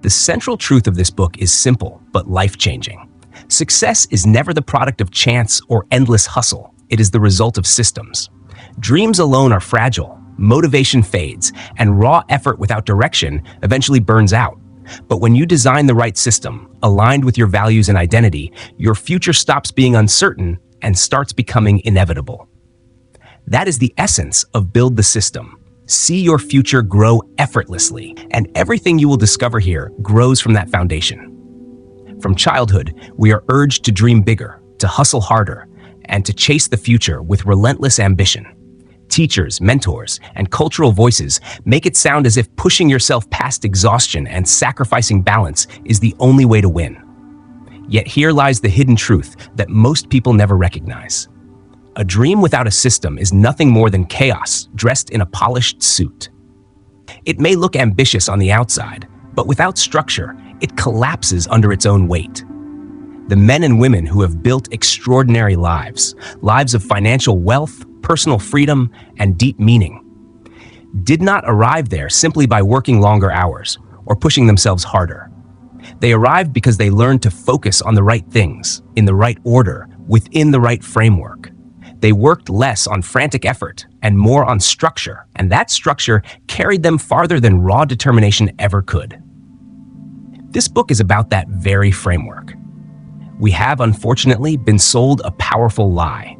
The central truth of this book is simple but life-changing. Success is never the product of chance or endless hustle. It is the result of systems. Dreams alone are fragile, motivation fades, and raw effort without direction eventually burns out. But when you design the right system, aligned with your values and identity, your future stops being uncertain and starts becoming inevitable. That is the essence of Build the System. See your future grow effortlessly, and everything you will discover here grows from that foundation. From childhood, we are urged to dream bigger, to hustle harder, and to chase the future with relentless ambition. Teachers, mentors, and cultural voices make it sound as if pushing yourself past exhaustion and sacrificing balance is the only way to win. Yet here lies the hidden truth that most people never recognize. A dream without a system is nothing more than chaos dressed in a polished suit. It may look ambitious on the outside, but without structure, it collapses under its own weight. The men and women who have built extraordinary lives, lives of financial wealth, personal freedom, and deep meaning, did not arrive there simply by working longer hours or pushing themselves harder. They arrived because they learned to focus on the right things, in the right order, within the right framework. They worked less on frantic effort and more on structure, and that structure carried them farther than raw determination ever could. This book is about that very framework. We have, unfortunately, been sold a powerful lie.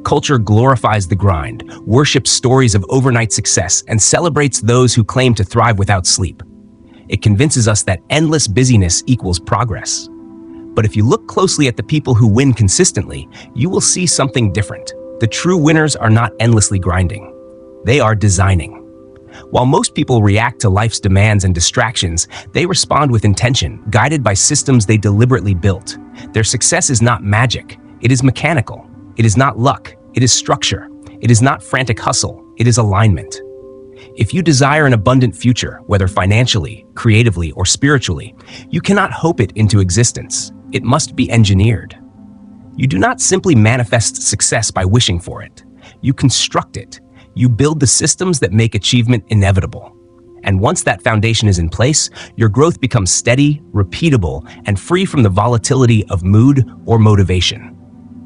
Culture glorifies the grind, worships stories of overnight success, and celebrates those who claim to thrive without sleep. It convinces us that endless busyness equals progress. But if you look closely at the people who win consistently, you will see something different. The true winners are not endlessly grinding. They are designing. While most people react to life's demands and distractions, they respond with intention, guided by systems they deliberately built. Their success is not magic. It is mechanical. It is not luck. It is structure. It is not frantic hustle. It is alignment. If you desire an abundant future, whether financially, creatively, or spiritually, you cannot hope it into existence. It must be engineered. You do not simply manifest success by wishing for it. You construct it. You build the systems that make achievement inevitable. And once that foundation is in place, your growth becomes steady, repeatable, and free from the volatility of mood or motivation.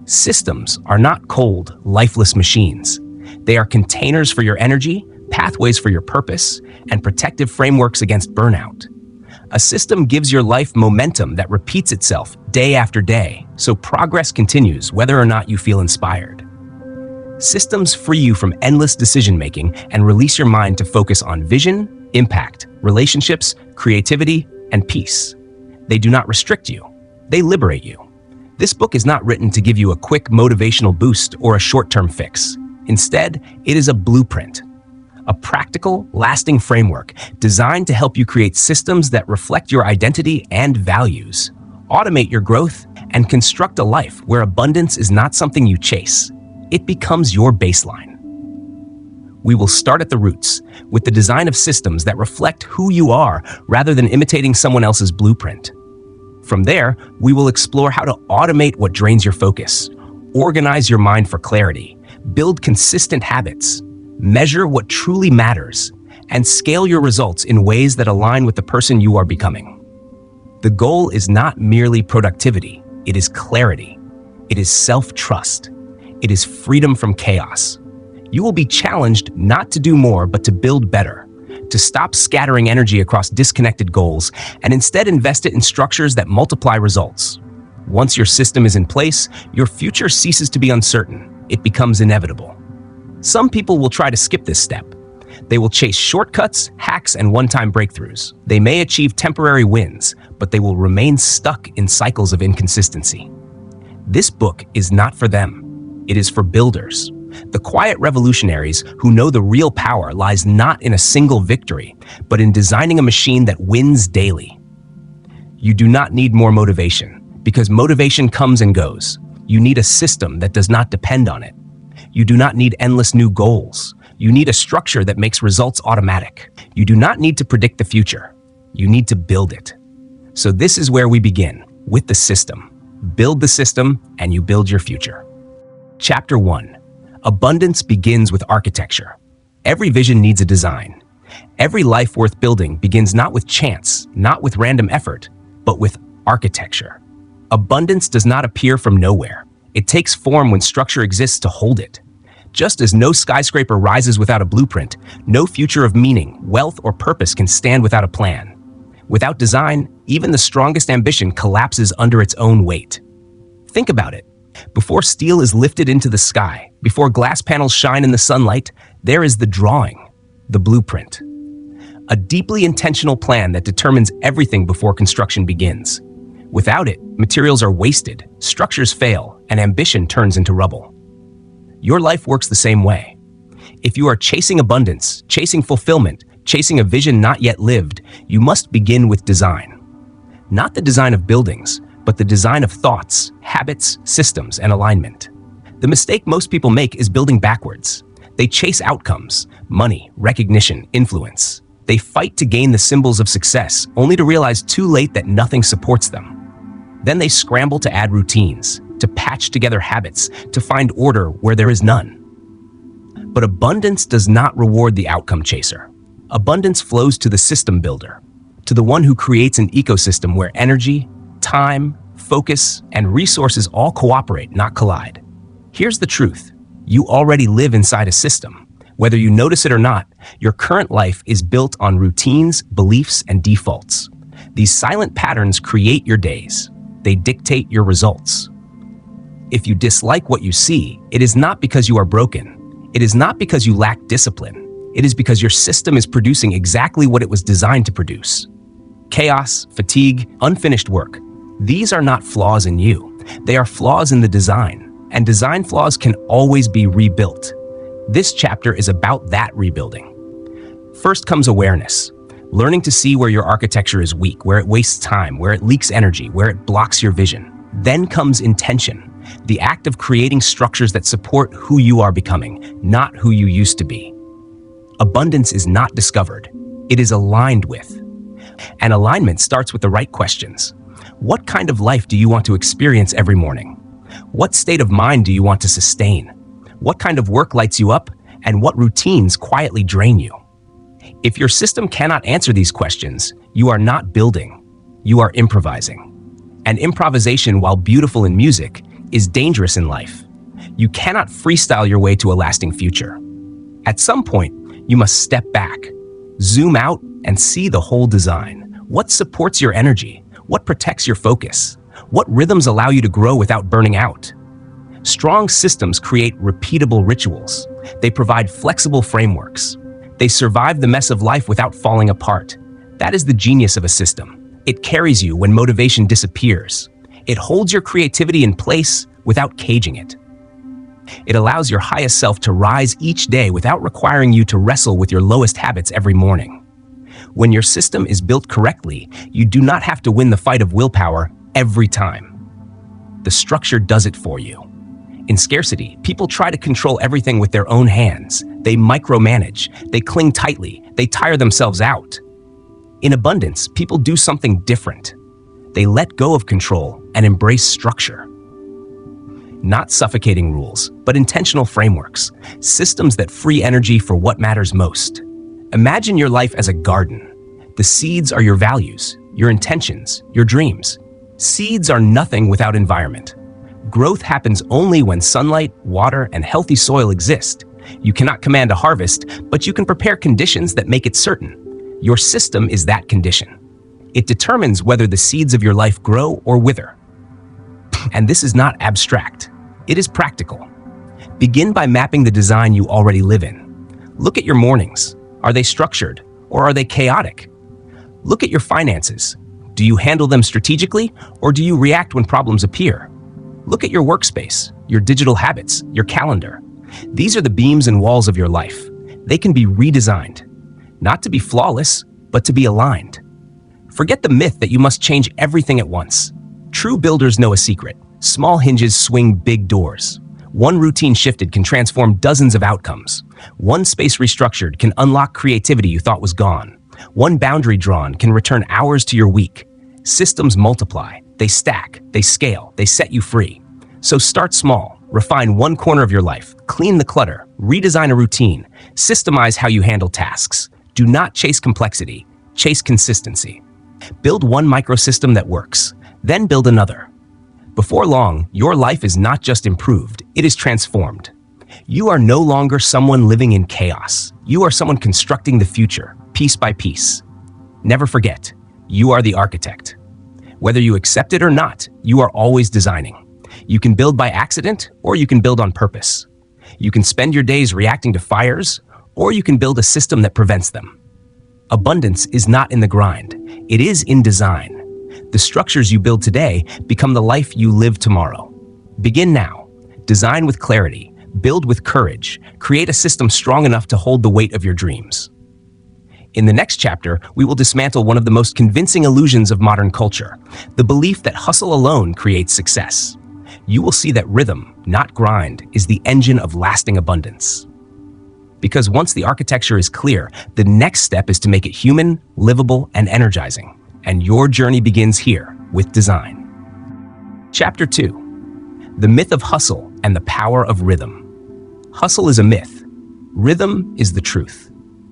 Systems are not cold, lifeless machines. They are containers for your energy, pathways for your purpose, and protective frameworks against burnout. A system gives your life momentum that repeats itself day after day, so progress continues whether or not you feel inspired. Systems free you from endless decision-making and release your mind to focus on vision, impact, relationships, creativity, and peace. They do not restrict you. They liberate you. This book is not written to give you a quick motivational boost or a short-term fix. Instead, it is a blueprint. A practical, lasting framework designed to help you create systems that reflect your identity and values, automate your growth, and construct a life where abundance is not something you chase. It becomes your baseline. We will start at the roots, with the design of systems that reflect who you are rather than imitating someone else's blueprint. From there, we will explore how to automate what drains your focus, organize your mind for clarity, build consistent habits, measure what truly matters, and scale your results in ways that align with the person you are becoming. The goal is not merely productivity, it is clarity. It is self-trust. It is freedom from chaos. You will be challenged not to do more, but to build better, to stop scattering energy across disconnected goals, and instead invest it in structures that multiply results. Once your system is in place, your future ceases to be uncertain. It becomes inevitable. Some people will try to skip this step. They will chase shortcuts, hacks, and one-time breakthroughs. They may achieve temporary wins, but they will remain stuck in cycles of inconsistency. This book is not for them. It is for builders. The quiet revolutionaries who know the real power lies not in a single victory, but in designing a machine that wins daily. You do not need more motivation, because motivation comes and goes. You need a system that does not depend on it. You do not need endless new goals. You need a structure that makes results automatic. You do not need to predict the future. You need to build it. So this is where we begin, with the system. Build the system, and you build your future. Chapter 1. Abundance begins with architecture. Every vision needs a design. Every life worth building begins not with chance, not with random effort, but with architecture. Abundance does not appear from nowhere. It takes form when structure exists to hold it. Just as no skyscraper rises without a blueprint, no future of meaning, wealth, or purpose can stand without a plan. Without design, even the strongest ambition collapses under its own weight. Think about it. Before steel is lifted into the sky, before glass panels shine in the sunlight, there is the drawing, the blueprint. A deeply intentional plan that determines everything before construction begins. Without it, materials are wasted, structures fail, and ambition turns into rubble. Your life works the same way. If you are chasing abundance, chasing fulfillment, chasing a vision not yet lived, you must begin with design. Not the design of buildings, but the design of thoughts, habits, systems, and alignment. The mistake most people make is building backwards. They chase outcomes, money, recognition, influence. They fight to gain the symbols of success, only to realize too late that nothing supports them. Then they scramble to add routines, to patch together habits, to find order where there is none. But abundance does not reward the outcome chaser. Abundance flows to the system builder, to the one who creates an ecosystem where energy, time, focus, and resources all cooperate, not collide. Here's the truth. You already live inside a system. Whether you notice it or not, your current life is built on routines, beliefs, and defaults. These silent patterns create your days. They dictate your results. If you dislike what you see, it is not because you are broken. It is not because you lack discipline. It is because your system is producing exactly what it was designed to produce. Chaos, fatigue, unfinished work. These are not flaws in you. They are flaws in the design, and design flaws can always be rebuilt. This chapter is about that rebuilding. First comes awareness, learning to see where your architecture is weak, where it wastes time, where it leaks energy, where it blocks your vision. Then comes intention, the act of creating structures that support who you are becoming, not who you used to be. Abundance is not discovered, it is aligned with. And alignment starts with the right questions. What kind of life do you want to experience every morning? What state of mind do you want to sustain? What kind of work lights you up? And what routines quietly drain you? If your system cannot answer these questions, you are not building, you are improvising. And improvisation, while beautiful in music, is dangerous in life. You cannot freestyle your way to a lasting future. At some point, you must step back, zoom out, and see the whole design. What supports your energy? What protects your focus? What rhythms allow you to grow without burning out? Strong systems create repeatable rituals. They provide flexible frameworks. They survive the mess of life without falling apart. That is the genius of a system. It carries you when motivation disappears. It holds your creativity in place without caging it. It allows your highest self to rise each day without requiring you to wrestle with your lowest habits every morning. When your system is built correctly, you do not have to win the fight of willpower every time. The structure does it for you. In scarcity, people try to control everything with their own hands. They micromanage, they cling tightly, they tire themselves out. In abundance, people do something different. They let go of control and embrace structure. Not suffocating rules, but intentional frameworks, systems that free energy for what matters most. Imagine your life as a garden. The seeds are your values, your intentions, your dreams. Seeds are nothing without environment. Growth happens only when sunlight, water, and healthy soil exist. You cannot command a harvest, but you can prepare conditions that make it certain. Your system is that condition. It determines whether the seeds of your life grow or wither. And this is not abstract. It is practical. Begin by mapping the design you already live in. Look at your mornings. Are they structured or are they chaotic? Look at your finances. Do you handle them strategically or do you react when problems appear? Look at your workspace, your digital habits, your calendar. These are the beams and walls of your life. They can be redesigned, not to be flawless, but to be aligned. Forget the myth that you must change everything at once. True builders know a secret. Small hinges swing big doors. One routine shifted can transform dozens of outcomes. One space restructured can unlock creativity you thought was gone. One boundary drawn can return hours to your week. Systems multiply. They stack, they scale, they set you free. So start small, refine one corner of your life, clean the clutter, redesign a routine, systemize how you handle tasks. Do not chase complexity, chase consistency. Build one microsystem that works, then build another. Before long, your life is not just improved, it is transformed. You are no longer someone living in chaos. You are someone constructing the future, piece by piece. Never forget, you are the architect. Whether you accept it or not, you are always designing. You can build by accident, or you can build on purpose. You can spend your days reacting to fires, or you can build a system that prevents them. Abundance is not in the grind, it is in design. The structures you build today become the life you live tomorrow. Begin now. Design with clarity, build with courage, create a system strong enough to hold the weight of your dreams. In the next chapter, we will dismantle one of the most convincing illusions of modern culture, the belief that hustle alone creates success. You will see that rhythm, not grind, is the engine of lasting abundance. Because once the architecture is clear, the next step is to make it human, livable, and energizing. And your journey begins here with design. Chapter 2. The myth of hustle and the power of rhythm. Hustle is a myth. Rhythm is the truth.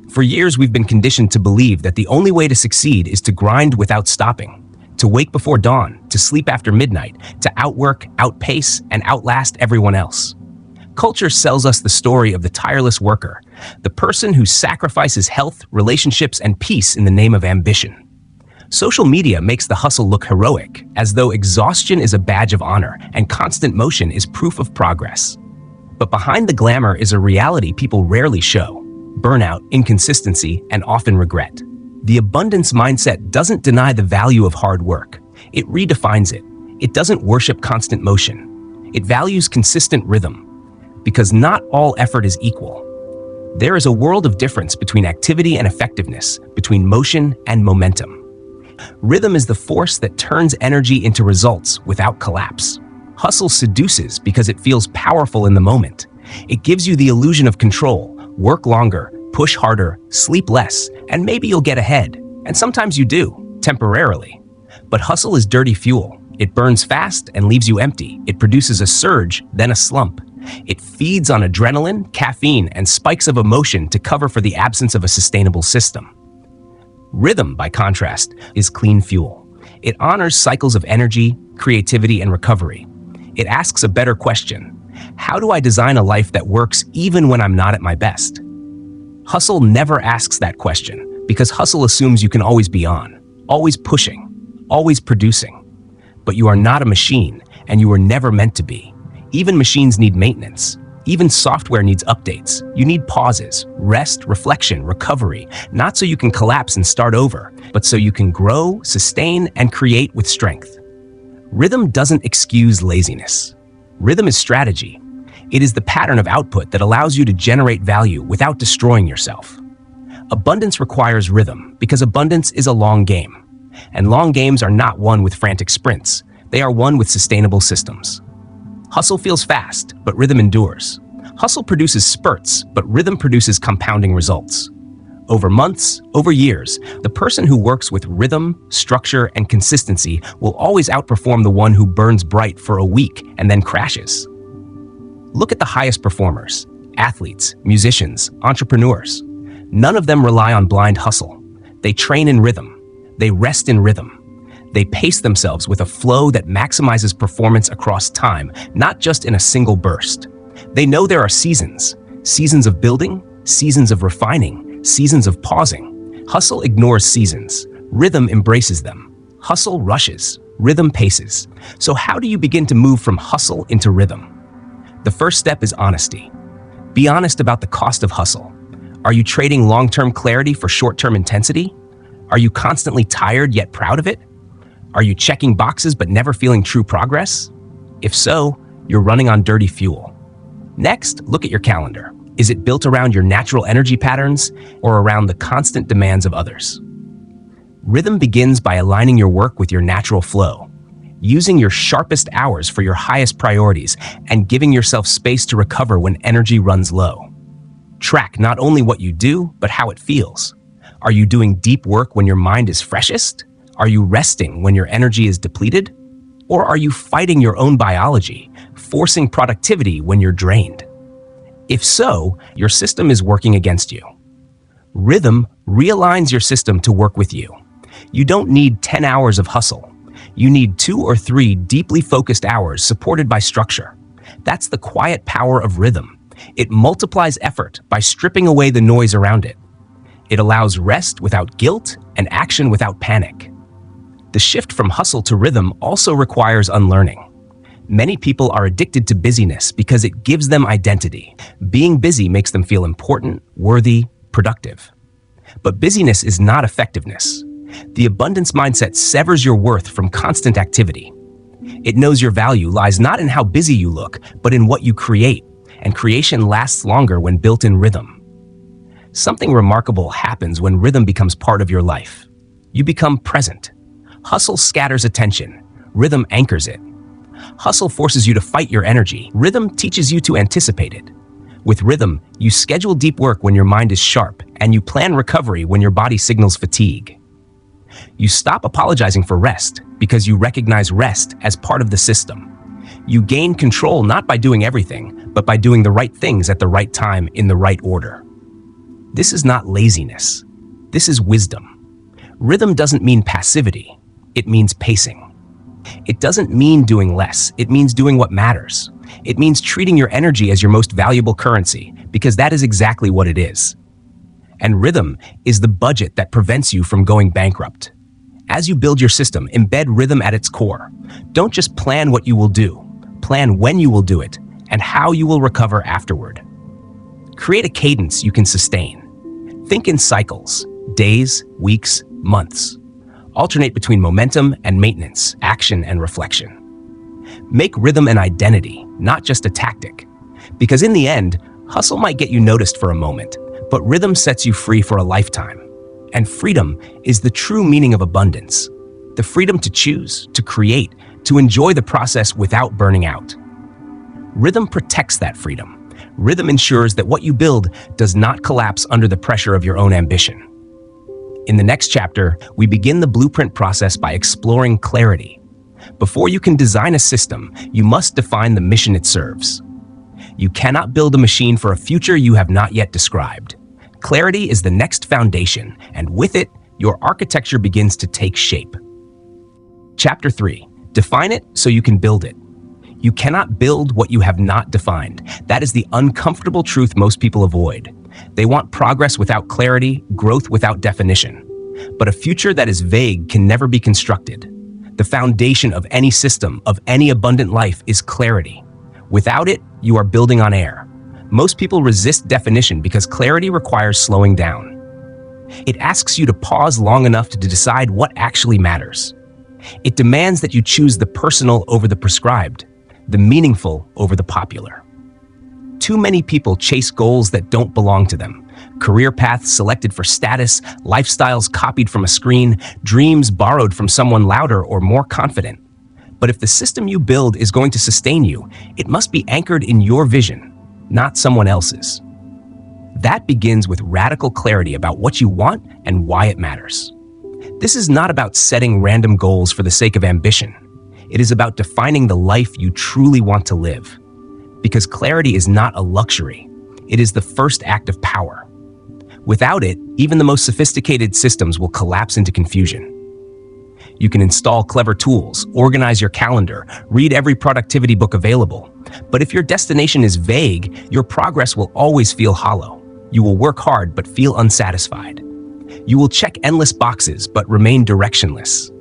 For years, we've been conditioned to believe that the only way to succeed is to grind without stopping, to wake before dawn, to sleep after midnight, to outwork, outpace, and outlast everyone else. Culture sells us the story of the tireless worker, the person who sacrifices health, relationships, and peace in the name of ambition. Social media makes the hustle look heroic, as though exhaustion is a badge of honor and constant motion is proof of progress. But behind the glamour is a reality people rarely show: burnout, inconsistency, and often regret. The abundance mindset doesn't deny the value of hard work. It redefines it. It doesn't worship constant motion. It values consistent rhythm. Because not all effort is equal. There is a world of difference between activity and effectiveness, between motion and momentum. Rhythm is the force that turns energy into results without collapse. Hustle seduces because it feels powerful in the moment. It gives you the illusion of control. Work longer, push harder, sleep less, and maybe you'll get ahead. And sometimes you do, temporarily. But hustle is dirty fuel. It burns fast and leaves you empty. It produces a surge, then a slump. It feeds on adrenaline, caffeine, and spikes of emotion to cover for the absence of a sustainable system. Rhythm, by contrast, is clean fuel. It honors cycles of energy, creativity, and recovery. It asks a better question: how do I design a life that works even when I'm not at my best? Hustle never asks that question, because hustle assumes you can always be on, always pushing, always producing. But you are not a machine, and you were never meant to be. Even machines need maintenance. Even software needs updates. You need pauses, rest, reflection, recovery, not so you can collapse and start over, but so you can grow, sustain, and create with strength. Rhythm doesn't excuse laziness. Rhythm is strategy. It is the pattern of output that allows you to generate value without destroying yourself. Abundance requires rhythm because abundance is a long game. And long games are not won with frantic sprints. They are won with sustainable systems. Hustle feels fast, but rhythm endures. Hustle produces spurts, but rhythm produces compounding results. Over months, over years, the person who works with rhythm, structure, and consistency will always outperform the one who burns bright for a week and then crashes. Look at the highest performers: athletes, musicians, entrepreneurs. None of them rely on blind hustle. They train in rhythm. They rest in rhythm. They pace themselves with a flow that maximizes performance across time, not just in a single burst. They know there are seasons of building, seasons of refining, seasons of pausing. Hustle ignores seasons. Rhythm embraces them. Hustle rushes. Rhythm paces. So how do you begin to move from hustle into rhythm? The first step is honesty. Be honest about the cost of hustle. Are you trading long-term clarity for short-term intensity? Are you constantly tired yet proud of it? Are you checking boxes but never feeling true progress? If so, you're running on dirty fuel. Next, look at your calendar. Is it built around your natural energy patterns or around the constant demands of others? Rhythm begins by aligning your work with your natural flow, using your sharpest hours for your highest priorities, and giving yourself space to recover when energy runs low. Track not only what you do, but how it feels. Are you doing deep work when your mind is freshest? Are you resting when your energy is depleted? Or are you fighting your own biology, forcing productivity when you're drained? If so, your system is working against you. Rhythm realigns your system to work with you. You don't need 10 hours of hustle. You need 2 or 3 deeply focused hours supported by structure. That's the quiet power of rhythm. It multiplies effort by stripping away the noise around it. It allows rest without guilt and action without panic. The shift from hustle to rhythm also requires unlearning. Many people are addicted to busyness because it gives them identity. Being busy makes them feel important, worthy, productive. But busyness is not effectiveness. The abundance mindset severs your worth from constant activity. It knows your value lies not in how busy you look, but in what you create, and creation lasts longer when built in rhythm. Something remarkable happens when rhythm becomes part of your life. You become present. Hustle scatters attention. Rhythm anchors it. Hustle forces you to fight your energy. Rhythm teaches you to anticipate it. With rhythm, you schedule deep work when your mind is sharp, and you plan recovery when your body signals fatigue. You stop apologizing for rest because you recognize rest as part of the system. You gain control not by doing everything, but by doing the right things at the right time in the right order. This is not laziness. This is wisdom. Rhythm doesn't mean passivity. It means pacing. It doesn't mean doing less. It means doing what matters. It means treating your energy as your most valuable currency, because that is exactly what it is. And rhythm is the budget that prevents you from going bankrupt. As you build your system, embed rhythm at its core. Don't just plan what you will do. Plan when you will do it and how you will recover afterward. Create a cadence you can sustain. Think in cycles, days, weeks, months. Alternate between momentum and maintenance, action and reflection. Make rhythm an identity, not just a tactic. Because in the end, hustle might get you noticed for a moment, but rhythm sets you free for a lifetime. And freedom is the true meaning of abundance. The freedom to choose, to create, to enjoy the process without burning out. Rhythm protects that freedom. Rhythm ensures that what you build does not collapse under the pressure of your own ambition. In the next chapter, we begin the blueprint process by exploring clarity. Before you can design a system, you must define the mission it serves. You cannot build a machine for a future you have not yet described. Clarity is the next foundation, and with it, your architecture begins to take shape. Chapter 3. Define it so you can build it. You cannot build what you have not defined. That is the uncomfortable truth most people avoid. They want progress without clarity, growth without definition. But a future that is vague can never be constructed. The foundation of any system, of any abundant life, is clarity. Without it, you are building on air. Most people resist definition because clarity requires slowing down. It asks you to pause long enough to decide what actually matters. It demands that you choose the personal over the prescribed, the meaningful over the popular. Too many people chase goals that don't belong to them. Career paths selected for status, lifestyles copied from a screen, dreams borrowed from someone louder or more confident. But if the system you build is going to sustain you, it must be anchored in your vision, not someone else's. That begins with radical clarity about what you want and why it matters. This is not about setting random goals for the sake of ambition. It is about defining the life you truly want to live. Because clarity is not a luxury. It is the first act of power. Without it, even the most sophisticated systems will collapse into confusion. You can install clever tools, organize your calendar, read every productivity book available. But if your destination is vague, your progress will always feel hollow. You will work hard but feel unsatisfied. You will check endless boxes but remain directionless.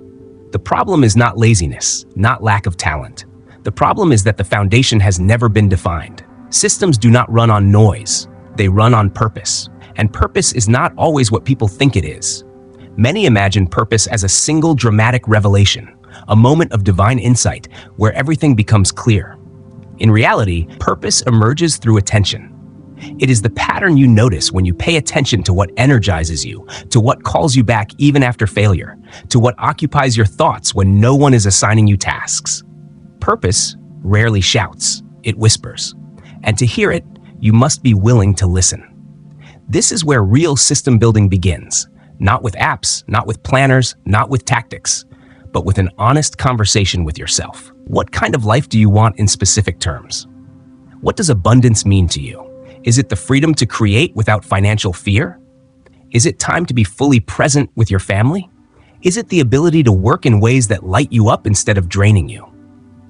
The problem is not laziness, not lack of talent. The problem is that the foundation has never been defined. Systems do not run on noise. They run on purpose. And purpose is not always what people think it is. Many imagine purpose as a single dramatic revelation, a moment of divine insight where everything becomes clear. In reality, purpose emerges through attention. It is the pattern you notice when you pay attention to what energizes you, to what calls you back even after failure, to what occupies your thoughts when no one is assigning you tasks. Purpose rarely shouts, it whispers. And to hear it, you must be willing to listen. This is where real system building begins, not with apps, not with planners, not with tactics, but with an honest conversation with yourself. What kind of life do you want in specific terms? What does abundance mean to you? Is it the freedom to create without financial fear? Is it time to be fully present with your family? Is it the ability to work in ways that light you up instead of draining you?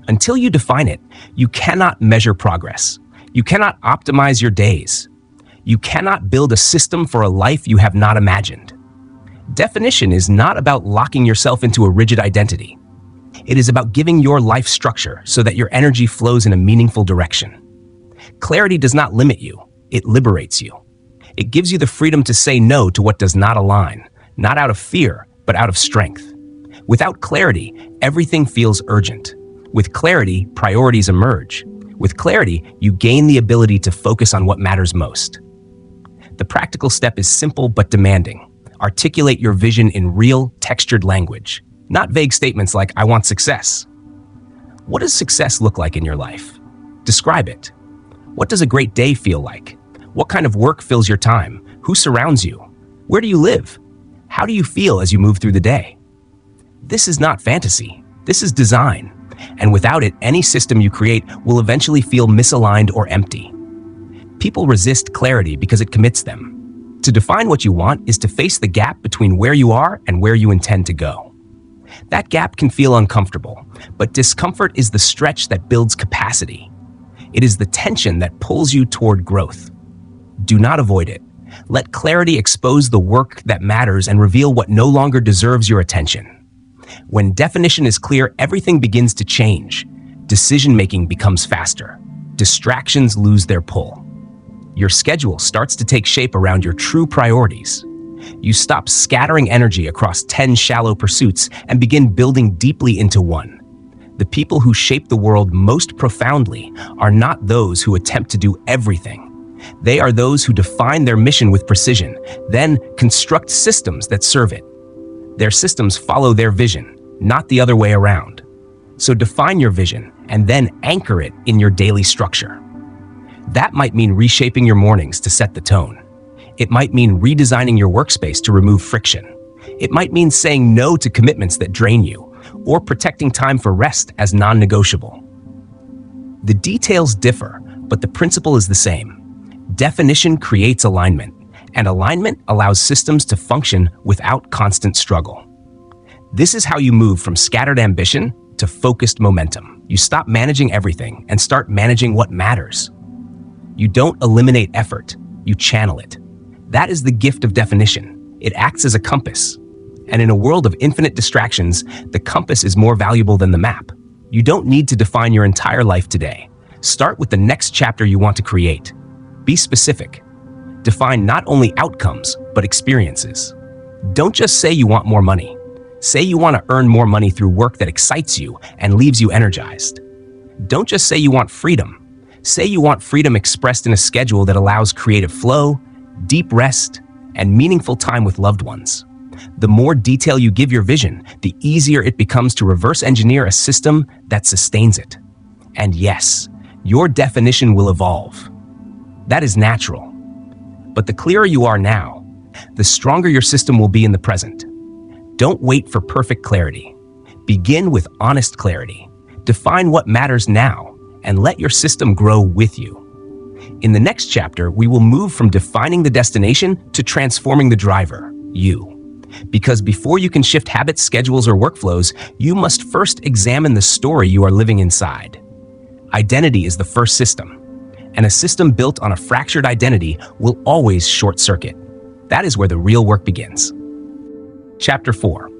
Until you define it, you cannot measure progress. You cannot optimize your days. You cannot build a system for a life you have not imagined. Definition is not about locking yourself into a rigid identity. It is about giving your life structure so that your energy flows in a meaningful direction. Clarity does not limit you, it liberates you. It gives you the freedom to say no to what does not align, not out of fear, but out of strength. Without clarity, everything feels urgent. With clarity, priorities emerge. With clarity, you gain the ability to focus on what matters most. The practical step is simple but demanding. Articulate your vision in real, textured language, not vague statements like, "I want success." What does success look like in your life? Describe it. What does a great day feel like? What kind of work fills your time? Who surrounds you? Where do you live? How do you feel as you move through the day? This is not fantasy. This is design. And without it, any system you create will eventually feel misaligned or empty. People resist clarity because it commits them. To define what you want is to face the gap between where you are and where you intend to go. That gap can feel uncomfortable, but discomfort is the stretch that builds capacity. It is the tension that pulls you toward growth. Do not avoid it. Let clarity expose the work that matters and reveal what no longer deserves your attention. When definition is clear, everything begins to change. Decision-making becomes faster. Distractions lose their pull. Your schedule starts to take shape around your true priorities. You stop scattering energy across 10 shallow pursuits and begin building deeply into one. The people who shape the world most profoundly are not those who attempt to do everything. They are those who define their mission with precision, then construct systems that serve it. Their systems follow their vision, not the other way around. So define your vision and then anchor it in your daily structure. That might mean reshaping your mornings to set the tone. It might mean redesigning your workspace to remove friction. It might mean saying no to commitments that drain you, or protecting time for rest as non-negotiable. The details differ, but the principle is the same. Definition creates alignment, and alignment allows systems to function without constant struggle. This is how you move from scattered ambition to focused momentum. You stop managing everything and start managing what matters. You don't eliminate effort, you channel it. That is the gift of definition. It acts as a compass. And in a world of infinite distractions, the compass is more valuable than the map. You don't need to define your entire life today. Start with the next chapter you want to create. Be specific. Define not only outcomes, but experiences. Don't just say you want more money. Say you want to earn more money through work that excites you and leaves you energized. Don't just say you want freedom. Say you want freedom expressed in a schedule that allows creative flow, deep rest, and meaningful time with loved ones. The more detail you give your vision, the easier it becomes to reverse engineer a system that sustains it. And yes, your definition will evolve. That is natural. But the clearer you are now, the stronger your system will be in the present. Don't wait for perfect clarity. Begin with honest clarity. Define what matters now and let your system grow with you. In the next chapter, we will move from defining the destination to transforming the driver, you. Because before you can shift habits, schedules, or workflows, you must first examine the story you are living inside. Identity is the first system, and a system built on a fractured identity will always short-circuit. That is where the real work begins. Chapter 4.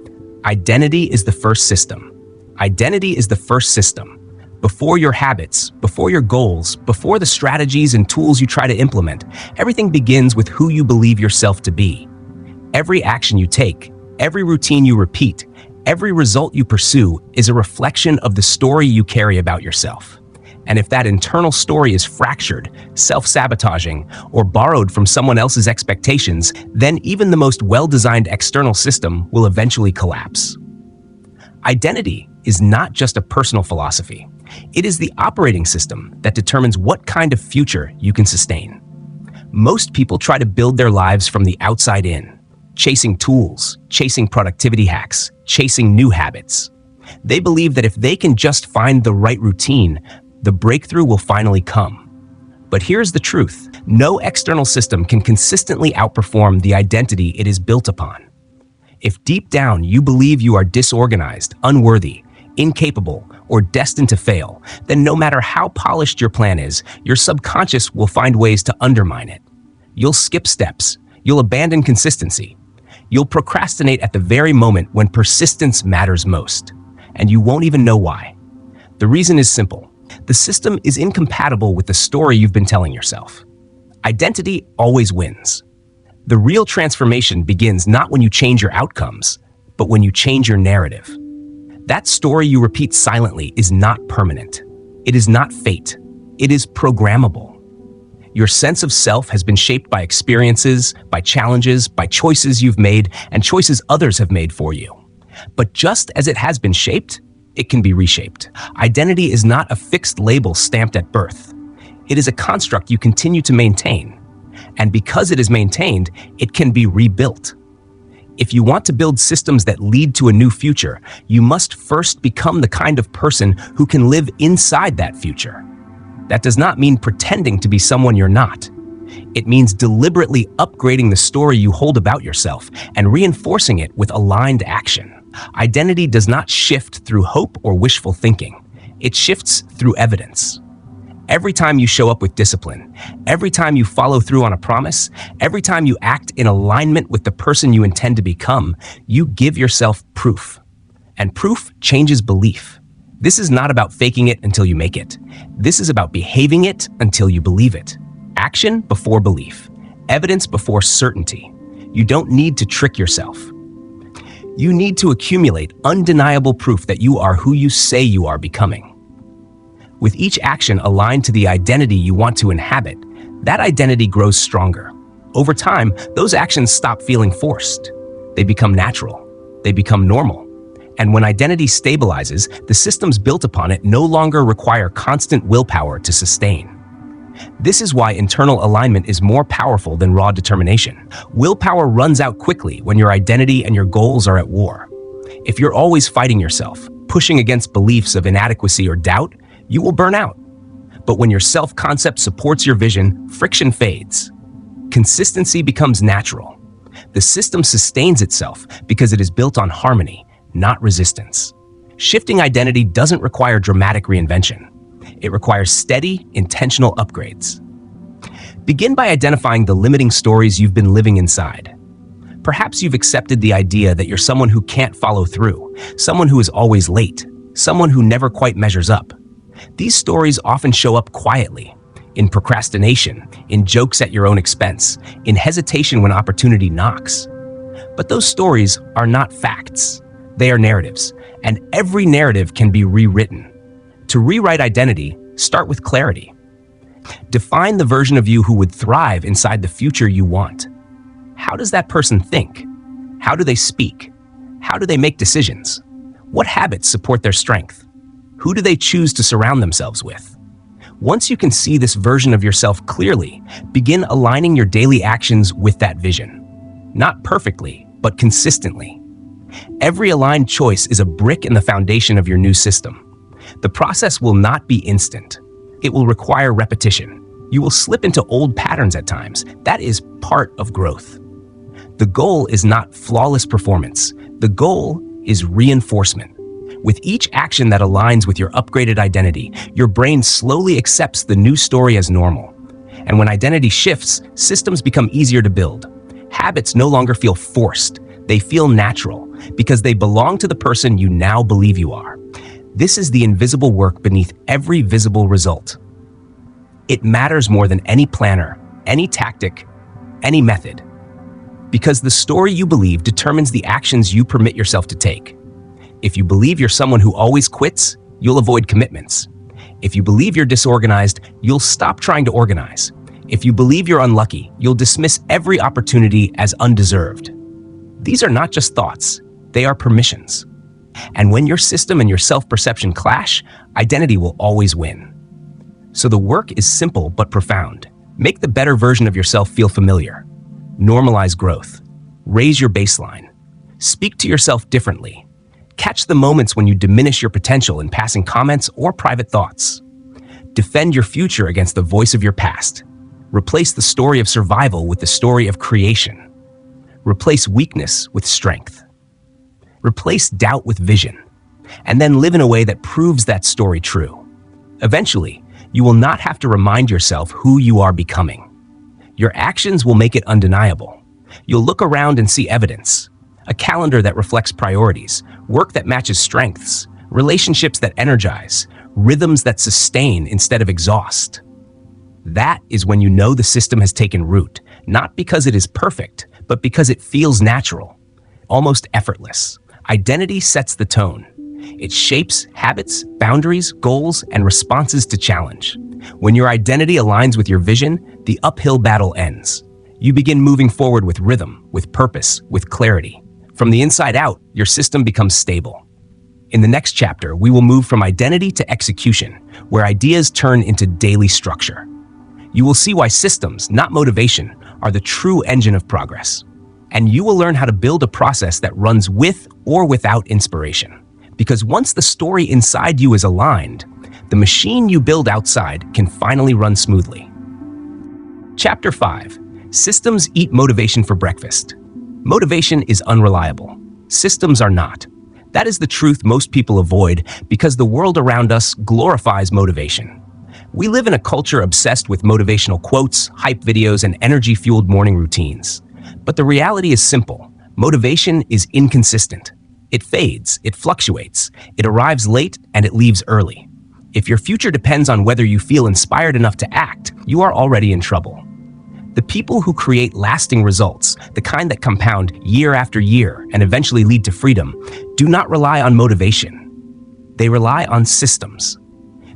Identity is the first system. Identity is the first system. Before your habits, before your goals, before the strategies and tools you try to implement, everything begins with who you believe yourself to be. Every action you take, every routine you repeat, every result you pursue is a reflection of the story you carry about yourself. And if that internal story is fractured, self-sabotaging, or borrowed from someone else's expectations, then even the most well-designed external system will eventually collapse. Identity is not just a personal philosophy. It is the operating system that determines what kind of future you can sustain. Most people try to build their lives from the outside in, chasing tools, chasing productivity hacks, chasing new habits. They believe that if they can just find the right routine, the breakthrough will finally come. But here's the truth. No external system can consistently outperform the identity it is built upon. If deep down you believe you are disorganized, unworthy, incapable, or destined to fail, then no matter how polished your plan is, your subconscious will find ways to undermine it. You'll skip steps. You'll abandon consistency. You'll procrastinate at the very moment when persistence matters most, and you won't even know why. The reason is simple. The system is incompatible with the story you've been telling yourself. Identity always wins. The real transformation begins not when you change your outcomes, but when you change your narrative. That story you repeat silently is not permanent. It is not fate. It is programmable. Your sense of self has been shaped by experiences, by challenges, by choices you've made, and choices others have made for you. But just as it has been shaped, it can be reshaped. Identity is not a fixed label stamped at birth. It is a construct you continue to maintain. And because it is maintained, it can be rebuilt. If you want to build systems that lead to a new future, you must first become the kind of person who can live inside that future. That does not mean pretending to be someone you're not. It means deliberately upgrading the story you hold about yourself and reinforcing it with aligned action. Identity does not shift through hope or wishful thinking. It shifts through evidence. Every time you show up with discipline, every time you follow through on a promise, every time you act in alignment with the person you intend to become, you give yourself proof. And proof changes belief. This is not about faking it until you make it. This is about behaving it until you believe it. Action before belief. Evidence before certainty. You don't need to trick yourself. You need to accumulate undeniable proof that you are who you say you are becoming. With each action aligned to the identity you want to inhabit, that identity grows stronger. Over time, those actions stop feeling forced. They become natural. They become normal. And when identity stabilizes, the systems built upon it no longer require constant willpower to sustain. This is why internal alignment is more powerful than raw determination. Willpower runs out quickly when your identity and your goals are at war. If you're always fighting yourself, pushing against beliefs of inadequacy or doubt, you will burn out. But when your self-concept supports your vision, friction fades. Consistency becomes natural. The system sustains itself because it is built on harmony, not resistance. Shifting identity doesn't require dramatic reinvention. It requires steady, intentional upgrades. Begin by identifying the limiting stories you've been living inside. Perhaps you've accepted the idea that you're someone who can't follow through, someone who is always late, someone who never quite measures up. These stories often show up quietly, in procrastination, in jokes at your own expense, in hesitation when opportunity knocks. But those stories are not facts. They are narratives, and every narrative can be rewritten. To rewrite identity, start with clarity. Define the version of you who would thrive inside the future you want. How does that person think? How do they speak? How do they make decisions? What habits support their strength? Who do they choose to surround themselves with? Once you can see this version of yourself clearly, begin aligning your daily actions with that vision. Not perfectly, but consistently. Every aligned choice is a brick in the foundation of your new system. The process will not be instant. It will require repetition. You will slip into old patterns at times. That is part of growth. The goal is not flawless performance. The goal is reinforcement. With each action that aligns with your upgraded identity, your brain slowly accepts the new story as normal. And when identity shifts, systems become easier to build. Habits no longer feel forced. They feel natural because they belong to the person you now believe you are. This is the invisible work beneath every visible result. It matters more than any planner, any tactic, any method. Because the story you believe determines the actions you permit yourself to take. If you believe you're someone who always quits, you'll avoid commitments. If you believe you're disorganized, you'll stop trying to organize. If you believe you're unlucky, you'll dismiss every opportunity as undeserved. These are not just thoughts, they are permissions. And when your system and your self-perception clash, identity will always win. So the work is simple but profound. Make the better version of yourself feel familiar. Normalize growth. Raise your baseline. Speak to yourself differently. Catch the moments when you diminish your potential in passing comments or private thoughts. Defend your future against the voice of your past. Replace the story of survival with the story of creation. Replace weakness with strength. Replace doubt with vision. And then live in a way that proves that story true. Eventually, you will not have to remind yourself who you are becoming. Your actions will make it undeniable. You'll look around and see evidence. A calendar that reflects priorities, work that matches strengths, relationships that energize, rhythms that sustain instead of exhaust. That is when you know the system has taken root, not because it is perfect, but because it feels natural, almost effortless. Identity sets the tone. It shapes habits, boundaries, goals, and responses to challenge. When your identity aligns with your vision, the uphill battle ends. You begin moving forward with rhythm, with purpose, with clarity. From the inside out, your system becomes stable. In the next chapter, we will move from identity to execution, where ideas turn into daily structure. You will see why systems, not motivation, are the true engine of progress. And you will learn how to build a process that runs with or without inspiration. Because once the story inside you is aligned, the machine you build outside can finally run smoothly. Chapter 5. Systems eat motivation for breakfast. Motivation is unreliable. Systems are not. That is the truth most people avoid because the world around us glorifies motivation. We live in a culture obsessed with motivational quotes, hype videos, and energy-fueled morning routines. But the reality is simple. Motivation is inconsistent. It fades, it fluctuates, it arrives late, and it leaves early. If your future depends on whether you feel inspired enough to act, you are already in trouble. The people who create lasting results, the kind that compound year after year and eventually lead to freedom, do not rely on motivation. They rely on systems.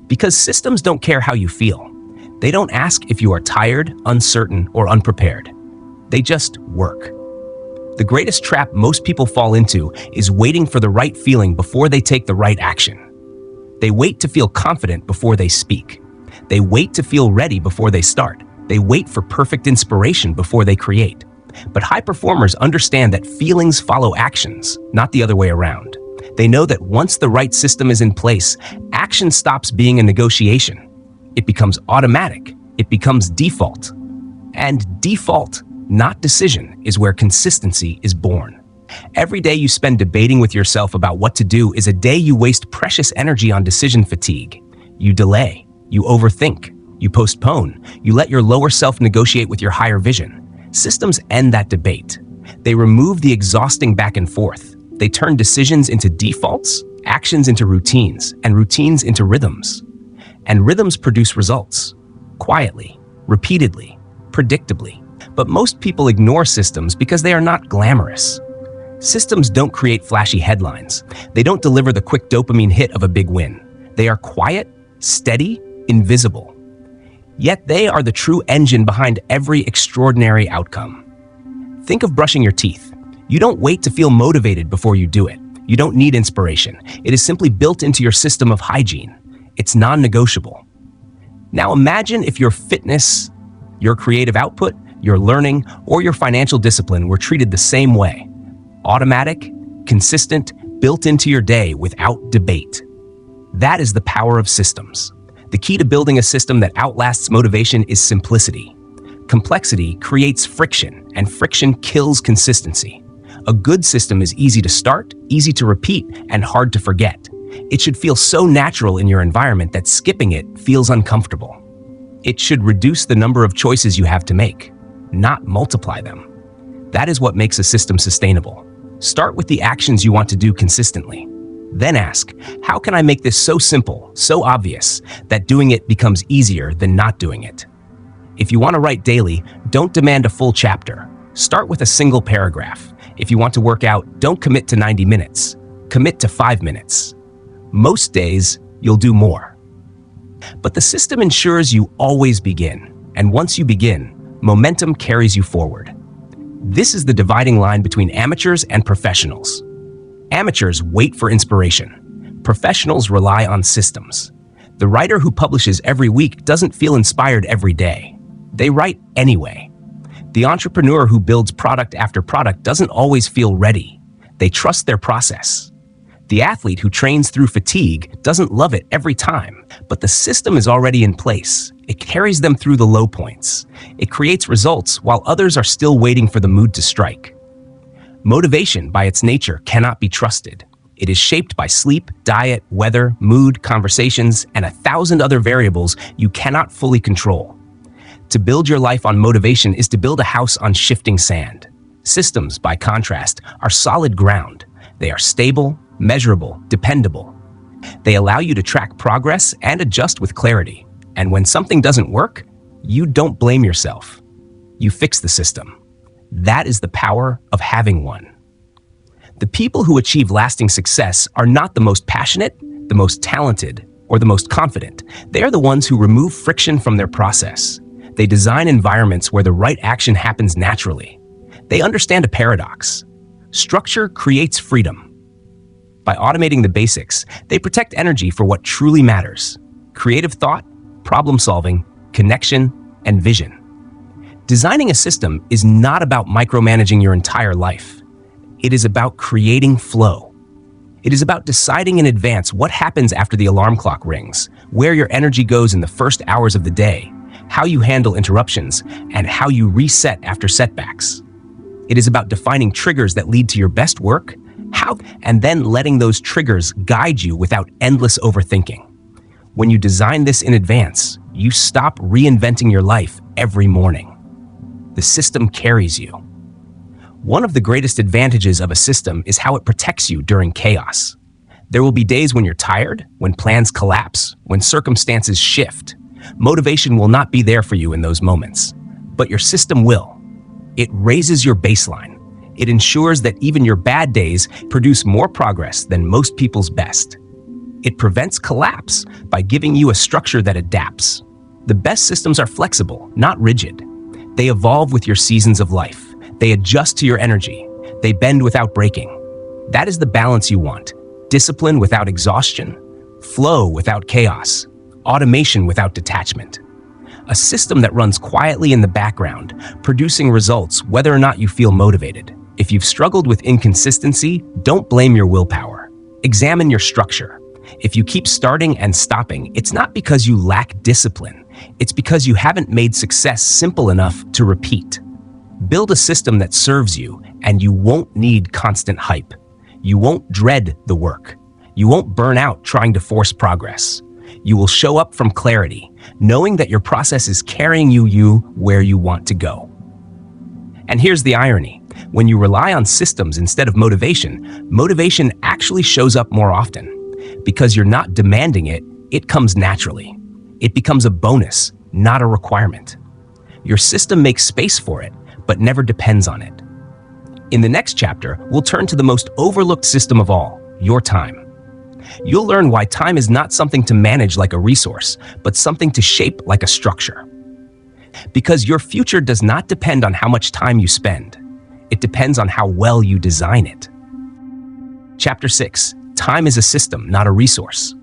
Because systems don't care how you feel. They don't ask if you are tired, uncertain, or unprepared. They just work. The greatest trap most people fall into is waiting for the right feeling before they take the right action. They wait to feel confident before they speak. They wait to feel ready before they start. They wait for perfect inspiration before they create. But high performers understand that feelings follow actions, not the other way around. They know that once the right system is in place, action stops being a negotiation. It becomes automatic. It becomes default. And default, not decision, is where consistency is born. Every day you spend debating with yourself about what to do is a day you waste precious energy on decision fatigue. You delay. You overthink. You postpone. You let your lower self negotiate with your higher vision. Systems end that debate. They remove the exhausting back and forth. They turn decisions into defaults, actions into routines, and routines into rhythms. And rhythms produce results. Quietly, repeatedly, predictably. But most people ignore systems because they are not glamorous. Systems don't create flashy headlines. They don't deliver the quick dopamine hit of a big win. They are quiet, steady, invisible. Yet they are the true engine behind every extraordinary outcome. Think of brushing your teeth. You don't wait to feel motivated before you do it. You don't need inspiration. It is simply built into your system of hygiene. It's non-negotiable. Now imagine if your fitness, your creative output, your learning, or your financial discipline were treated the same way. Automatic, consistent, built into your day without debate. That is the power of systems. The key to building a system that outlasts motivation is simplicity. Complexity creates friction, and friction kills consistency. A good system is easy to start, easy to repeat, and hard to forget. It should feel so natural in your environment that skipping it feels uncomfortable. It should reduce the number of choices you have to make, not multiply them. That is what makes a system sustainable. Start with the actions you want to do consistently. Then ask, how can I make this so simple, so obvious, that doing it becomes easier than not doing it? If you want to write daily, don't demand a full chapter. Start with a single paragraph. If you want to work out, don't commit to 90 minutes. Commit to 5 minutes. Most days, you'll do more. But the system ensures you always begin. And once you begin, momentum carries you forward. This is the dividing line between amateurs and professionals. Amateurs wait for inspiration. Professionals rely on systems. The writer who publishes every week doesn't feel inspired every day. They write anyway. The entrepreneur who builds product after product doesn't always feel ready. They trust their process. The athlete who trains through fatigue doesn't love it every time, but the system is already in place. It carries them through the low points. It creates results while others are still waiting for the mood to strike. Motivation, by its nature, cannot be trusted. It is shaped by sleep, diet, weather, mood, conversations, and 1,000 other variables you cannot fully control. To build your life on motivation is to build a house on shifting sand. Systems, by contrast, are solid ground. They are stable, measurable, dependable. They allow you to track progress and adjust with clarity. And when something doesn't work, you don't blame yourself. You fix the system. That is the power of having one. The people who achieve lasting success are not the most passionate, the most talented, or the most confident. They are the ones who remove friction from their process. They design environments where the right action happens naturally. They understand a paradox. Structure creates freedom. By automating the basics, they protect energy for what truly matters: creative thought, problem solving, connection, and vision. Designing a system is not about micromanaging your entire life. It is about creating flow. It is about deciding in advance what happens after the alarm clock rings, where your energy goes in the first hours of the day, how you handle interruptions, and how you reset after setbacks. It is about defining triggers that lead to your best work, and then letting those triggers guide you without endless overthinking. When you design this in advance, you stop reinventing your life every morning. The system carries you. One of the greatest advantages of a system is how it protects you during chaos. There will be days when you're tired, when plans collapse, when circumstances shift. Motivation will not be there for you in those moments, but your system will. It raises your baseline. It ensures that even your bad days produce more progress than most people's best. It prevents collapse by giving you a structure that adapts. The best systems are flexible, not rigid. They evolve with your seasons of life. They adjust to your energy. They bend without breaking. That is the balance you want. Discipline without exhaustion, flow without chaos, automation without detachment. A system that runs quietly in the background, producing results whether or not you feel motivated. If you've struggled with inconsistency, don't blame your willpower. Examine your structure. If you keep starting and stopping, it's not because you lack discipline. It's because you haven't made success simple enough to repeat. Build a system that serves you, and you won't need constant hype. You won't dread the work. You won't burn out trying to force progress. You will show up from clarity, knowing that your process is carrying you where you want to go. And here's the irony. When you rely on systems instead of motivation, motivation actually shows up more often. Because you're not demanding it, it comes naturally. It becomes a bonus, not a requirement. Your system makes space for it, but never depends on it. In the next chapter, we'll turn to the most overlooked system of all, your time. You'll learn why time is not something to manage like a resource, but something to shape like a structure. Because your future does not depend on how much time you spend. It depends on how well you design it. Chapter 6. Time is a system, not a resource.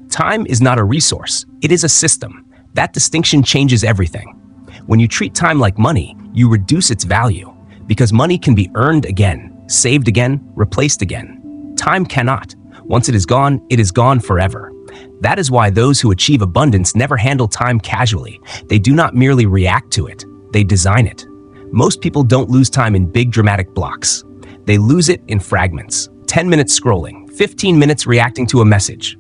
Time is not a resource. It is a system. That distinction changes everything. When you treat time like money, you reduce its value, because money can be earned again, saved again, replaced again. Time cannot. Once it is gone forever. That is why those who achieve abundance never handle time casually. They do not merely react to it, they design it. Most people don't lose time in big dramatic blocks. They lose it in fragments. 10 minutes scrolling, 15 minutes reacting to a message,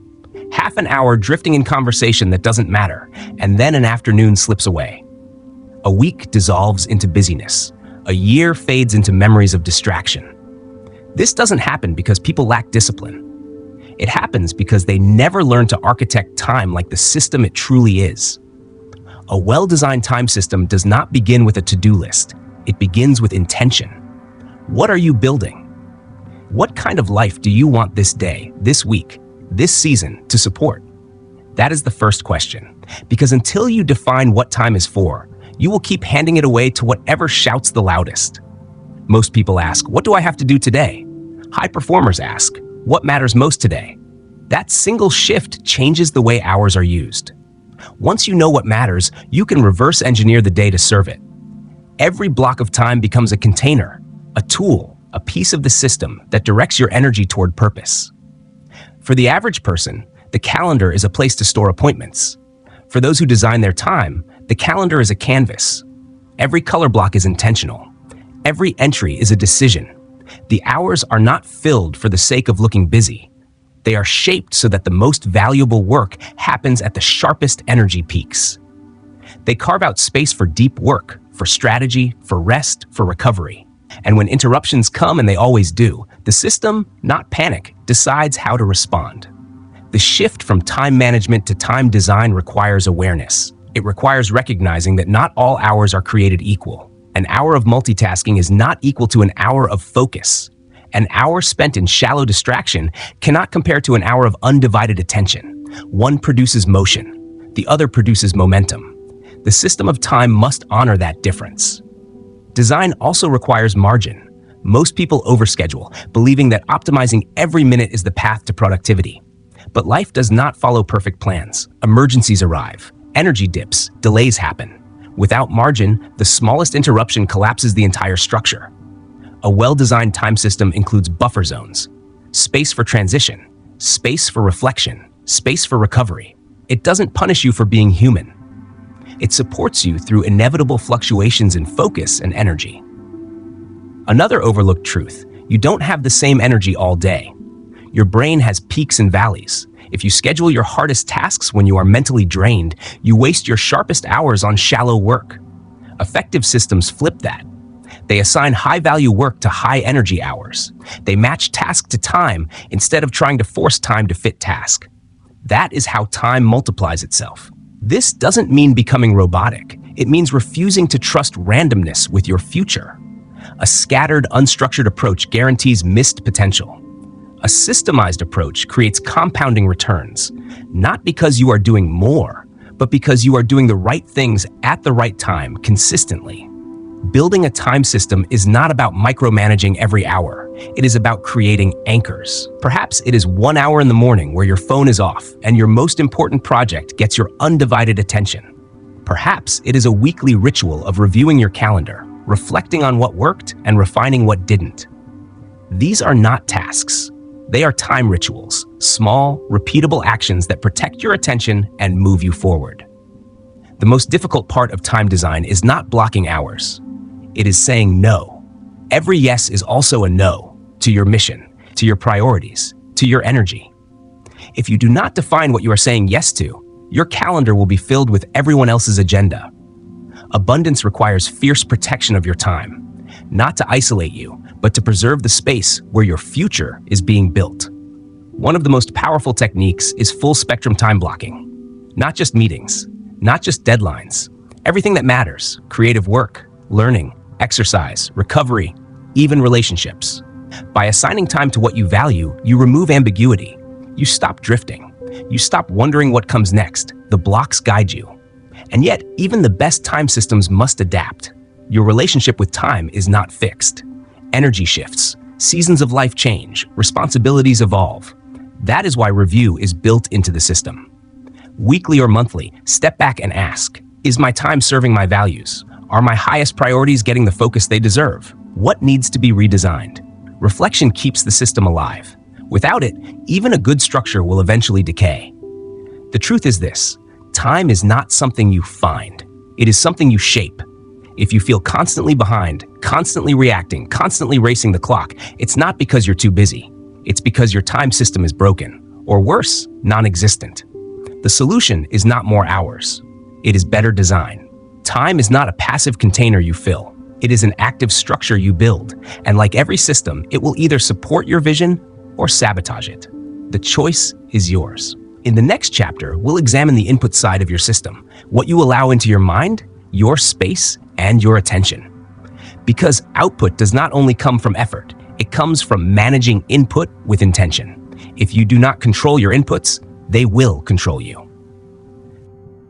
half an hour drifting in conversation that doesn't matter, and then an afternoon slips away. A week dissolves into busyness. A year fades into memories of distraction. This doesn't happen because people lack discipline. It happens because they never learn to architect time like the system it truly is. A well-designed time system does not begin with a to-do list. It begins with intention. What are you building? What kind of life do you want this day, this week, this season to support? That is the first question, because until you define what time is for, you will keep handing it away to whatever shouts the loudest. Most people ask, what do I have to do today? High performers ask, what matters most today? That single shift changes the way hours are used. Once you know what matters, you can reverse engineer the day to serve it. Every block of time becomes a container, a tool, a piece of the system that directs your energy toward purpose. For the average person, the calendar is a place to store appointments. For those who design their time, the calendar is a canvas. Every color block is intentional. Every entry is a decision. The hours are not filled for the sake of looking busy. They are shaped so that the most valuable work happens at the sharpest energy peaks. They carve out space for deep work, for strategy, for rest, for recovery. And when interruptions come, and they always do, the system, not panic, decides how to respond. The shift from time management to time design requires awareness. It requires recognizing that not all hours are created equal. An hour of multitasking is not equal to an hour of focus. An hour spent in shallow distraction cannot compare to an hour of undivided attention. One produces motion, the other produces momentum. The system of time must honor that difference. Design also requires margin. Most people overschedule, believing that optimizing every minute is the path to productivity. But life does not follow perfect plans. Emergencies arrive. Energy dips, delays happen. Without margin, the smallest interruption collapses the entire structure. A well-designed time system includes buffer zones, space for transition, space for reflection, space for recovery. It doesn't punish you for being human. It supports you through inevitable fluctuations in focus and energy. Another overlooked truth: you don't have the same energy all day. Your brain has peaks and valleys. If you schedule your hardest tasks when you are mentally drained, you waste your sharpest hours on shallow work. Effective systems flip that. They assign high-value work to high-energy hours. They match task to time instead of trying to force time to fit task. That is how time multiplies itself. This doesn't mean becoming robotic. It means refusing to trust randomness with your future. A scattered, unstructured approach guarantees missed potential. A systemized approach creates compounding returns, not because you are doing more, but because you are doing the right things at the right time consistently. Building a time system is not about micromanaging every hour. It is about creating anchors. Perhaps it is 1 hour in the morning where your phone is off and your most important project gets your undivided attention. Perhaps it is a weekly ritual of reviewing your calendar, reflecting on what worked and refining what didn't. These are not tasks. They are time rituals, small, repeatable actions that protect your attention and move you forward. The most difficult part of time design is not blocking hours. It is saying no. Every yes is also a no to your mission, to your priorities, to your energy. If you do not define what you are saying yes to, your calendar will be filled with everyone else's agenda. Abundance requires fierce protection of your time, not to isolate you, but to preserve the space where your future is being built. One of the most powerful techniques is full-spectrum time blocking. Not just meetings, not just deadlines, everything that matters: creative work, learning, exercise, recovery, even relationships. By assigning time to what you value, you remove ambiguity. You stop drifting. You stop wondering what comes next. The blocks guide you. And yet, even the best time systems must adapt. Your relationship with time is not fixed. Energy shifts, seasons of life change, responsibilities evolve. That is why review is built into the system. Weekly or monthly, step back and ask, is my time serving my values? Are my highest priorities getting the focus they deserve? What needs to be redesigned? Reflection keeps the system alive. Without it, even a good structure will eventually decay. The truth is this: time is not something you find. It is something you shape. If you feel constantly behind, constantly reacting, constantly racing the clock, it's not because you're too busy. It's because your time system is broken, or worse, non-existent. The solution is not more hours. It is better design. Time is not a passive container you fill. It is an active structure you build, and like every system, it will either support your vision or sabotage it. The choice is yours. In the next chapter, we'll examine the input side of your system, what you allow into your mind, your space, and your attention. Because output does not only come from effort, it comes from managing input with intention. If you do not control your inputs, they will control you.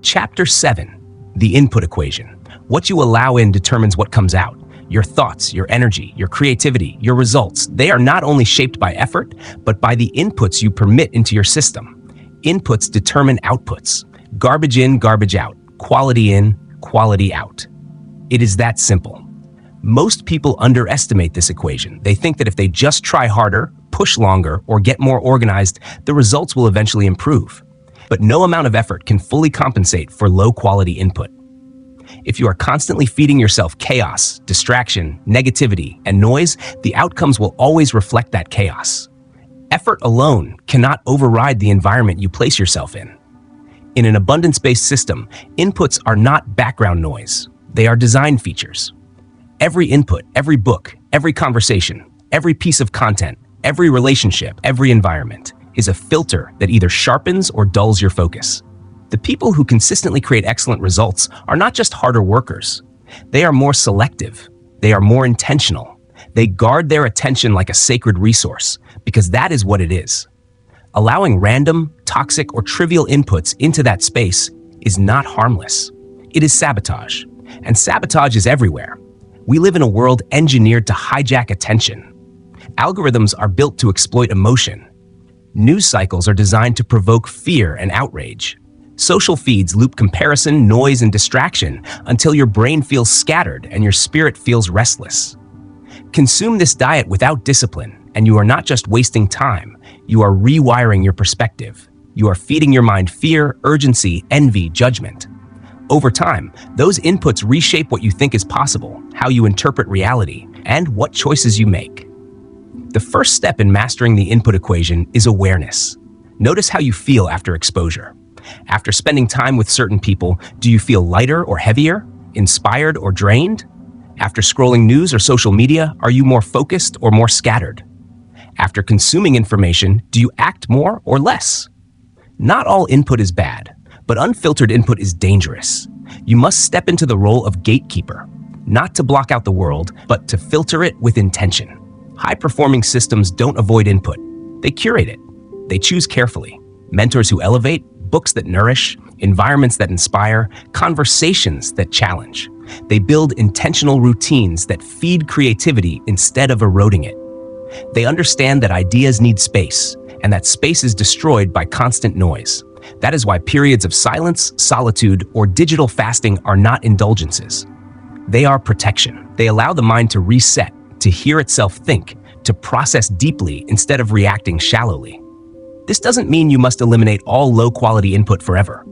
Chapter 7, the input equation. What you allow in determines what comes out. Your thoughts, your energy, your creativity, your results, they are not only shaped by effort, but by the inputs you permit into your system. Inputs determine outputs. Garbage in, garbage out. Quality in, quality out. It is that simple. Most people underestimate this equation. They think that if they just try harder, push longer, or get more organized, the results will eventually improve. But no amount of effort can fully compensate for low-quality input. If you are constantly feeding yourself chaos, distraction, negativity, and noise, the outcomes will always reflect that chaos. Effort alone cannot override the environment you place yourself in. In an abundance-based system, inputs are not background noise. They are design features. Every input, every book, every conversation, every piece of content, every relationship, every environment is a filter that either sharpens or dulls your focus. The people who consistently create excellent results are not just harder workers. They are more selective. They are more intentional. They guard their attention like a sacred resource, because that is what it is. Allowing random, toxic, or trivial inputs into that space is not harmless. It is sabotage, and sabotage is everywhere. We live in a world engineered to hijack attention. Algorithms are built to exploit emotion. News cycles are designed to provoke fear and outrage. Social feeds loop comparison, noise, and distraction until your brain feels scattered and your spirit feels restless. Consume this diet without discipline, and you are not just wasting time, you are rewiring your perspective. You are feeding your mind fear, urgency, envy, judgment. Over time, those inputs reshape what you think is possible, how you interpret reality, and what choices you make. The first step in mastering the input equation is awareness. Notice how you feel after exposure. After spending time with certain people, do you feel lighter or heavier, inspired or drained? After scrolling news or social media, are you more focused or more scattered? After consuming information, do you act more or less? Not all input is bad, but unfiltered input is dangerous. You must step into the role of gatekeeper, not to block out the world, but to filter it with intention. High-performing systems don't avoid input. They curate it. They choose carefully. Mentors who elevate, books that nourish, environments that inspire, conversations that challenge. They build intentional routines that feed creativity instead of eroding it. They understand that ideas need space, and that space is destroyed by constant noise. That is why periods of silence, solitude, or digital fasting are not indulgences. They are protection. They allow the mind to reset, to hear itself think, to process deeply instead of reacting shallowly. This doesn't mean you must eliminate all low-quality input forever.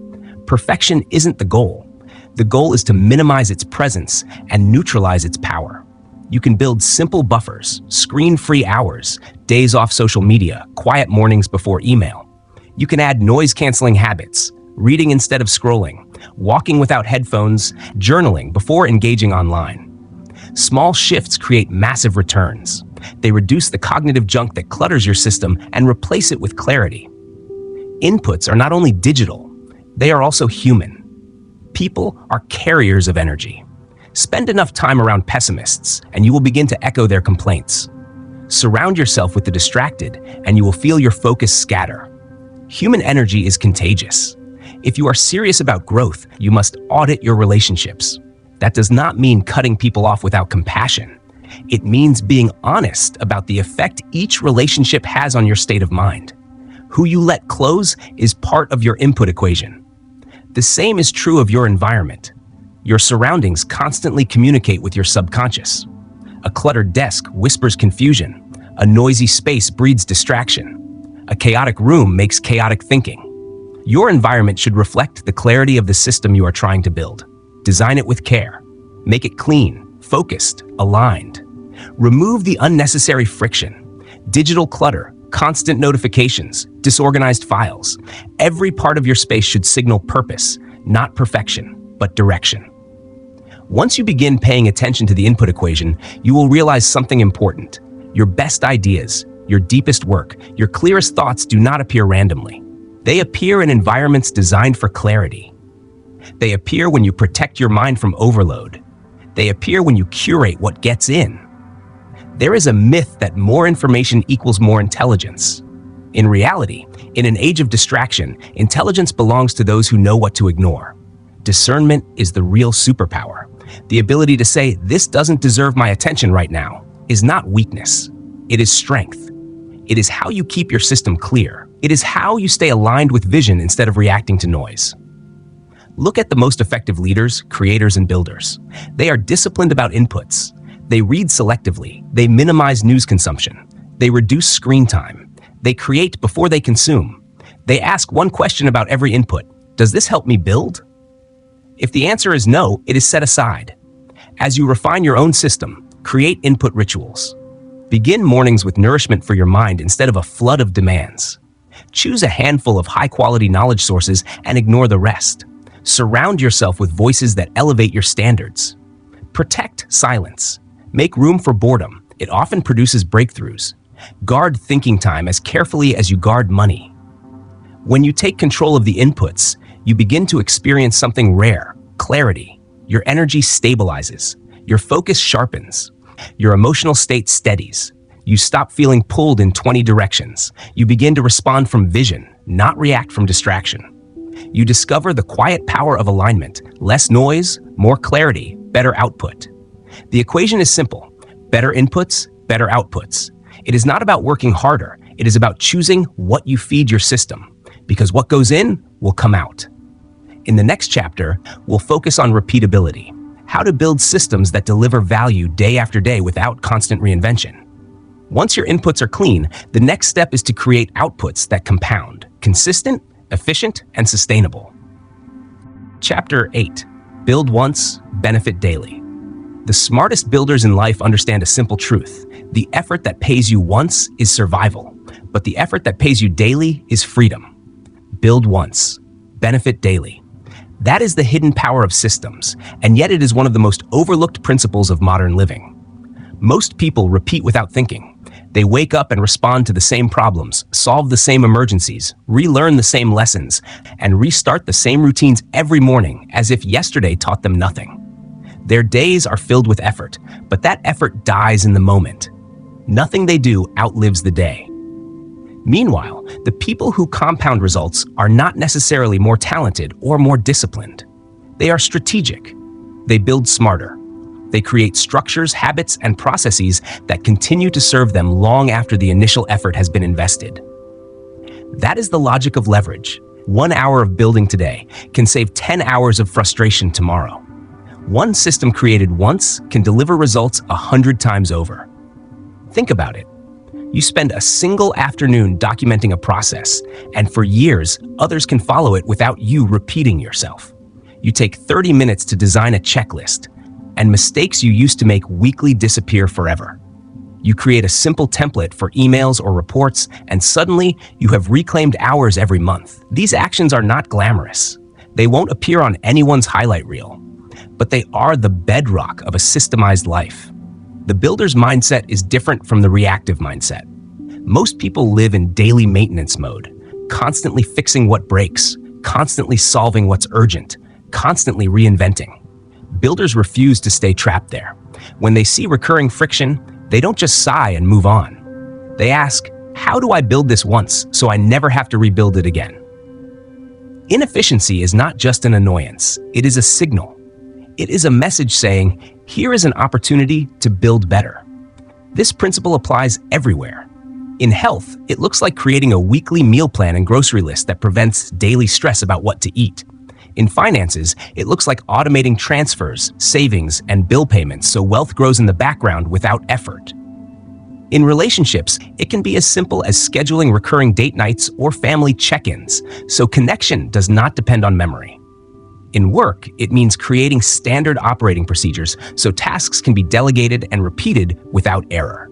Perfection isn't the goal. The goal is to minimize its presence and neutralize its power. You can build simple buffers, screen-free hours, days off social media, quiet mornings before email. You can add noise-canceling habits, reading instead of scrolling, walking without headphones, journaling before engaging online. Small shifts create massive returns. They reduce the cognitive junk that clutters your system and replace it with clarity. Inputs are not only digital, they are also human. People are carriers of energy. Spend enough time around pessimists, and you will begin to echo their complaints. Surround yourself with the distracted, and you will feel your focus scatter. Human energy is contagious. If you are serious about growth, you must audit your relationships. That does not mean cutting people off without compassion. It means being honest about the effect each relationship has on your state of mind. Who you let close is part of your input equation. The same is true of your environment. Your surroundings constantly communicate with your subconscious. A cluttered desk whispers confusion. A noisy space breeds distraction. A chaotic room makes chaotic thinking. Your environment should reflect the clarity of the system you are trying to build. Design it with care. Make it clean, focused, aligned. Remove the unnecessary friction. Digital clutter, constant notifications, disorganized files. Every part of your space should signal purpose, not perfection, but direction. Once you begin paying attention to the input equation, you will realize something important. Your best ideas, your deepest work, your clearest thoughts do not appear randomly. They appear in environments designed for clarity. They appear when you protect your mind from overload. They appear when you curate what gets in. There is a myth that more information equals more intelligence. In reality, in an age of distraction, intelligence belongs to those who know what to ignore. Discernment is the real superpower. The ability to say, "This doesn't deserve my attention right now," is not weakness. It is strength. It is how you keep your system clear. It is how you stay aligned with vision instead of reacting to noise. Look at the most effective leaders, creators, and builders. They are disciplined about inputs. They read selectively. They minimize news consumption. They reduce screen time. They create before they consume. They ask one question about every input. Does this help me build? If the answer is no, it is set aside. As you refine your own system, create input rituals. Begin mornings with nourishment for your mind instead of a flood of demands. Choose a handful of high-quality knowledge sources and ignore the rest. Surround yourself with voices that elevate your standards. Protect silence. Make room for boredom. It often produces breakthroughs. Guard thinking time as carefully as you guard money. When you take control of the inputs, you begin to experience something rare: clarity. Your energy stabilizes. Your focus sharpens. Your emotional state steadies. You stop feeling pulled in 20 directions. You begin to respond from vision, not react from distraction. You discover the quiet power of alignment: less noise, more clarity, better output. The equation is simple: better inputs, better outputs. It is not about working harder. It is about choosing what you feed your system, because what goes in will come out. In the next chapter, we'll focus on repeatability, how to build systems that deliver value day after day without constant reinvention. Once your inputs are clean, the next step is to create outputs that compound: consistent, efficient, and sustainable. Chapter 8. Build once, benefit daily. The smartest builders in life understand a simple truth: the effort that pays you once is survival, but the effort that pays you daily is freedom. Build once, benefit daily. That is the hidden power of systems, and yet it is one of the most overlooked principles of modern living. Most people repeat without thinking. They wake up and respond to the same problems, solve the same emergencies, relearn the same lessons, and restart the same routines every morning as if yesterday taught them nothing. Their days are filled with effort, but that effort dies in the moment. Nothing they do outlives the day. Meanwhile, the people who compound results are not necessarily more talented or more disciplined. They are strategic. They build smarter. They create structures, habits, and processes that continue to serve them long after the initial effort has been invested. That is the logic of leverage. 1 hour of building today can save 10 hours of frustration tomorrow. One system created once can deliver results 100 times over. Think about it. You spend a single afternoon documenting a process, and for years, others can follow it without you repeating yourself. You take 30 minutes to design a checklist, and mistakes you used to make weekly disappear forever. You create a simple template for emails or reports, and suddenly you have reclaimed hours every month. These actions are not glamorous. They won't appear on anyone's highlight reel, but they are the bedrock of a systemized life. The builder's mindset is different from the reactive mindset. Most people live in daily maintenance mode, constantly fixing what breaks, constantly solving what's urgent, constantly reinventing. Builders refuse to stay trapped there. When they see recurring friction, they don't just sigh and move on. They ask, how do I build this once so I never have to rebuild it again? Inefficiency is not just an annoyance, it is a signal. It is a message saying, here is an opportunity to build better. This principle applies everywhere. In health, it looks like creating a weekly meal plan and grocery list that prevents daily stress about what to eat. In finances, it looks like automating transfers, savings, and bill payments so wealth grows in the background without effort. In relationships, it can be as simple as scheduling recurring date nights or family check-ins, so connection does not depend on memory. In work, it means creating standard operating procedures so tasks can be delegated and repeated without error.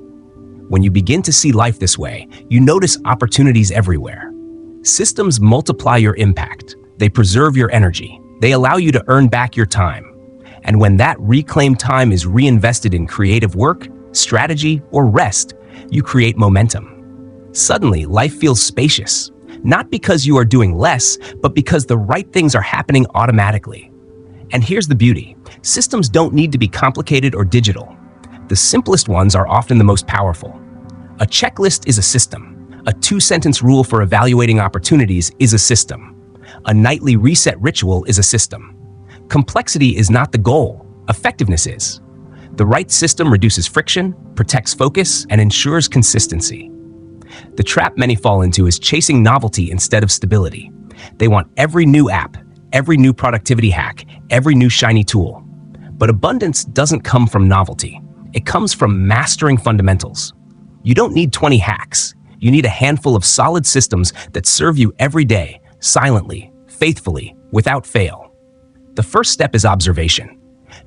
When you begin to see life this way, you notice opportunities everywhere. Systems multiply your impact. They preserve your energy. They allow you to earn back your time. And when that reclaimed time is reinvested in creative work, strategy, or rest, you create momentum. Suddenly, life feels spacious, not because you are doing less, but because the right things are happening automatically. And here's the beauty: systems don't need to be complicated or digital. The simplest ones are often the most powerful. A checklist is a system. A 2-sentence rule for evaluating opportunities is a system. A nightly reset ritual is a system. Complexity is not the goal. Effectiveness is. The right system reduces friction, protects focus, and ensures consistency. The trap many fall into is chasing novelty instead of stability. They want every new app, every new productivity hack, every new shiny tool. But abundance doesn't come from novelty. It comes from mastering fundamentals. You don't need 20 hacks. You need a handful of solid systems that serve you every day, silently, faithfully, without fail. The first step is observation.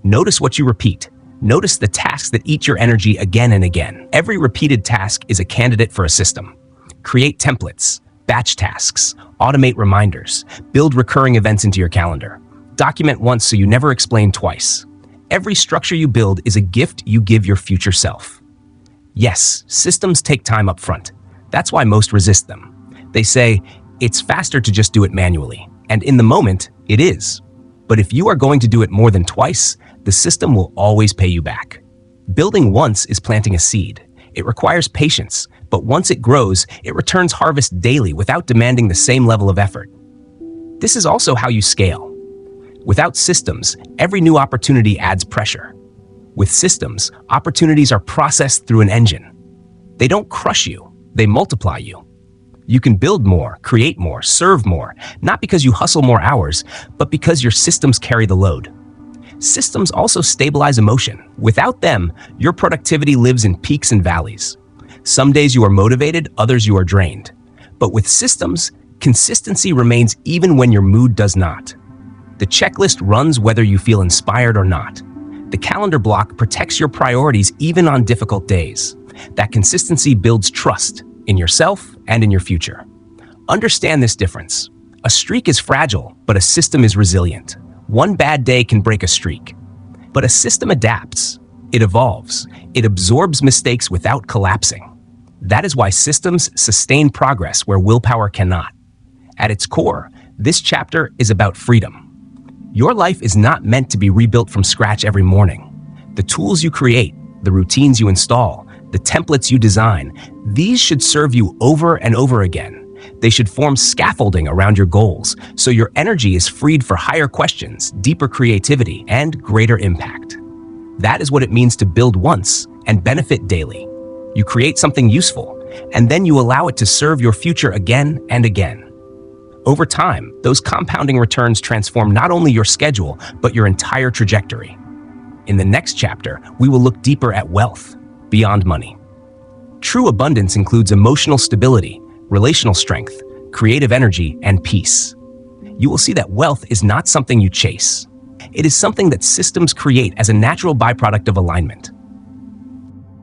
Notice what you repeat. Notice the tasks that eat your energy again and again. Every repeated task is a candidate for a system. Create templates, batch tasks, automate reminders, build recurring events into your calendar. Document once so you never explain twice. Every structure you build is a gift you give your future self. Yes, systems take time up front. That's why most resist them. They say, it's faster to just do it manually. And in the moment, it is. But if you are going to do it more than twice, the system will always pay you back. Building once is planting a seed. It requires patience, but once it grows, it returns harvest daily without demanding the same level of effort. This is also how you scale. Without systems, every new opportunity adds pressure. With systems, opportunities are processed through an engine. They don't crush you, they multiply you. You can build more, create more, serve more, not because you hustle more hours, but because your systems carry the load. Systems also stabilize emotion. Without them, your productivity lives in peaks and valleys. Some days you are motivated, others you are drained. But with systems, consistency remains even when your mood does not. The checklist runs whether you feel inspired or not. The calendar block protects your priorities even on difficult days. That consistency builds trust in yourself and in your future. Understand this difference. A streak is fragile, but a system is resilient. One bad day can break a streak. But a system adapts. It evolves. It absorbs mistakes without collapsing. That is why systems sustain progress where willpower cannot. At its core, this chapter is about freedom. Your life is not meant to be rebuilt from scratch every morning. The tools you create, the routines you install, the templates you design, these should serve you over and over again. They should form scaffolding around your goals, so your energy is freed for higher questions, deeper creativity, and greater impact. That is what it means to build once and benefit daily. You create something useful, and then you allow it to serve your future again and again. Over time, those compounding returns transform not only your schedule, but your entire trajectory. In the next chapter, we will look deeper at wealth, beyond money. True abundance includes emotional stability, relational strength, creative energy, and peace. You will see that wealth is not something you chase. It is something that systems create as a natural byproduct of alignment.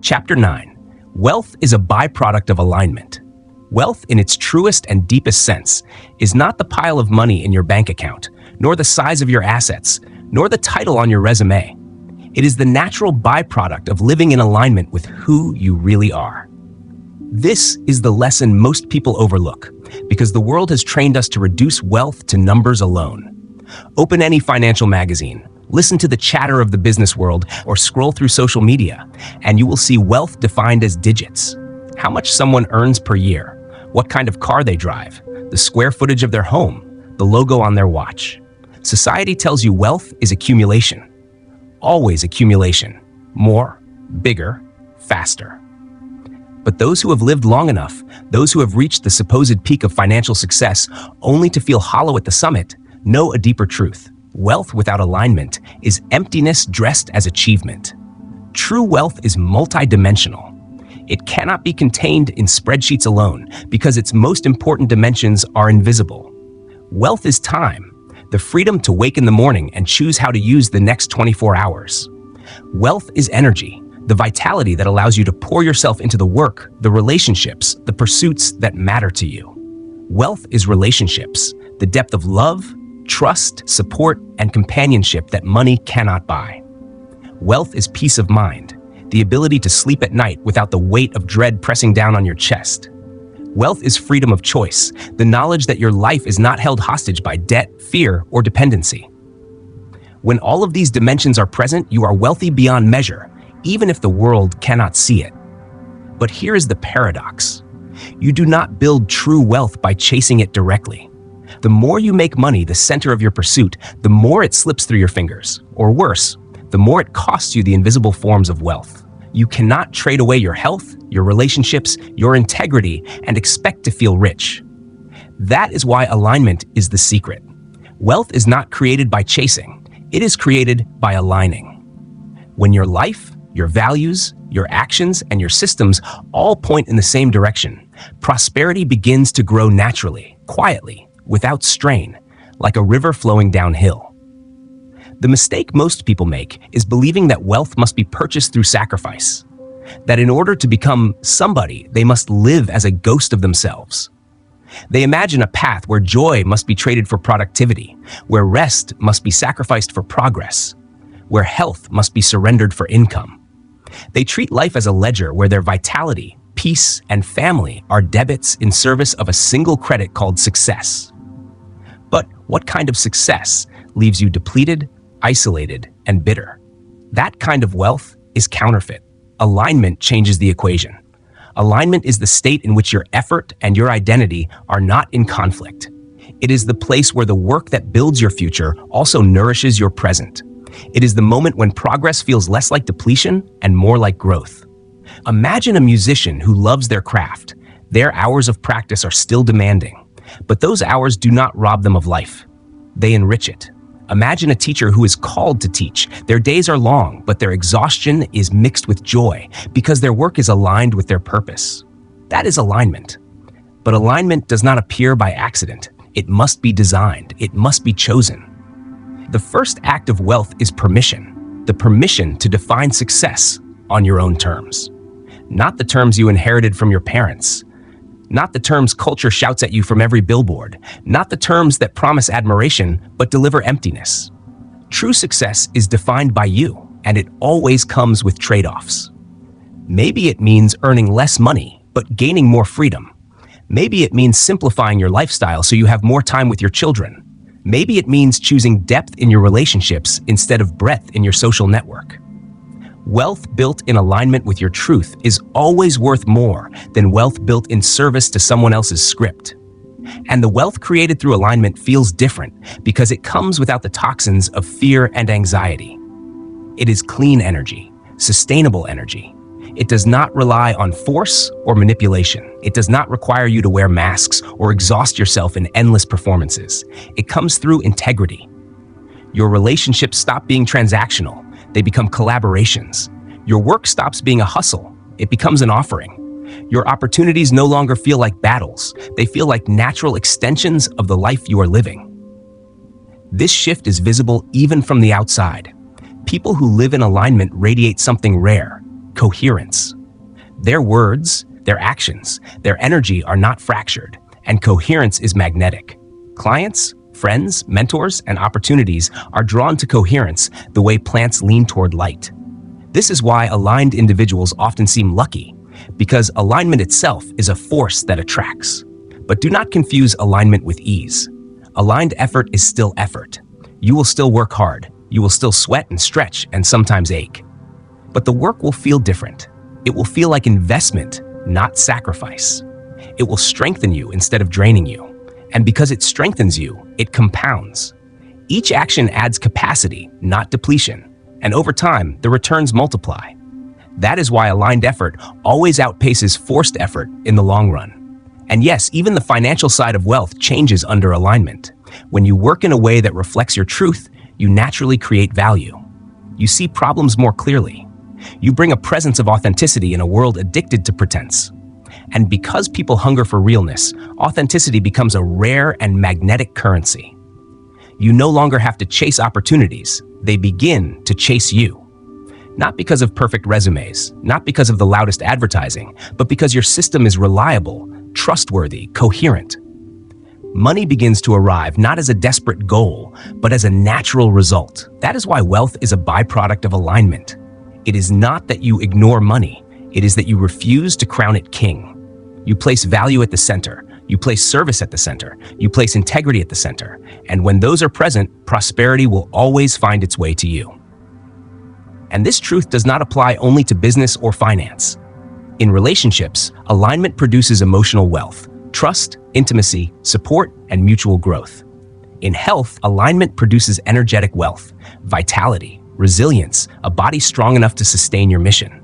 Chapter 9. Wealth is a byproduct of alignment. Wealth, in its truest and deepest sense, is not the pile of money in your bank account, nor the size of your assets, nor the title on your resume. It is the natural byproduct of living in alignment with who you really are. This is the lesson most people overlook, because the world has trained us to reduce wealth to numbers alone. Open any financial magazine, listen to the chatter of the business world, or scroll through social media, and you will see wealth defined as digits. How much someone earns per year, what kind of car they drive, the square footage of their home, the logo on their watch. Society tells you wealth is accumulation. Always accumulation. More, bigger, faster. But those who have lived long enough, those who have reached the supposed peak of financial success only to feel hollow at the summit, know a deeper truth. Wealth without alignment is emptiness dressed as achievement. True wealth is multidimensional. It cannot be contained in spreadsheets alone because its most important dimensions are invisible. Wealth is time, the freedom to wake in the morning and choose how to use the next 24 hours. Wealth is energy, the vitality that allows you to pour yourself into the work, the relationships, the pursuits that matter to you. Wealth is relationships, the depth of love, trust, support, and companionship that money cannot buy. Wealth is peace of mind, the ability to sleep at night without the weight of dread pressing down on your chest. Wealth is freedom of choice, the knowledge that your life is not held hostage by debt, fear, or dependency. When all of these dimensions are present, you are wealthy beyond measure, even if the world cannot see it. But here is the paradox. You do not build true wealth by chasing it directly. The more you make money the center of your pursuit, the more it slips through your fingers. Or worse, the more it costs you the invisible forms of wealth. You cannot trade away your health, your relationships, your integrity, and expect to feel rich. That is why alignment is the secret. Wealth is not created by chasing. It is created by aligning. When your life, your values, your actions, and your systems all point in the same direction, prosperity begins to grow naturally, quietly, without strain, like a river flowing downhill. The mistake most people make is believing that wealth must be purchased through sacrifice, that in order to become somebody, they must live as a ghost of themselves. They imagine a path where joy must be traded for productivity, where rest must be sacrificed for progress, where health must be surrendered for income. They treat life as a ledger where their vitality, peace, and family are debits in service of a single credit called success. But what kind of success leaves you depleted, isolated, and bitter? That kind of wealth is counterfeit. Alignment changes the equation. Alignment is the state in which your effort and your identity are not in conflict. It is the place where the work that builds your future also nourishes your present. It is the moment when progress feels less like depletion and more like growth. Imagine a musician who loves their craft. Their hours of practice are still demanding, but those hours do not rob them of life. They enrich it. Imagine a teacher who is called to teach. Their days are long, but their exhaustion is mixed with joy because their work is aligned with their purpose. That is alignment. But alignment does not appear by accident. It must be designed. It must be chosen. The first act of wealth is permission, the permission to define success on your own terms. Not the terms you inherited from your parents, not the terms culture shouts at you from every billboard, not the terms that promise admiration but deliver emptiness. True success is defined by you, and it always comes with trade-offs. Maybe it means earning less money but gaining more freedom. Maybe it means simplifying your lifestyle so you have more time with your children. Maybe it means choosing depth in your relationships instead of breadth in your social network. Wealth built in alignment with your truth is always worth more than wealth built in service to someone else's script. And the wealth created through alignment feels different because it comes without the toxins of fear and anxiety. It is clean energy, sustainable energy. It does not rely on force or manipulation. It does not require you to wear masks or exhaust yourself in endless performances. It comes through integrity. Your relationships stop being transactional. They become collaborations. Your work stops being a hustle. It becomes an offering. Your opportunities no longer feel like battles. They feel like natural extensions of the life you are living. This shift is visible even from the outside. People who live in alignment radiate something rare: coherence. Their words, their actions, their energy are not fractured, and coherence is magnetic. Clients, friends, mentors, and opportunities are drawn to coherence the way plants lean toward light. This is why aligned individuals often seem lucky, because alignment itself is a force that attracts. But do not confuse alignment with ease. Aligned effort is still effort. You will still work hard. You will still sweat and stretch and sometimes ache. But the work will feel different. It will feel like investment, not sacrifice. It will strengthen you instead of draining you. And because it strengthens you, it compounds. Each action adds capacity, not depletion. And over time, the returns multiply. That is why aligned effort always outpaces forced effort in the long run. And yes, even the financial side of wealth changes under alignment. When you work in a way that reflects your truth, you naturally create value. You see problems more clearly. You bring a presence of authenticity in a world addicted to pretense. And because people hunger for realness, authenticity becomes a rare and magnetic currency. You no longer have to chase opportunities. They begin to chase you. Not because of perfect resumes, not because of the loudest advertising, but because your system is reliable, trustworthy, coherent. Money begins to arrive not as a desperate goal, but as a natural result. That is why wealth is a byproduct of alignment. It is not that you ignore money. It is that you refuse to crown it king. You place value at the center. You place service at the center. You place integrity at the center. And when those are present, prosperity will always find its way to you. And this truth does not apply only to business or finance. In relationships, alignment produces emotional wealth, trust, intimacy, support, and mutual growth. In health, alignment produces energetic wealth, vitality, resilience, a body strong enough to sustain your mission.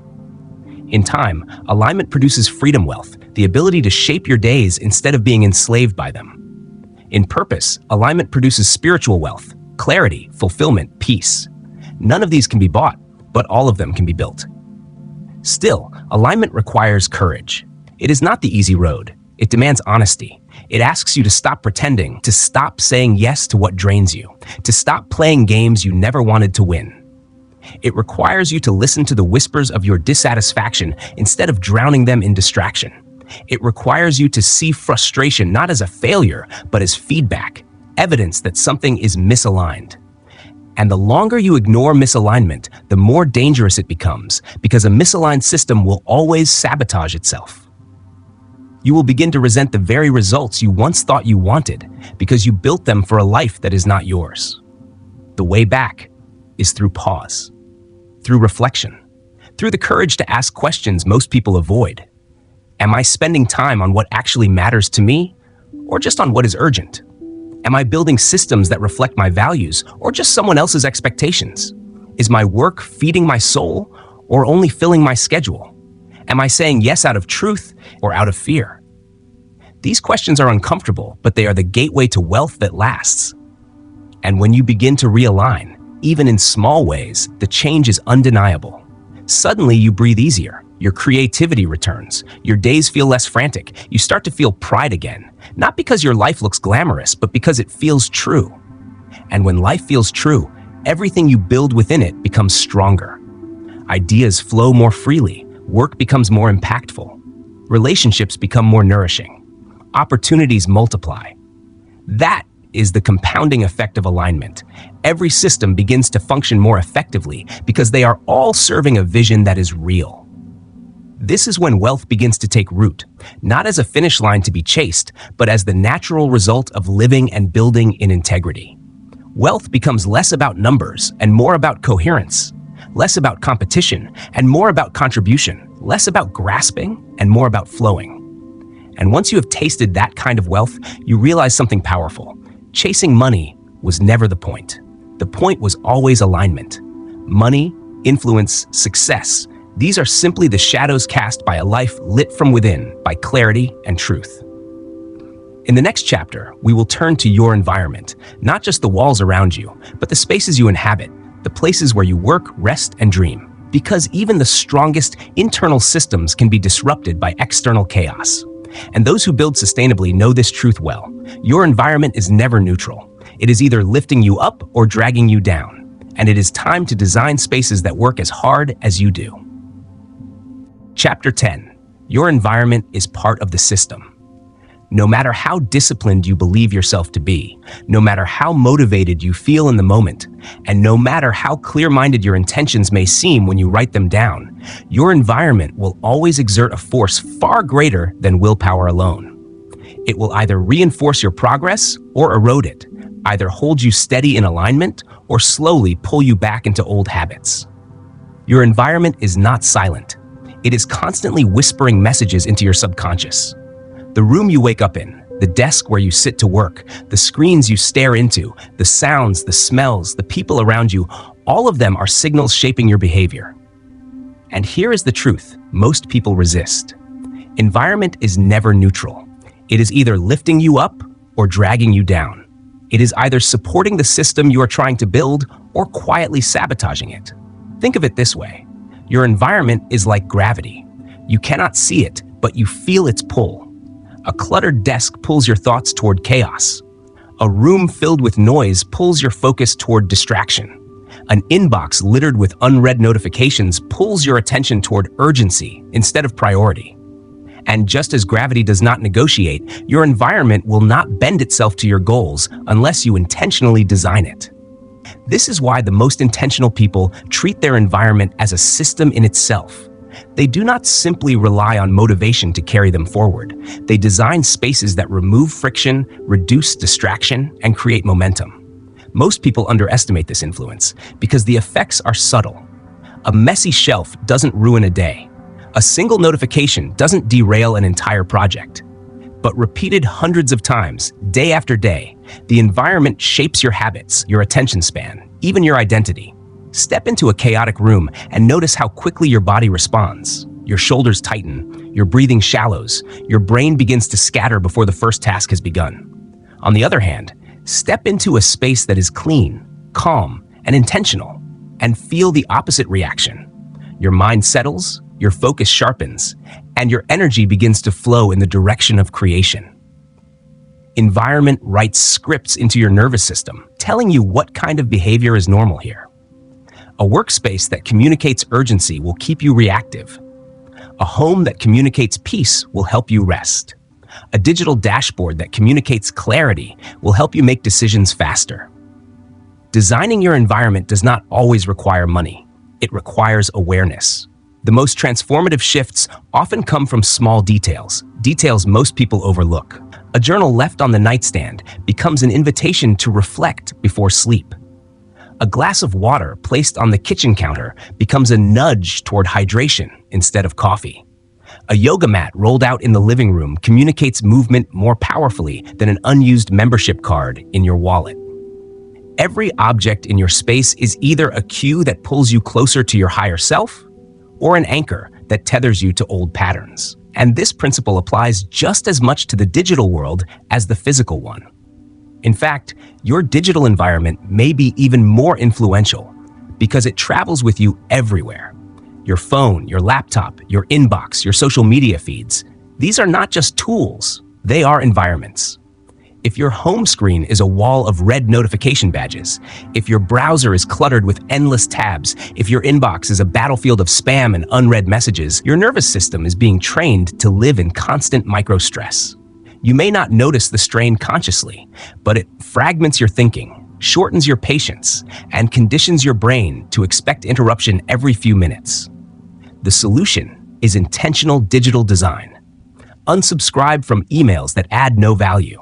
In time, alignment produces freedom wealth, the ability to shape your days instead of being enslaved by them. In purpose, alignment produces spiritual wealth, clarity, fulfillment, peace. None of these can be bought, but all of them can be built. Still, alignment requires courage. It is not the easy road. It demands honesty. It asks you to stop pretending, to stop saying yes to what drains you, to stop playing games you never wanted to win. It requires you to listen to the whispers of your dissatisfaction instead of drowning them in distraction. It requires you to see frustration not as a failure, but as feedback, evidence that something is misaligned. And the longer you ignore misalignment, the more dangerous it becomes, because a misaligned system will always sabotage itself. You will begin to resent the very results you once thought you wanted because you built them for a life that is not yours. The way back is through pause, through reflection, through the courage to ask questions most people avoid. Am I spending time on what actually matters to me, or just on what is urgent? Am I building systems that reflect my values, or just someone else's expectations? Is my work feeding my soul, or only filling my schedule? Am I saying yes out of truth or out of fear? These questions are uncomfortable, but they are the gateway to wealth that lasts. And when you begin to realign, even in small ways, the change is undeniable. Suddenly you breathe easier, your creativity returns, your days feel less frantic, you start to feel pride again, not because your life looks glamorous, but because it feels true. And when life feels true, everything you build within it becomes stronger. Ideas flow more freely, work becomes more impactful, relationships become more nourishing, opportunities multiply. That is the compounding effect of alignment. Every system begins to function more effectively because they are all serving a vision that is real. This is when wealth begins to take root, not as a finish line to be chased, but as the natural result of living and building in integrity. Wealth becomes less about numbers and more about coherence, less about competition and more about contribution, less about grasping and more about flowing. And once you have tasted that kind of wealth, you realize something powerful. Chasing money was never the point. The point was always alignment. Money, influence, success, these are simply the shadows cast by a life lit from within by clarity and truth. In the next chapter, we will turn to your environment, not just the walls around you, but the spaces you inhabit, the places where you work, rest, and dream. Because even the strongest internal systems can be disrupted by external chaos. And those who build sustainably know this truth well. Your environment is never neutral. It is either lifting you up or dragging you down. And it is time to design spaces that work as hard as you do. Chapter 10. Your environment is part of the system. No matter how disciplined you believe yourself to be, no matter how motivated you feel in the moment, and no matter how clear-minded your intentions may seem when you write them down, your environment will always exert a force far greater than willpower alone. It will either reinforce your progress or erode it, either hold you steady in alignment or slowly pull you back into old habits. Your environment is not silent. It is constantly whispering messages into your subconscious. The room you wake up in, the desk where you sit to work, the screens you stare into, the sounds, the smells, the people around you, all of them are signals shaping your behavior. And here is the truth most people resist. Environment is never neutral. It is either lifting you up or dragging you down. It is either supporting the system you are trying to build or quietly sabotaging it. Think of it this way. Your environment is like gravity. You cannot see it, but you feel its pull. A cluttered desk pulls your thoughts toward chaos. A room filled with noise pulls your focus toward distraction. An inbox littered with unread notifications pulls your attention toward urgency instead of priority. And just as gravity does not negotiate, your environment will not bend itself to your goals unless you intentionally design it. This is why the most intentional people treat their environment as a system in itself. They do not simply rely on motivation to carry them forward. They design spaces that remove friction, reduce distraction, and create momentum. Most people underestimate this influence because the effects are subtle. A messy shelf doesn't ruin a day. A single notification doesn't derail an entire project. But repeated hundreds of times, day after day, the environment shapes your habits, your attention span, even your identity. Step into a chaotic room and notice how quickly your body responds. Your shoulders tighten, your breathing shallows, your brain begins to scatter before the first task has begun. On the other hand, step into a space that is clean, calm, and intentional, and feel the opposite reaction. Your mind settles, your focus sharpens, and your energy begins to flow in the direction of creation. Environment writes scripts into your nervous system, telling you what kind of behavior is normal here. A workspace that communicates urgency will keep you reactive. A home that communicates peace will help you rest. A digital dashboard that communicates clarity will help you make decisions faster. Designing your environment does not always require money. It requires awareness. The most transformative shifts often come from small details most people overlook. A journal left on the nightstand becomes an invitation to reflect before sleep. A glass of water placed on the kitchen counter becomes a nudge toward hydration instead of coffee. A yoga mat rolled out in the living room communicates movement more powerfully than an unused membership card in your wallet. Every object in your space is either a cue that pulls you closer to your higher self or an anchor that tethers you to old patterns. And this principle applies just as much to the digital world as the physical one. In fact, your digital environment may be even more influential because it travels with you everywhere. Your phone, your laptop, your inbox, your social media feeds. These are not just tools, they are environments. If your home screen is a wall of red notification badges, if your browser is cluttered with endless tabs, if your inbox is a battlefield of spam and unread messages, your nervous system is being trained to live in constant micro-stress. You may not notice the strain consciously, but it fragments your thinking, shortens your patience, and conditions your brain to expect interruption every few minutes. The solution is intentional digital design. Unsubscribe from emails that add no value.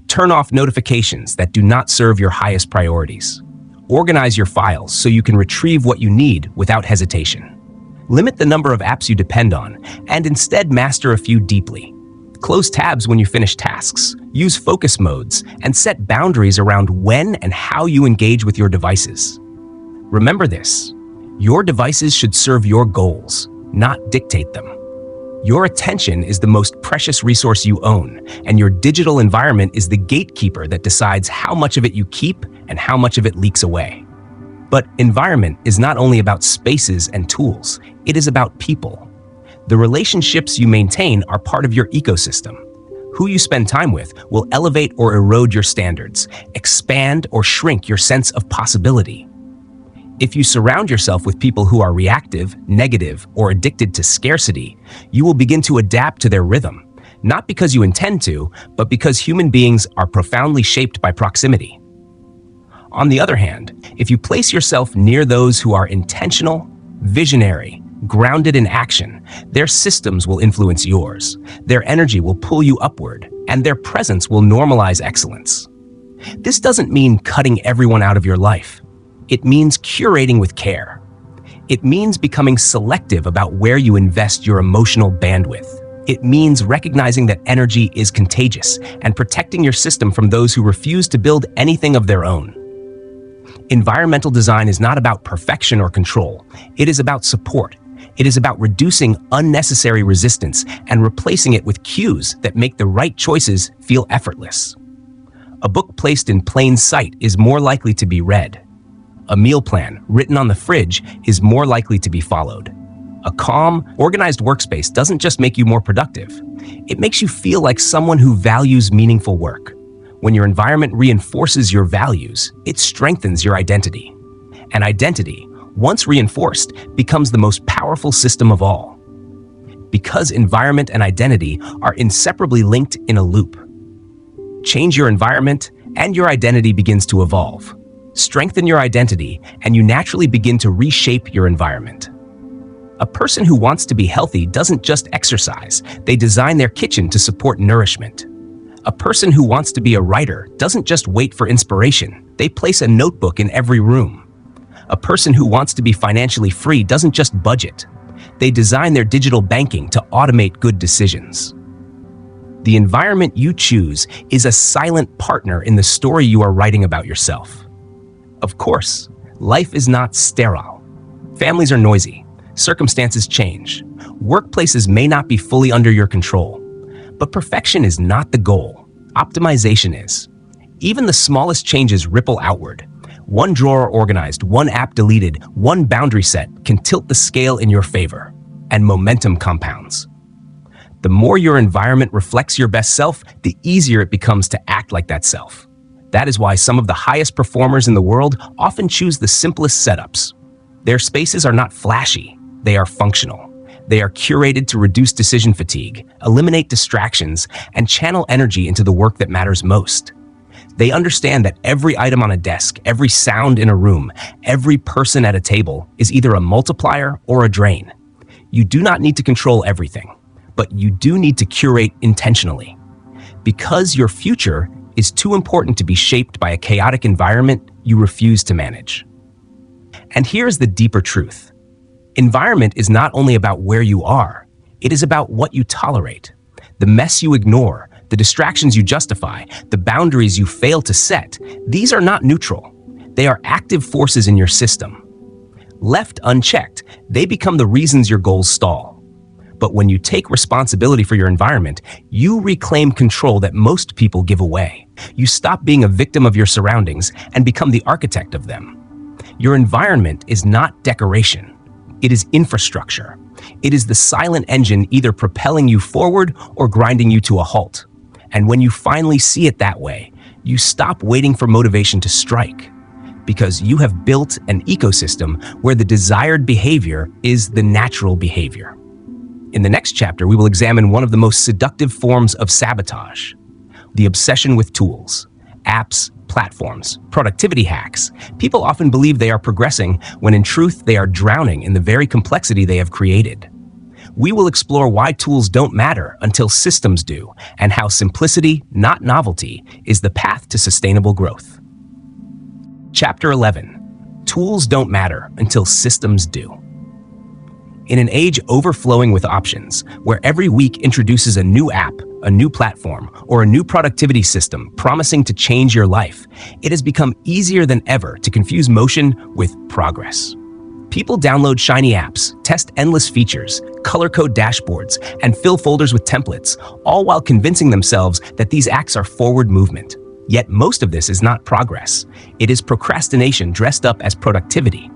Turn off notifications that do not serve your highest priorities. Organize your files so you can retrieve what you need without hesitation. Limit the number of apps you depend on, and instead master a few deeply. Close tabs when you finish tasks, use focus modes, and set boundaries around when and how you engage with your devices. Remember this: your devices should serve your goals, not dictate them. Your attention is the most precious resource you own, and your digital environment is the gatekeeper that decides how much of it you keep and how much of it leaks away. But environment is not only about spaces and tools, it is about people. The relationships you maintain are part of your ecosystem. Who you spend time with will elevate or erode your standards, expand or shrink your sense of possibility. If you surround yourself with people who are reactive, negative, or addicted to scarcity, you will begin to adapt to their rhythm, not because you intend to, but because human beings are profoundly shaped by proximity. On the other hand, if you place yourself near those who are intentional, visionary, grounded in action, their systems will influence yours, their energy will pull you upward, and their presence will normalize excellence. This doesn't mean cutting everyone out of your life. It means curating with care. It means becoming selective about where you invest your emotional bandwidth. It means recognizing that energy is contagious and protecting your system from those who refuse to build anything of their own. Environmental design is not about perfection or control. It is about support. It is about reducing unnecessary resistance and replacing it with cues that make the right choices feel effortless. A book placed in plain sight is more likely to be read. A meal plan written on the fridge is more likely to be followed. A calm, organized workspace doesn't just make you more productive. It makes you feel like someone who values meaningful work. When your environment reinforces your values, it strengthens your identity. And identity, once reinforced, becomes the most powerful system of all. Because environment and identity are inseparably linked in a loop. Change your environment, and your identity begins to evolve. Strengthen your identity, and you naturally begin to reshape your environment. A person who wants to be healthy doesn't just exercise, they design their kitchen to support nourishment. A person who wants to be a writer doesn't just wait for inspiration, they place a notebook in every room. A person who wants to be financially free doesn't just budget, they design their digital banking to automate good decisions. The environment you choose is a silent partner in the story you are writing about yourself. Of course, life is not sterile. Families are noisy. Circumstances change. Workplaces may not be fully under your control. But perfection is not the goal. Optimization is. Even the smallest changes ripple outward. One drawer organized, one app deleted, one boundary set can tilt the scale in your favor. and momentum compounds. The more your environment reflects your best self, the easier it becomes to act like that self. That is why some of the highest performers in the world often choose the simplest setups. Their spaces are not flashy, they are functional. They are curated to reduce decision fatigue, eliminate distractions, and channel energy into the work that matters most. They understand that every item on a desk, every sound in a room, every person at a table is either a multiplier or a drain. You do not need to control everything, but you do need to curate intentionally. Because your future is too important to be shaped by a chaotic environment you refuse to manage. And here's the deeper truth. Environment is not only about where you are, it is about what you tolerate. The mess you ignore, the distractions you justify, the boundaries you fail to set, these are not neutral. They are active forces in your system. Left unchecked, they become the reasons your goals stall. But when you take responsibility for your environment, you reclaim control that most people give away. You stop being a victim of your surroundings and become the architect of them. Your environment is not decoration. It is infrastructure. It is the silent engine either propelling you forward or grinding you to a halt. And when you finally see it that way, you stop waiting for motivation to strike, because you have built an ecosystem where the desired behavior is the natural behavior. In the next chapter, we will examine one of the most seductive forms of sabotage: the obsession with tools, apps, platforms, productivity hacks. People often believe they are progressing when in truth they are drowning in the very complexity they have created. We will explore why tools don't matter until systems do, and how simplicity, not novelty, is the path to sustainable growth. Chapter 11: Tools don't matter until systems do. In an age overflowing with options, where every week introduces a new app, a new platform, or a new productivity system promising to change your life, it has become easier than ever to confuse motion with progress. People download shiny apps, test endless features, color code dashboards, and fill folders with templates, all while convincing themselves that these acts are forward movement. Yet most of this is not progress. It is procrastination dressed up as productivity.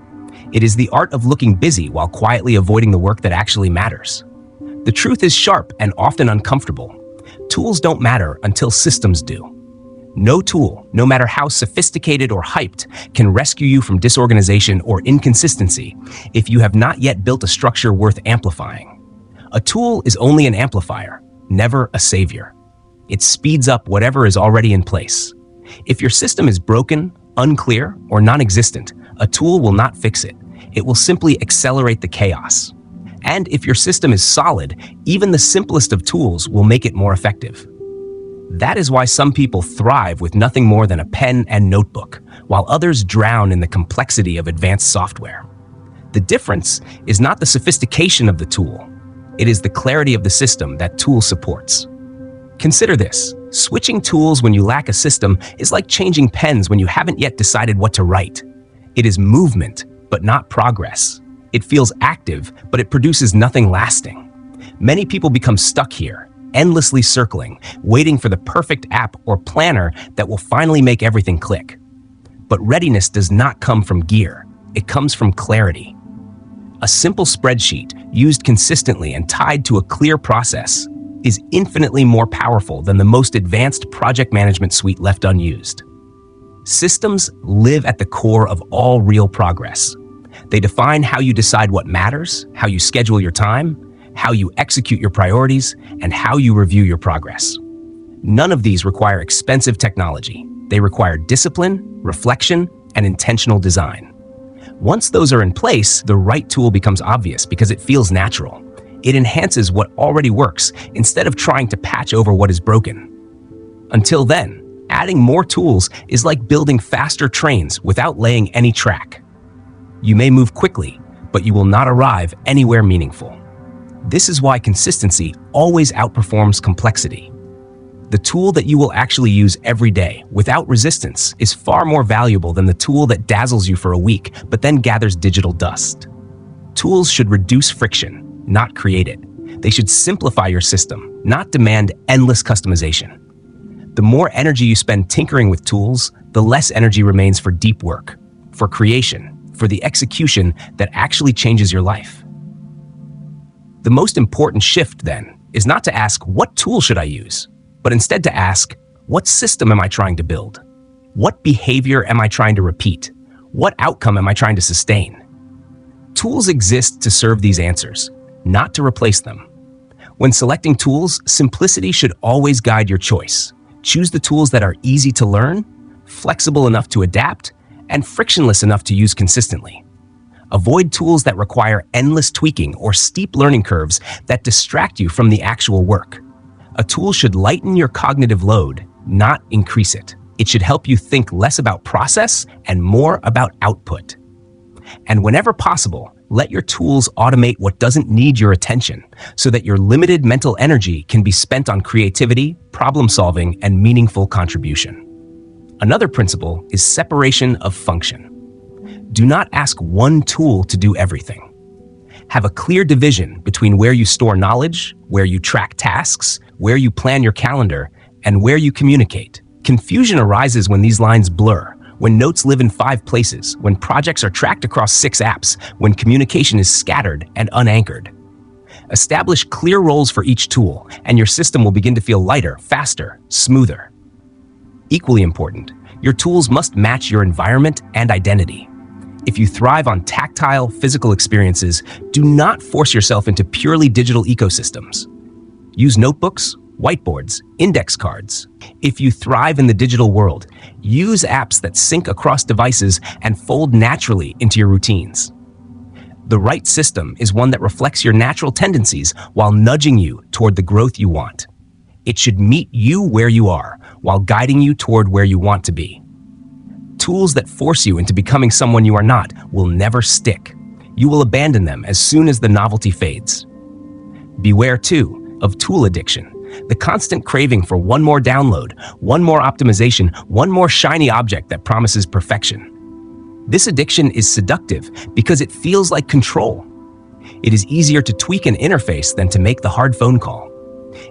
It is the art of looking busy while quietly avoiding the work that actually matters. The truth is sharp and often uncomfortable. Tools don't matter until systems do. No tool, no matter how sophisticated or hyped, can rescue you from disorganization or inconsistency if you have not yet built a structure worth amplifying. A tool is only an amplifier, never a savior. It speeds up whatever is already in place. If your system is broken, unclear, or non-existent, a tool will not fix it. It will simply accelerate the chaos. And if your system is solid, even the simplest of tools will make it more effective. That is why some people thrive with nothing more than a pen and notebook, while others drown in the complexity of advanced software. The difference is not the sophistication of the tool. It is the clarity of the system that tool supports. Consider this: switching tools when you lack a system is like changing pens when you haven't yet decided what to write. It is movement, but not progress. It feels active, but it produces nothing lasting. Many people become stuck here, endlessly circling, waiting for the perfect app or planner that will finally make everything click. But readiness does not come from gear. It comes from clarity. A simple spreadsheet, used consistently and tied to a clear process, is infinitely more powerful than the most advanced project management suite left unused. Systems live at the core of all real progress. They define how you decide what matters, how you schedule your time, how you execute your priorities, and how you review your progress. None of these require expensive technology. They require discipline, reflection, and intentional design. Once those are in place, the right tool becomes obvious because it feels natural. It enhances what already works instead of trying to patch over what is broken. Until then, adding more tools is like building faster trains without laying any track. You may move quickly, but you will not arrive anywhere meaningful. This is why consistency always outperforms complexity. The tool that you will actually use every day without resistance is far more valuable than the tool that dazzles you for a week but then gathers digital dust. Tools should reduce friction, not create it. They should simplify your system, not demand endless customization. The more energy you spend tinkering with tools, the less energy remains for deep work, for creation, for the execution that actually changes your life. The most important shift, then, is not to ask, what tool should I use? But instead to ask, what system am I trying to build? What behavior am I trying to repeat? What outcome am I trying to sustain? Tools exist to serve these answers, not to replace them. When selecting tools, simplicity should always guide your choice. Choose the tools that are easy to learn, flexible enough to adapt, and frictionless enough to use consistently. Avoid tools that require endless tweaking or steep learning curves that distract you from the actual work. A tool should lighten your cognitive load, not increase it. It should help you think less about process and more about output. And whenever possible, let your tools automate what doesn't need your attention so that your limited mental energy can be spent on creativity, problem solving, and meaningful contribution. Another principle is separation of function. Do not ask one tool to do everything. Have a clear division between where you store knowledge, where you track tasks, where you plan your calendar, and where you communicate. Confusion arises when these lines blur, when notes live in 5 places, when projects are tracked across 6 apps, when communication is scattered and unanchored. Establish clear roles for each tool, and your system will begin to feel lighter, faster, smoother. Equally important, your tools must match your environment and identity. If you thrive on tactile, physical experiences, do not force yourself into purely digital ecosystems. Use notebooks, whiteboards, index cards. If you thrive in the digital world, use apps that sync across devices and fold naturally into your routines. The right system is one that reflects your natural tendencies while nudging you toward the growth you want. It should meet you where you are while guiding you toward where you want to be. Tools that force you into becoming someone you are not will never stick. You will abandon them as soon as the novelty fades. Beware, too, of tool addiction. The constant craving for one more download, one more optimization, one more shiny object that promises perfection. This addiction is seductive because it feels like control. It is easier to tweak an interface than to make the hard phone call.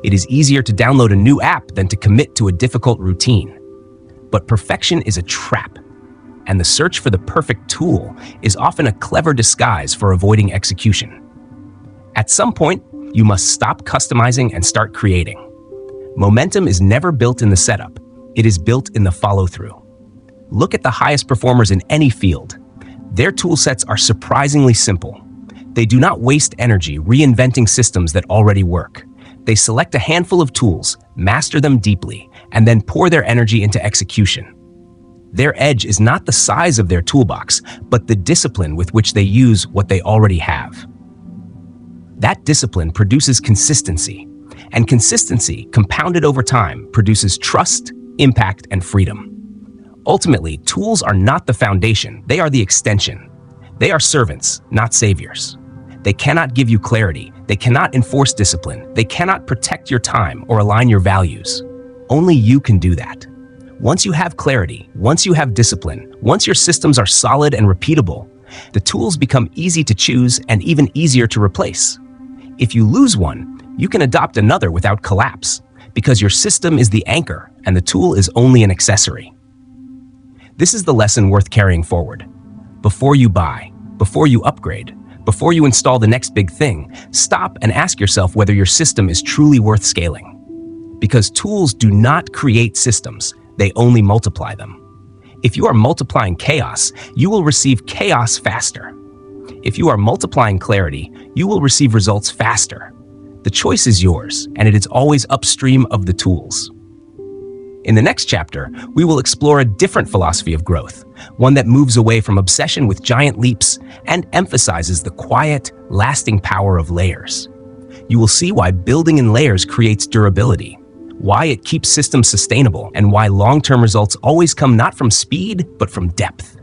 It is easier to download a new app than to commit to a difficult routine. But perfection is a trap, and the search for the perfect tool is often a clever disguise for avoiding execution. At some point, you must stop customizing and start creating. Momentum is never built in the setup. It is built in the follow-through. Look at the highest performers in any field. Their tool sets are surprisingly simple. They do not waste energy reinventing systems that already work. They select a handful of tools, master them deeply, and then pour their energy into execution. Their edge is not the size of their toolbox, but the discipline with which they use what they already have. That discipline produces consistency, and consistency, compounded over time, produces trust, impact, and freedom. Ultimately, tools are not the foundation, they are the extension. They are servants, not saviors. They cannot give you clarity, they cannot enforce discipline, they cannot protect your time or align your values. Only you can do that. Once you have clarity, once you have discipline, once your systems are solid and repeatable, the tools become easy to choose and even easier to replace. If you lose one, you can adopt another without collapse, because your system is the anchor and the tool is only an accessory. This is the lesson worth carrying forward. Before you buy, before you upgrade, before you install the next big thing, stop and ask yourself whether your system is truly worth scaling. Because tools do not create systems, they only multiply them. If you are multiplying chaos, you will receive chaos faster. If you are multiplying clarity, you will receive results faster. The choice is yours, and it is always upstream of the tools. In the next chapter, we will explore a different philosophy of growth, one that moves away from obsession with giant leaps and emphasizes the quiet, lasting power of layers. You will see why building in layers creates durability, why it keeps systems sustainable, and why long-term results always come not from speed, but from depth.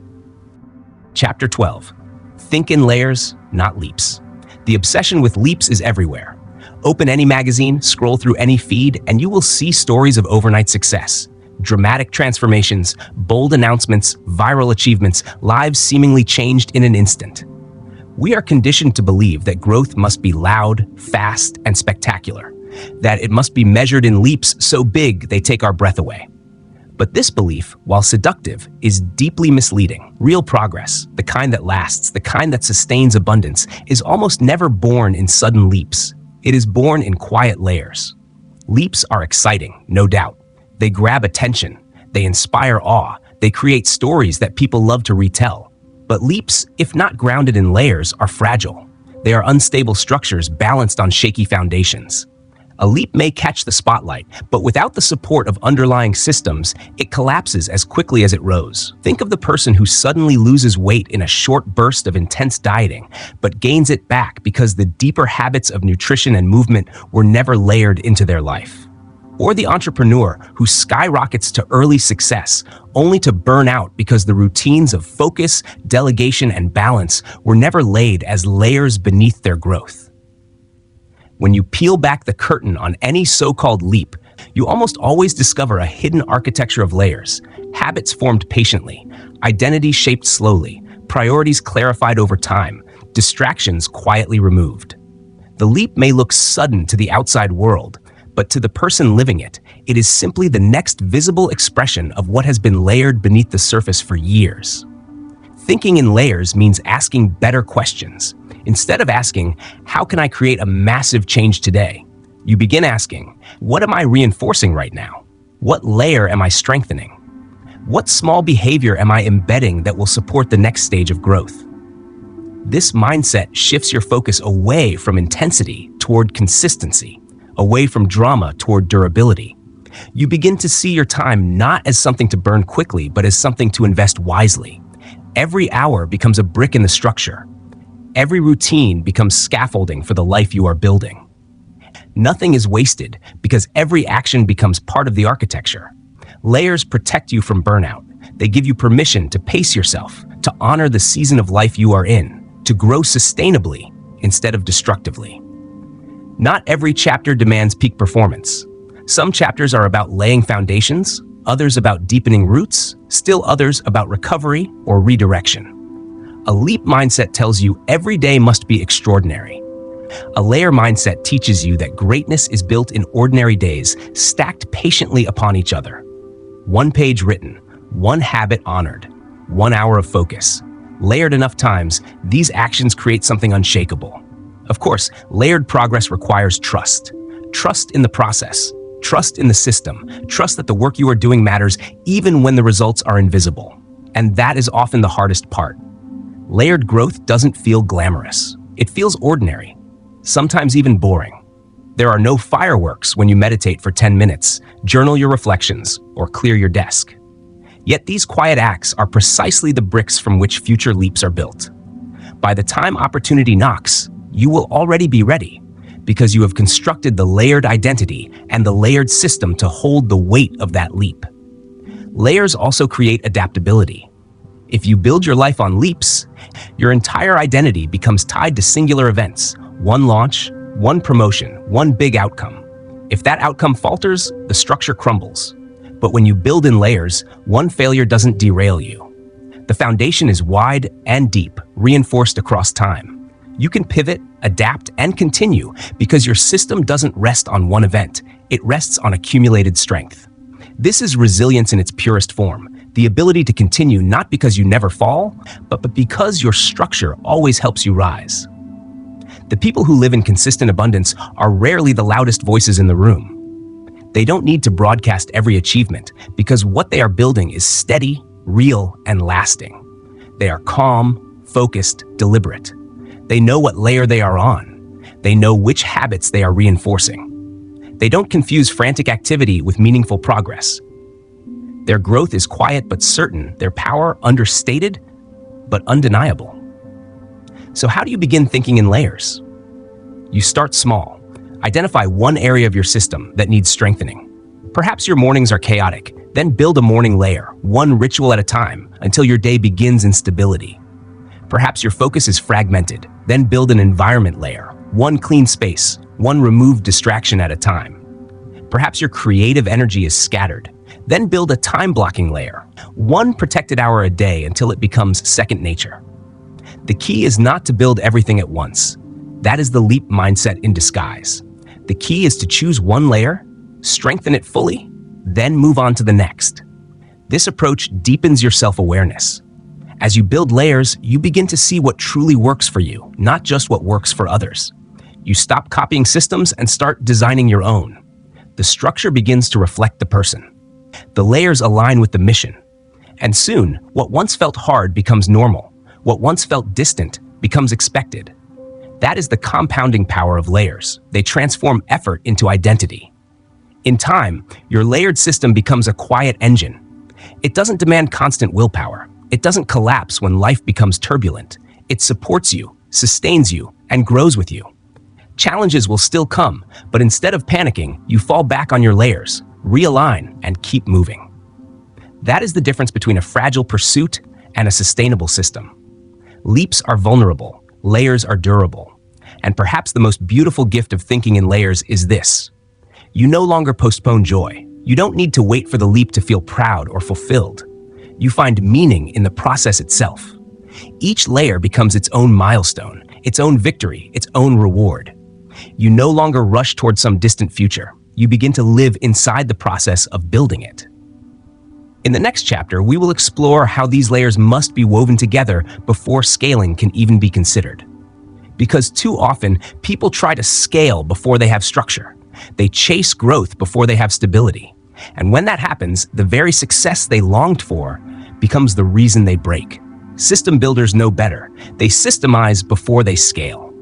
Chapter 12. Think in layers, not leaps. The obsession with leaps is everywhere. Open any magazine, scroll through any feed, and you will see stories of overnight success. Dramatic transformations, bold announcements, viral achievements, lives seemingly changed in an instant. We are conditioned to believe that growth must be loud, fast, and spectacular, that it must be measured in leaps so big they take our breath away. But this belief, while seductive, is deeply misleading. Real progress, the kind that lasts, the kind that sustains abundance, is almost never born in sudden leaps. It is born in quiet layers. Leaps are exciting, no doubt. They grab attention, they inspire awe, they create stories that people love to retell. But leaps, if not grounded in layers, are fragile. They are unstable structures balanced on shaky foundations. A leap may catch the spotlight, but without the support of underlying systems, it collapses as quickly as it rose. Think of the person who suddenly loses weight in a short burst of intense dieting, but gains it back because the deeper habits of nutrition and movement were never layered into their life. Or the entrepreneur who skyrockets to early success, only to burn out because the routines of focus, delegation, and balance were never laid as layers beneath their growth. When you peel back the curtain on any so-called leap, you almost always discover a hidden architecture of layers, habits formed patiently, identities shaped slowly, priorities clarified over time, distractions quietly removed. The leap may look sudden to the outside world, but to the person living it, it is simply the next visible expression of what has been layered beneath the surface for years. Thinking in layers means asking better questions. Instead of asking, how can I create a massive change today? You begin asking, what am I reinforcing right now? What layer am I strengthening? What small behavior am I embedding that will support the next stage of growth? This mindset shifts your focus away from intensity toward consistency, away from drama toward durability. You begin to see your time not as something to burn quickly, but as something to invest wisely. Every hour becomes a brick in the structure. Every routine becomes scaffolding for the life you are building. Nothing is wasted because every action becomes part of the architecture. Layers protect you from burnout. They give you permission to pace yourself, to honor the season of life you are in, to grow sustainably instead of destructively. Not every chapter demands peak performance. Some chapters are about laying foundations, others about deepening roots, still others about recovery or redirection. A leap mindset tells you every day must be extraordinary. A layer mindset teaches you that greatness is built in ordinary days, stacked patiently upon each other. One page written, one habit honored, 1 hour of focus. Layered enough times, these actions create something unshakable. Of course, layered progress requires trust. Trust in the process, trust in the system, trust that the work you are doing matters even when the results are invisible. And that is often the hardest part. Layered growth doesn't feel glamorous. It feels ordinary, sometimes even boring. There are no fireworks when you meditate for 10 minutes, journal your reflections, or clear your desk. Yet these quiet acts are precisely the bricks from which future leaps are built. By the time opportunity knocks, you will already be ready, because you have constructed the layered identity and the layered system to hold the weight of that leap. Layers also create adaptability. If you build your life on leaps, your entire identity becomes tied to singular events, one launch, one promotion, one big outcome. If that outcome falters, the structure crumbles. But when you build in layers, one failure doesn't derail you. The foundation is wide and deep, reinforced across time. You can pivot, adapt, and continue because your system doesn't rest on one event. It rests on accumulated strength. This is resilience in its purest form. The ability to continue not because you never fall, but because your structure always helps you rise. The people who live in consistent abundance are rarely the loudest voices in the room. They don't need to broadcast every achievement because what they are building is steady, real, and lasting. They are calm, focused, deliberate. They know what layer they are on. They know which habits they are reinforcing. They don't confuse frantic activity with meaningful progress. Their growth is quiet but certain, their power understated but undeniable. So how do you begin thinking in layers? You start small. Identify one area of your system that needs strengthening. Perhaps your mornings are chaotic. Then build a morning layer, one ritual at a time, until your day begins in stability. Perhaps your focus is fragmented. Then build an environment layer, one clean space, one removed distraction at a time. Perhaps your creative energy is scattered. Then build a time-blocking layer, one protected hour a day until it becomes second nature. The key is not to build everything at once. That is the leap mindset in disguise. The key is to choose one layer, strengthen it fully, then move on to the next. This approach deepens your self-awareness. As you build layers, you begin to see what truly works for you, not just what works for others. You stop copying systems and start designing your own. The structure begins to reflect the person. The layers align with the mission. And soon, what once felt hard becomes normal. What once felt distant becomes expected. That is the compounding power of layers. They transform effort into identity. In time, your layered system becomes a quiet engine. It doesn't demand constant willpower. It doesn't collapse when life becomes turbulent. It supports you, sustains you, and grows with you. Challenges will still come, but instead of panicking, you fall back on your layers, realign, and keep moving. That is the difference between a fragile pursuit and a sustainable system. Leaps are vulnerable, layers are durable. And perhaps the most beautiful gift of thinking in layers is this. You no longer postpone joy. You don't need to wait for the leap to feel proud or fulfilled. You find meaning in the process itself. Each layer becomes its own milestone, its own victory, its own reward. You no longer rush towards some distant future. You begin to live inside the process of building it. In the next chapter, we will explore how these layers must be woven together before scaling can even be considered. Because too often, people try to scale before they have structure. They chase growth before they have stability. And when that happens, the very success they longed for becomes the reason they break. System builders know better. They systemize before they scale.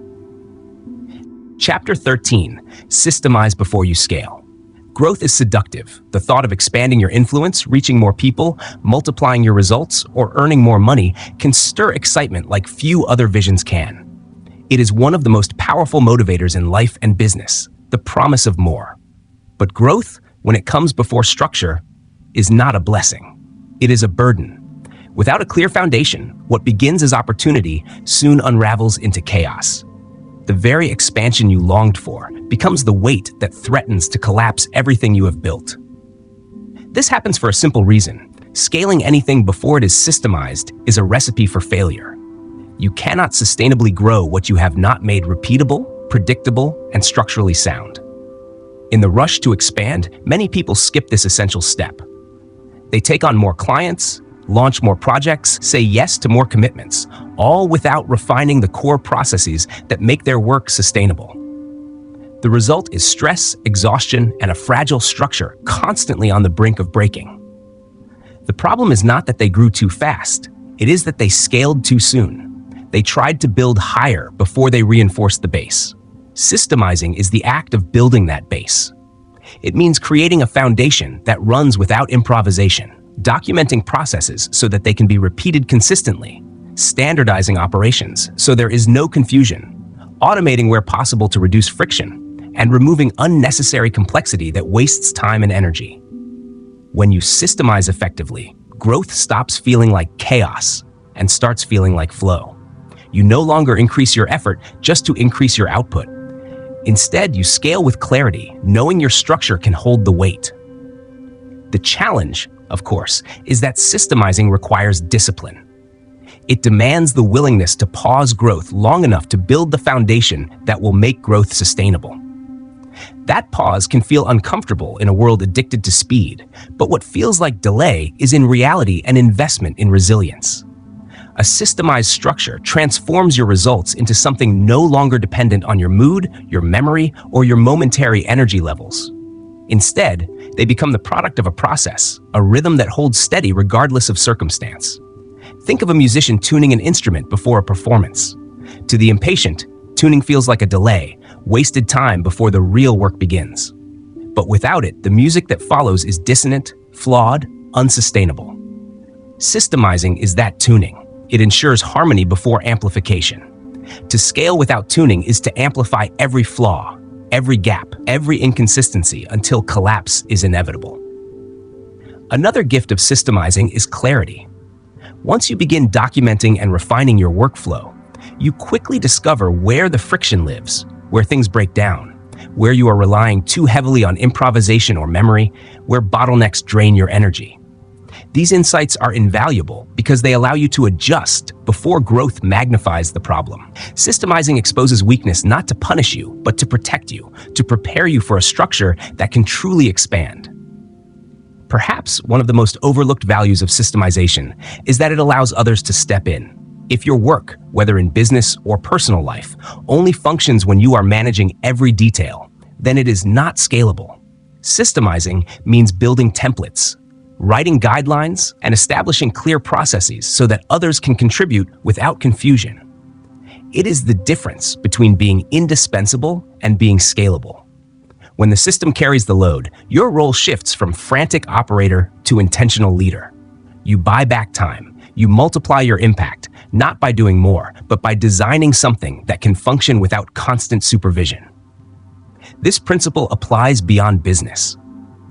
Chapter 13, Systemize Before You Scale. Growth is seductive. The thought of expanding your influence, reaching more people, multiplying your results, or earning more money can stir excitement like few other visions can. It is one of the most powerful motivators in life and business, the promise of more. But growth, when it comes before structure, is not a blessing. It is a burden. Without a clear foundation, what begins as opportunity soon unravels into chaos. The very expansion you longed for becomes the weight that threatens to collapse everything you have built. This happens for a simple reason. Scaling anything before it is systemized is a recipe for failure. You cannot sustainably grow what you have not made repeatable, predictable, and structurally sound. In the rush to expand, many people skip this essential step. They take on more clients, launch more projects, say yes to more commitments, all without refining the core processes that make their work sustainable. The result is stress, exhaustion, and a fragile structure constantly on the brink of breaking. The problem is not that they grew too fast, it is that they scaled too soon. They tried to build higher before they reinforced the base. Systemizing is the act of building that base. It means creating a foundation that runs without improvisation, documenting processes so that they can be repeated consistently, standardizing operations so there is no confusion, automating where possible to reduce friction, and removing unnecessary complexity that wastes time and energy. When you systemize effectively, growth stops feeling like chaos and starts feeling like flow. You no longer increase your effort just to increase your output. Instead, you scale with clarity, knowing your structure can hold the weight. The challenge, of course, is that systemizing requires discipline. It demands the willingness to pause growth long enough to build the foundation that will make growth sustainable. That pause can feel uncomfortable in a world addicted to speed, but what feels like delay is in reality an investment in resilience. A systemized structure transforms your results into something no longer dependent on your mood, your memory, or your momentary energy levels. Instead, they become the product of a process, a rhythm that holds steady regardless of circumstance. Think of a musician tuning an instrument before a performance. To the impatient, tuning feels like a delay, wasted time before the real work begins. But without it, the music that follows is dissonant, flawed, unsustainable. Systemizing is that tuning. It ensures harmony before amplification. To scale without tuning is to amplify every flaw, every gap, every inconsistency until collapse is inevitable. Another gift of systemizing is clarity. Once you begin documenting and refining your workflow, you quickly discover where the friction lives, where things break down, where you are relying too heavily on improvisation or memory, where bottlenecks drain your energy. These insights are invaluable because they allow you to adjust before growth magnifies the problem. Systemizing exposes weakness not to punish you, but to protect you, to prepare you for a structure that can truly expand. Perhaps one of the most overlooked values of systemization is that it allows others to step in. If your work, whether in business or personal life, only functions when you are managing every detail, then it is not scalable. Systemizing means building templates, writing guidelines, and establishing clear processes so that others can contribute without confusion. It is the difference between being indispensable and being scalable. When the system carries the load, your role shifts from frantic operator to intentional leader. You buy back time. You multiply your impact, not by doing more, but by designing something that can function without constant supervision. This principle applies beyond business.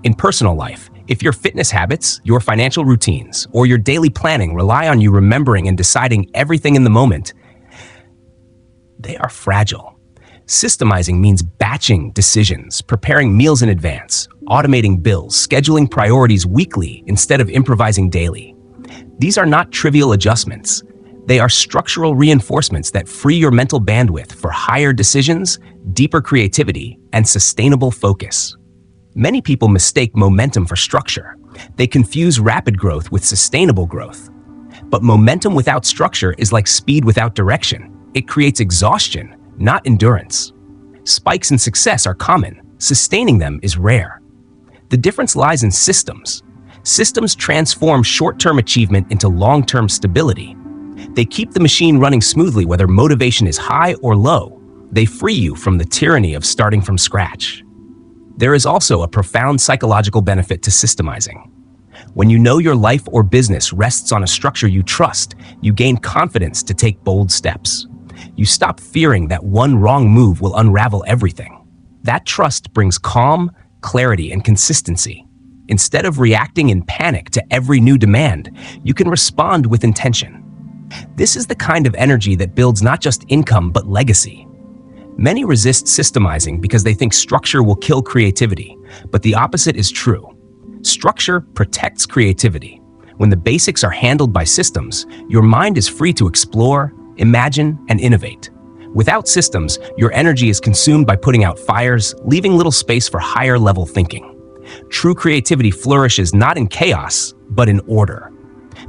In personal life, if your fitness habits, your financial routines, or your daily planning rely on you remembering and deciding everything in the moment, they are fragile. Systemizing means batching decisions, preparing meals in advance, automating bills, scheduling priorities weekly instead of improvising daily. These are not trivial adjustments. They are structural reinforcements that free your mental bandwidth for higher decisions, deeper creativity, and sustainable focus. Many people mistake momentum for structure. They confuse rapid growth with sustainable growth. But momentum without structure is like speed without direction. It creates exhaustion, not endurance. Spikes in success are common. Sustaining them is rare. The difference lies in systems. Systems transform short-term achievement into long-term stability. They keep the machine running smoothly whether motivation is high or low. They free you from the tyranny of starting from scratch. There is also a profound psychological benefit to systemizing. When you know your life or business rests on a structure you trust, you gain confidence to take bold steps. You stop fearing that one wrong move will unravel everything. That trust brings calm, clarity, and consistency. Instead of reacting in panic to every new demand, you can respond with intention. This is the kind of energy that builds not just income but legacy. Many resist systemizing because they think structure will kill creativity, but the opposite is true. Structure protects creativity. When the basics are handled by systems, your mind is free to explore, imagine, and innovate. Without systems, your energy is consumed by putting out fires, leaving little space for higher-level thinking. True creativity flourishes not in chaos, but in order.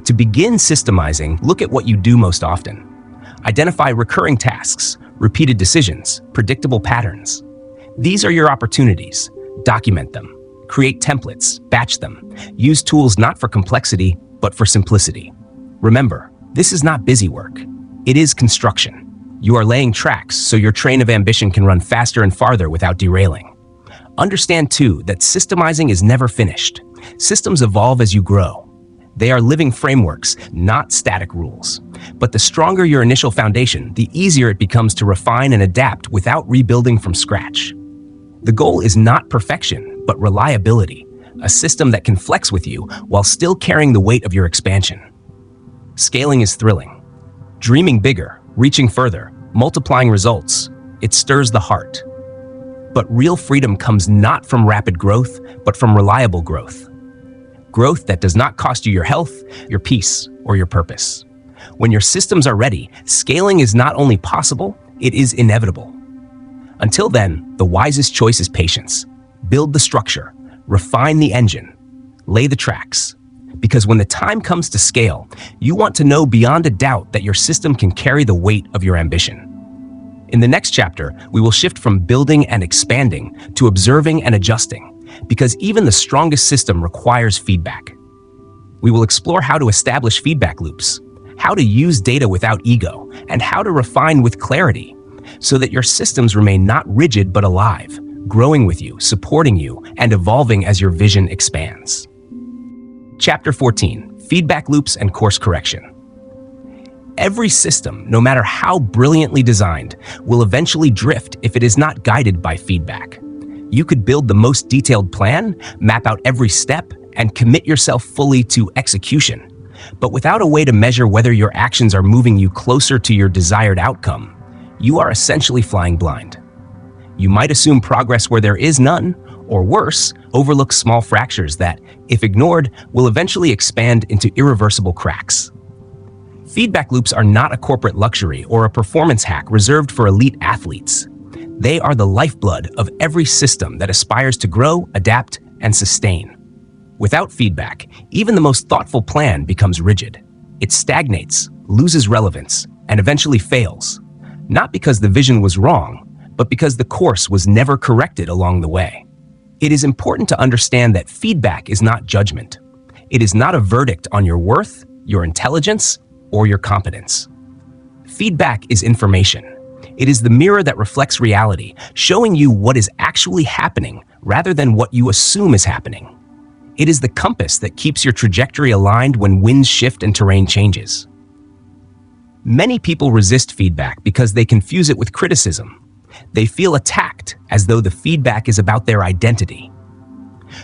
To begin systemizing, look at what you do most often. Identify recurring tasks, repeated decisions, predictable patterns. These are your opportunities. Document them. Create templates, batch them. Use tools not for complexity, but for simplicity. Remember, this is not busy work. It is construction. You are laying tracks so your train of ambition can run faster and farther without derailing. Understand, too, that systemizing is never finished. Systems evolve as you grow. They are living frameworks, not static rules. But the stronger your initial foundation, the easier it becomes to refine and adapt without rebuilding from scratch. The goal is not perfection, but reliability, a system that can flex with you while still carrying the weight of your expansion. Scaling is thrilling. Dreaming bigger, reaching further, multiplying results, it stirs the heart. But real freedom comes not from rapid growth, but from reliable growth. Growth that does not cost you your health, your peace, or your purpose. When your systems are ready, scaling is not only possible, it is inevitable. Until then, the wisest choice is patience. Build the structure, refine the engine, lay the tracks. Because when the time comes to scale, you want to know beyond a doubt that your system can carry the weight of your ambition. In the next chapter, we will shift from building and expanding to observing and adjusting, because even the strongest system requires feedback. We will explore how to establish feedback loops, how to use data without ego, and how to refine with clarity, so that your systems remain not rigid but alive, growing with you, supporting you, and evolving as your vision expands. Chapter 14: Feedback Loops and Course Correction. Every system, no matter how brilliantly designed, will eventually drift if it is not guided by feedback. You could build the most detailed plan, map out every step, and commit yourself fully to execution. But without a way to measure whether your actions are moving you closer to your desired outcome, you are essentially flying blind. You might assume progress where there is none, or worse, overlook small fractures that, if ignored, will eventually expand into irreversible cracks. Feedback loops are not a corporate luxury or a performance hack reserved for elite athletes. They are the lifeblood of every system that aspires to grow, adapt, and sustain. Without feedback, even the most thoughtful plan becomes rigid. It stagnates, loses relevance, and eventually fails. Not because the vision was wrong, but because the course was never corrected along the way. It is important to understand that feedback is not judgment. It is not a verdict on your worth, your intelligence, or your competence. Feedback is information. It is the mirror that reflects reality, showing you what is actually happening rather than what you assume is happening. It is the compass that keeps your trajectory aligned when winds shift and terrain changes. Many people resist feedback because they confuse it with criticism. They feel attacked, as though the feedback is about their identity.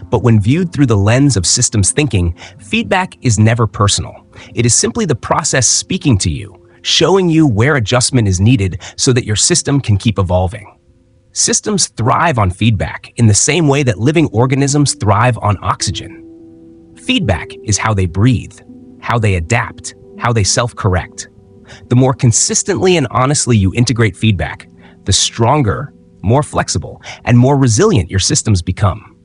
But when viewed through the lens of systems thinking, feedback is never personal. It is simply the process speaking to you, showing you where adjustment is needed so that your system can keep evolving. Systems thrive on feedback in the same way that living organisms thrive on oxygen. Feedback is how they breathe, how they adapt, how they self-correct. The more consistently and honestly you integrate feedback, the stronger, more flexible, and more resilient your systems become.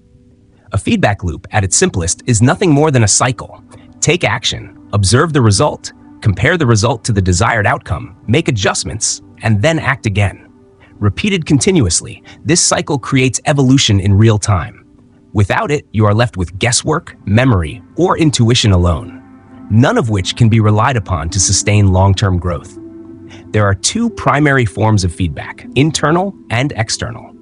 A feedback loop, at its simplest, is nothing more than a cycle. Take action, observe the result, compare the result to the desired outcome, make adjustments, and then act again. Repeated continuously, this cycle creates evolution in real time. Without it, you are left with guesswork, memory, or intuition alone, none of which can be relied upon to sustain long-term growth. There are two primary forms of feedback, internal and external.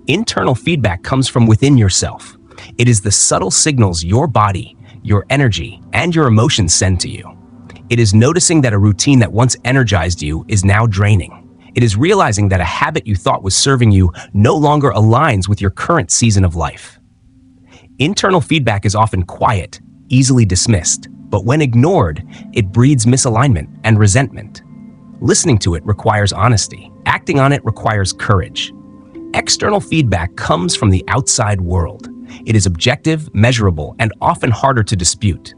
Internal feedback comes from within yourself. It is the subtle signals your body, your energy, and your emotions send to you. It is noticing that a routine that once energized you is now draining. It is realizing that a habit you thought was serving you no longer aligns with your current season of life. Internal feedback is often quiet, easily dismissed, but when ignored, it breeds misalignment and resentment. Listening to it requires honesty. Acting on it requires courage. External feedback comes from the outside world. It is objective, measurable, and often harder to dispute.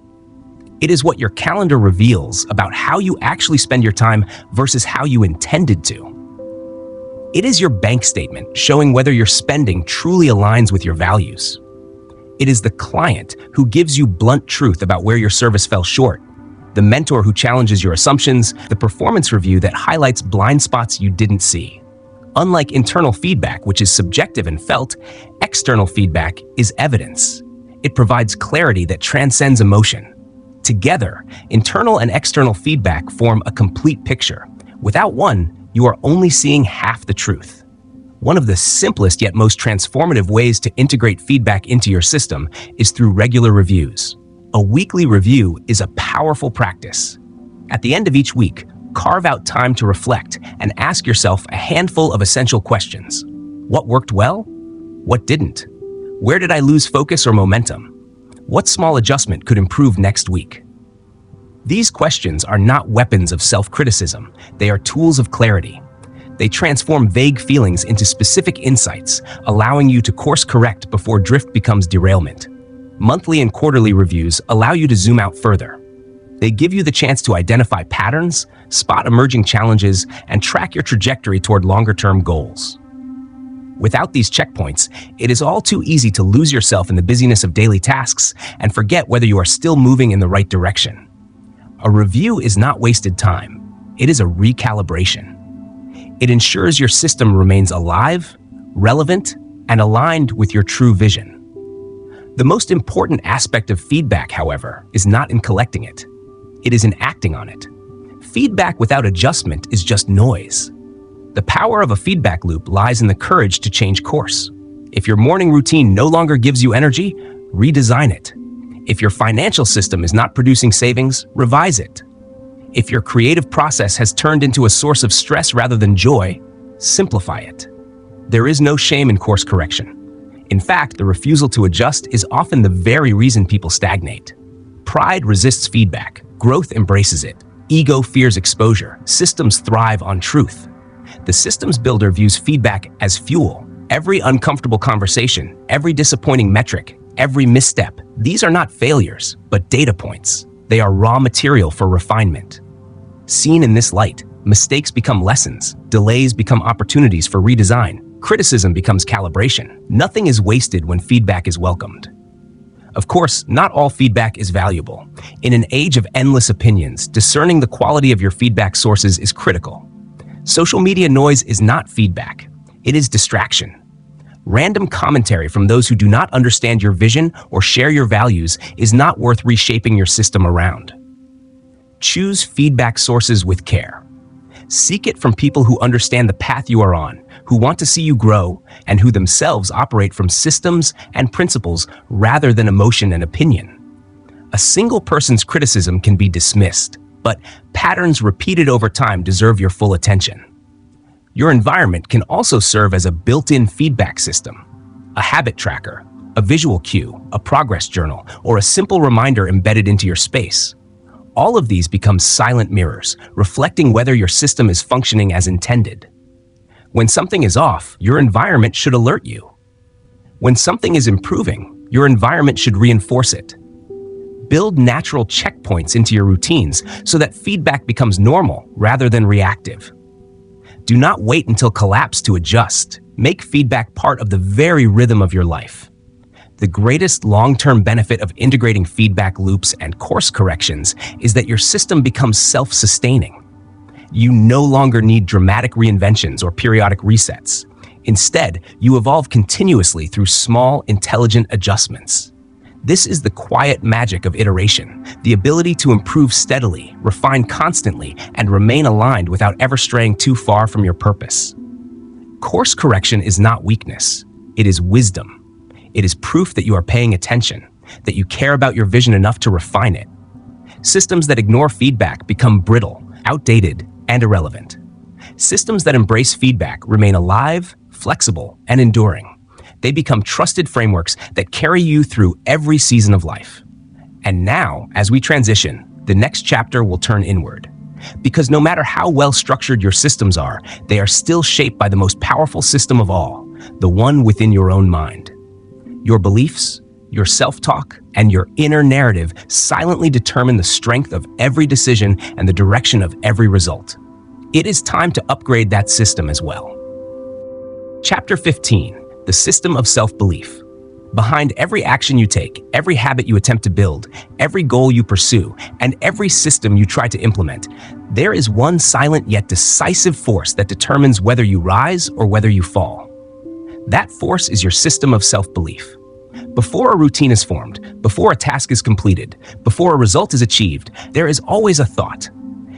It is what your calendar reveals about how you actually spend your time versus how you intended to. It is your bank statement showing whether your spending truly aligns with your values. It is the client who gives you blunt truth about where your service fell short, the mentor who challenges your assumptions, the performance review that highlights blind spots you didn't see. Unlike internal feedback, which is subjective and felt, external feedback is evidence. It provides clarity that transcends emotion. Together, internal and external feedback form a complete picture. Without one, you are only seeing half the truth. One of the simplest yet most transformative ways to integrate feedback into your system is through regular reviews. A weekly review is a powerful practice. At the end of each week, carve out time to reflect and ask yourself a handful of essential questions. What worked well? What didn't? Where did I lose focus or momentum? What small adjustment could improve next week? These questions are not weapons of self-criticism. They are tools of clarity. They transform vague feelings into specific insights, allowing you to course correct before drift becomes derailment. Monthly and quarterly reviews allow you to zoom out further. They give you the chance to identify patterns, spot emerging challenges, and track your trajectory toward longer-term goals. Without these checkpoints, it is all too easy to lose yourself in the busyness of daily tasks and forget whether you are still moving in the right direction. A review is not wasted time. It is a recalibration. It ensures your system remains alive, relevant, and aligned with your true vision. The most important aspect of feedback, however, is not in collecting it. It is in acting on it. Feedback without adjustment is just noise. The power of a feedback loop lies in the courage to change course. If your morning routine no longer gives you energy, redesign it. If your financial system is not producing savings, revise it. If your creative process has turned into a source of stress rather than joy, simplify it. There is no shame in course correction. In fact, the refusal to adjust is often the very reason people stagnate. Pride resists feedback. Growth embraces it. Ego fears exposure. Systems thrive on truth. The systems builder views feedback as fuel. Every uncomfortable conversation, every disappointing metric, every misstep, these are not failures, but data points. They are raw material for refinement. Seen in this light, mistakes become lessons, delays become opportunities for redesign, criticism becomes calibration. Nothing is wasted when feedback is welcomed. Of course, not all feedback is valuable. In an age of endless opinions, discerning the quality of your feedback sources is critical. Social media noise is not feedback. It is distraction. Random commentary from those who do not understand your vision or share your values is not worth reshaping your system around. Choose feedback sources with care. Seek it from people who understand the path you are on, who want to see you grow, and who themselves operate from systems and principles rather than emotion and opinion. A single person's criticism can be dismissed, but patterns repeated over time deserve your full attention. Your environment can also serve as a built-in feedback system, a habit tracker, a visual cue, a progress journal, or a simple reminder embedded into your space. All of these become silent mirrors, reflecting whether your system is functioning as intended. When something is off, your environment should alert you. When something is improving, your environment should reinforce it. Build natural checkpoints into your routines so that feedback becomes normal rather than reactive. Do not wait until collapse to adjust. Make feedback part of the very rhythm of your life. The greatest long-term benefit of integrating feedback loops and course corrections is that your system becomes self-sustaining. You no longer need dramatic reinventions or periodic resets. Instead, you evolve continuously through small, intelligent adjustments. This is the quiet magic of iteration, the ability to improve steadily, refine constantly, and remain aligned without ever straying too far from your purpose. Course correction is not weakness. It is wisdom. It is proof that you are paying attention, that you care about your vision enough to refine it. Systems that ignore feedback become brittle, outdated, and irrelevant. Systems that embrace feedback remain alive, flexible, and enduring. They become trusted frameworks that carry you through every season of life. And now, as we transition, the next chapter will turn inward. Because no matter how well structured your systems are, they are still shaped by the most powerful system of all, the one within your own mind. Your beliefs, your self-talk, and your inner narrative silently determine the strength of every decision and the direction of every result. It is time to upgrade that system as well. Chapter 15, the system of self-belief. Behind every action you take, every habit you attempt to build, every goal you pursue, and every system you try to implement, there is one silent yet decisive force that determines whether you rise or whether you fall. That force is your system of self-belief. Before a routine is formed, before a task is completed, before a result is achieved, there is always a thought.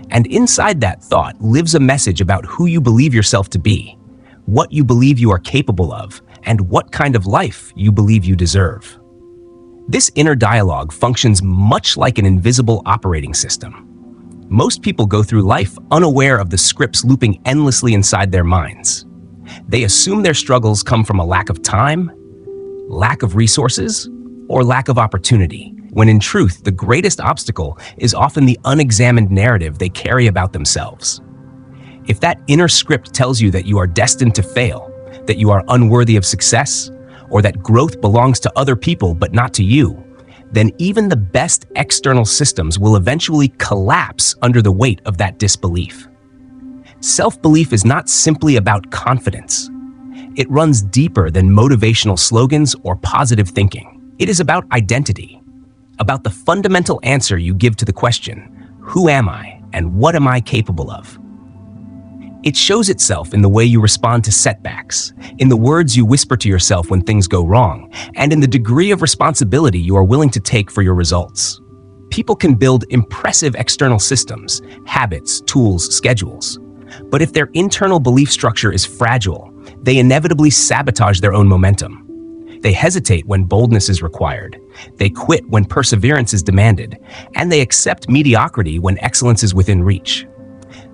And inside that thought lives a message about who you believe yourself to be, what you believe you are capable of, and what kind of life you believe you deserve. This inner dialogue functions much like an invisible operating system. Most people go through life unaware of the scripts looping endlessly inside their minds. They assume their struggles come from a lack of time, lack of resources, or lack of opportunity, when in truth, the greatest obstacle is often the unexamined narrative they carry about themselves. If that inner script tells you that you are destined to fail, that you are unworthy of success, or that growth belongs to other people but not to you, then even the best external systems will eventually collapse under the weight of that disbelief. Self-belief is not simply about confidence. It runs deeper than motivational slogans or positive thinking. It is about identity, about the fundamental answer you give to the question, who am I and what am I capable of? It shows itself in the way you respond to setbacks, in the words you whisper to yourself when things go wrong, and in the degree of responsibility you are willing to take for your results. People can build impressive external systems, habits, tools, schedules. But if their internal belief structure is fragile, they inevitably sabotage their own momentum. They hesitate when boldness is required. They quit when perseverance is demanded. And they accept mediocrity when excellence is within reach.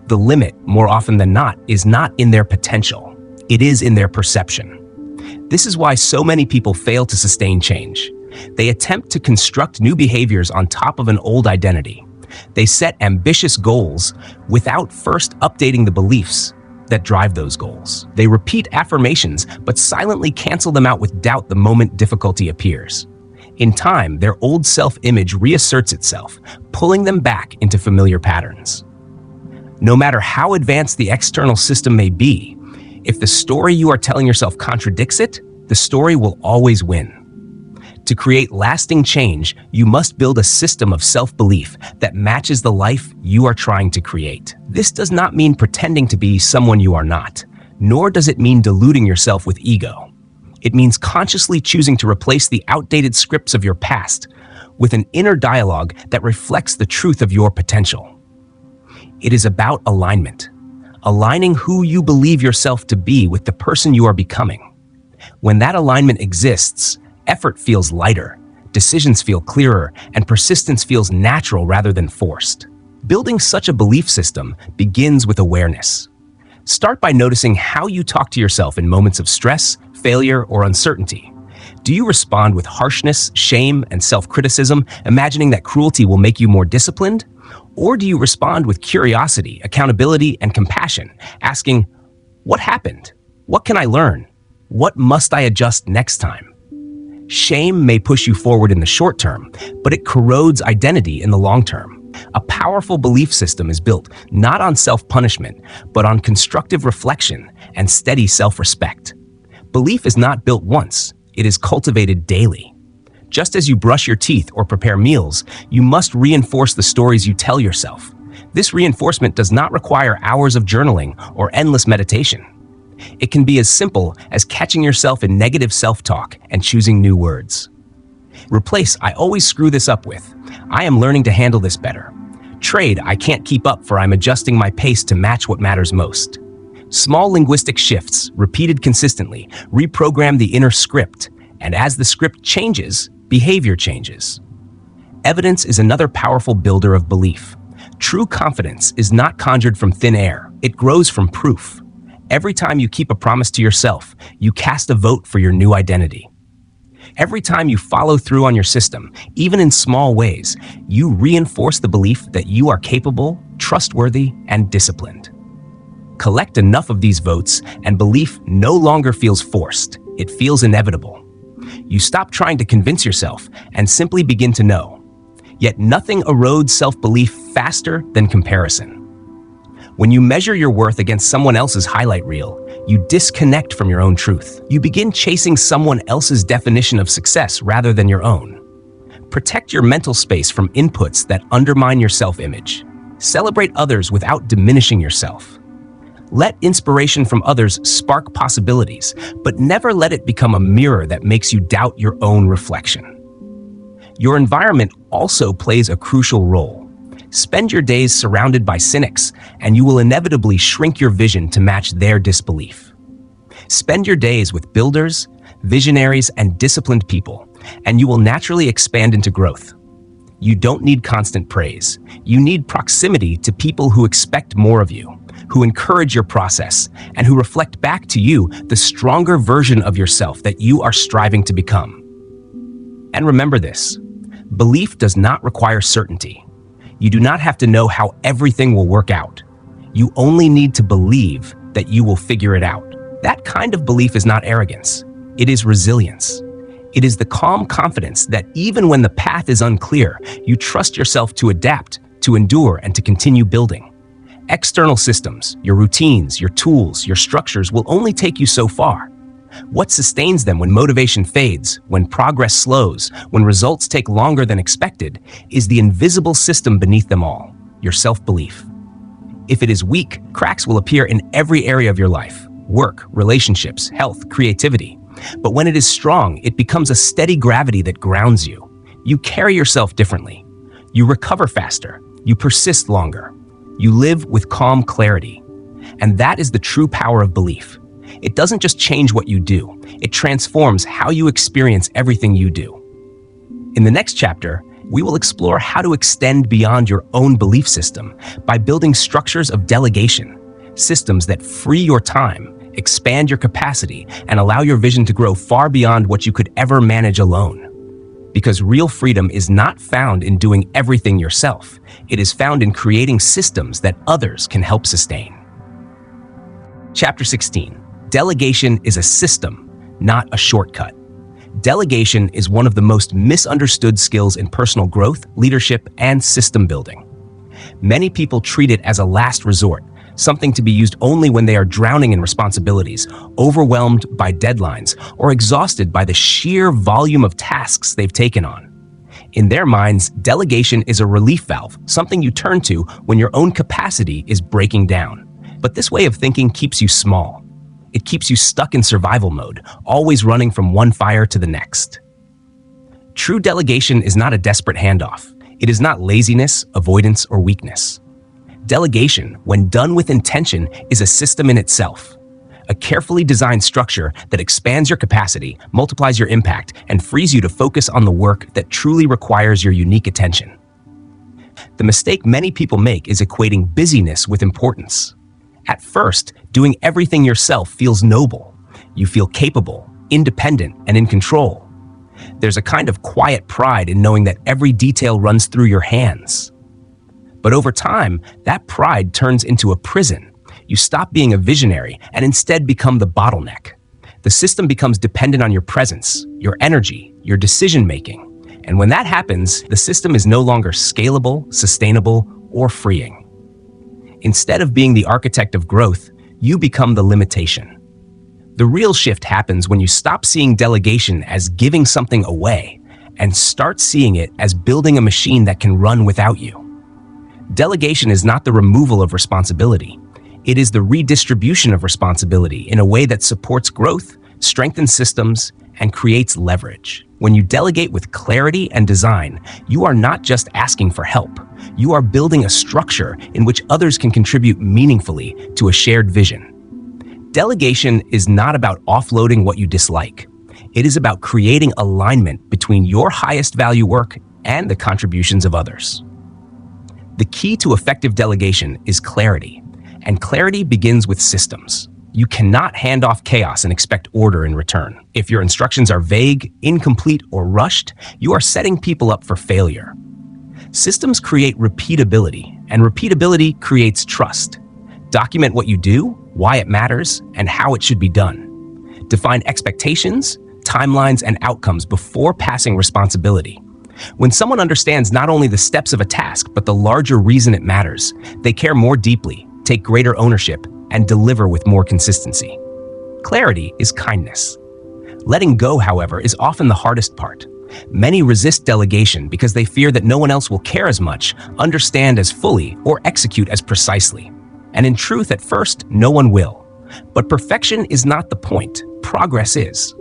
The limit, more often than not, is not in their potential. It is in their perception. This is why so many people fail to sustain change. They attempt to construct new behaviors on top of an old identity. They set ambitious goals without first updating the beliefs that drive those goals. They repeat affirmations, but silently cancel them out with doubt the moment difficulty appears. In time, their old self-image reasserts itself, pulling them back into familiar patterns. No matter how advanced the external system may be, if the story you are telling yourself contradicts it, the story will always win. To create lasting change, you must build a system of self-belief that matches the life you are trying to create. This does not mean pretending to be someone you are not, nor does it mean deluding yourself with ego. It means consciously choosing to replace the outdated scripts of your past with an inner dialogue that reflects the truth of your potential. It is about alignment, aligning who you believe yourself to be with the person you are becoming. When that alignment exists, effort feels lighter, decisions feel clearer, and persistence feels natural rather than forced. Building such a belief system begins with awareness. Start by noticing how you talk to yourself in moments of stress, failure, or uncertainty. Do you respond with harshness, shame, and self-criticism, imagining that cruelty will make you more disciplined? Or do you respond with curiosity, accountability, and compassion, asking, what happened? What can I learn? What must I adjust next time? Shame may push you forward in the short term, but it corrodes identity in the long term. A powerful belief system is built not on self-punishment, but on constructive reflection and steady self-respect. Belief is not built once, it is cultivated daily. Just as you brush your teeth or prepare meals, you must reinforce the stories you tell yourself. This reinforcement does not require hours of journaling or endless meditation. It can be as simple as catching yourself in negative self-talk and choosing new words. Replace "I always screw this up" with "I am learning to handle this better." Trade "I can't keep up" for "I'm adjusting my pace to match what matters most." Small linguistic shifts, repeated consistently, reprogram the inner script, and as the script changes, behavior changes. Evidence is another powerful builder of belief. True confidence is not conjured from thin air, it grows from proof. Every time you keep a promise to yourself, you cast a vote for your new identity. Every time you follow through on your system, even in small ways, you reinforce the belief that you are capable, trustworthy, and disciplined. Collect enough of these votes, and belief no longer feels forced. It feels inevitable. You stop trying to convince yourself and simply begin to know. Yet nothing erodes self-belief faster than comparison. When you measure your worth against someone else's highlight reel, you disconnect from your own truth. You begin chasing someone else's definition of success rather than your own. Protect your mental space from inputs that undermine your self-image. Celebrate others without diminishing yourself. Let inspiration from others spark possibilities, but never let it become a mirror that makes you doubt your own reflection. Your environment also plays a crucial role. Spend your days surrounded by cynics, and you will inevitably shrink your vision to match their disbelief. Spend your days with builders, visionaries, and disciplined people, and you will naturally expand into growth. You don't need constant praise. You need proximity to people who expect more of you, who encourage your process, and who reflect back to you the stronger version of yourself that you are striving to become. And remember this: belief does not require certainty. You do not have to know how everything will work out. You only need to believe that you will figure it out. That kind of belief is not arrogance. It is resilience. It is the calm confidence that even when the path is unclear, you trust yourself to adapt, to endure, and to continue building. External systems, your routines, your tools, your structures will only take you so far. What sustains them when motivation fades, when progress slows, when results take longer than expected, is the invisible system beneath them all, your self-belief. If it is weak, cracks will appear in every area of your life: work, relationships, health, creativity. But when it is strong, it becomes a steady gravity that grounds you. You carry yourself differently. You recover faster. You persist longer. You live with calm clarity. And that is the true power of belief. It doesn't just change what you do, it transforms how you experience everything you do. In the next chapter, we will explore how to extend beyond your own belief system by building structures of delegation, systems that free your time, expand your capacity, and allow your vision to grow far beyond what you could ever manage alone. Because real freedom is not found in doing everything yourself, it is found in creating systems that others can help sustain. Chapter 16. Delegation is a system, not a shortcut. Delegation is one of the most misunderstood skills in personal growth, leadership, and system building. Many people treat it as a last resort, something to be used only when they are drowning in responsibilities, overwhelmed by deadlines, or exhausted by the sheer volume of tasks they've taken on. In their minds, delegation is a relief valve, something you turn to when your own capacity is breaking down. But this way of thinking keeps you small. It keeps you stuck in survival mode, always running from one fire to the next. True delegation is not a desperate handoff. It is not laziness, avoidance, or weakness. Delegation, when done with intention, is a system in itself. A carefully designed structure that expands your capacity, multiplies your impact, and frees you to focus on the work that truly requires your unique attention. The mistake many people make is equating busyness with importance. At first, doing everything yourself feels noble. You feel capable, independent, and in control. There's a kind of quiet pride in knowing that every detail runs through your hands. But over time, that pride turns into a prison. You stop being a visionary and instead become the bottleneck. The system becomes dependent on your presence, your energy, your decision-making. And when that happens, the system is no longer scalable, sustainable, or freeing. Instead of being the architect of growth, you become the limitation. The real shift happens when you stop seeing delegation as giving something away and start seeing it as building a machine that can run without you. Delegation is not the removal of responsibility. It is the redistribution of responsibility in a way that supports growth, strengthens systems, and creates leverage. When you delegate with clarity and design, you are not just asking for help. You are building a structure in which others can contribute meaningfully to a shared vision. Delegation is not about offloading what you dislike. It is about creating alignment between your highest value work and the contributions of others. The key to effective delegation is clarity, and clarity begins with systems. You cannot hand off chaos and expect order in return. If your instructions are vague, incomplete, or rushed, you are setting people up for failure. Systems create repeatability, and repeatability creates trust. Document what you do, why it matters, and how it should be done. Define expectations, timelines, and outcomes before passing responsibility. When someone understands not only the steps of a task, but the larger reason it matters, they care more deeply, take greater ownership, and deliver with more consistency. Clarity is kindness. Letting go, however, is often the hardest part. Many resist delegation because they fear that no one else will care as much, understand as fully, or execute as precisely. And in truth, at first, no one will. But perfection is not the point. Progress is.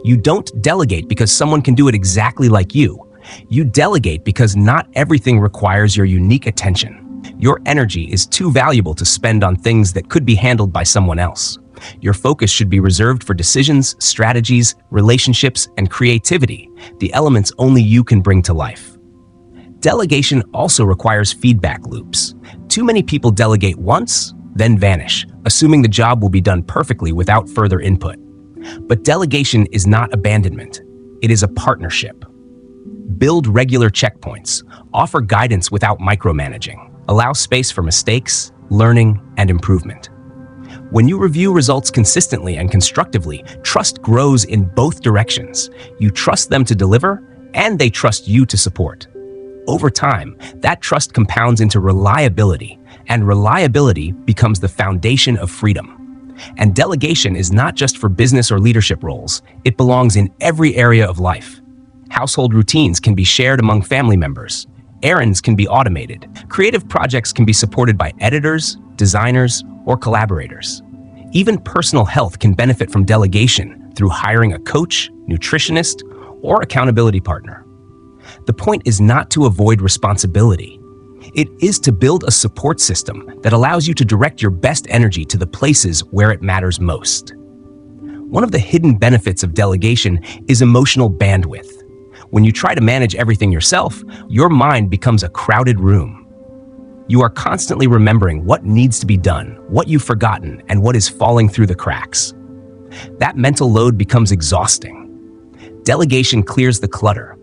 You don't delegate because someone can do it exactly like you. You delegate because not everything requires your unique attention. Your energy is too valuable to spend on things that could be handled by someone else. Your focus should be reserved for decisions, strategies, relationships, and creativity, the elements only you can bring to life. Delegation also requires feedback loops. Too many people delegate once, then vanish, assuming the job will be done perfectly without further input. But delegation is not abandonment. It is a partnership. Build regular checkpoints. Offer guidance without micromanaging. Allow space for mistakes, learning, and improvement. When you review results consistently and constructively, trust grows in both directions. You trust them to deliver, and they trust you to support. Over time, that trust compounds into reliability, and reliability becomes the foundation of freedom. And delegation is not just for business or leadership roles. It belongs in every area of life. Household routines can be shared among family members. Errands can be automated. Creative projects can be supported by editors, designers, or collaborators. Even personal health can benefit from delegation through hiring a coach, nutritionist, or accountability partner. The point is not to avoid responsibility. It is to build a support system that allows you to direct your best energy to the places where it matters most. One of the hidden benefits of delegation is emotional bandwidth. When you try to manage everything yourself, your mind becomes a crowded room. You are constantly remembering what needs to be done, what you've forgotten, and what is falling through the cracks. That mental load becomes exhausting. Delegation clears the clutter.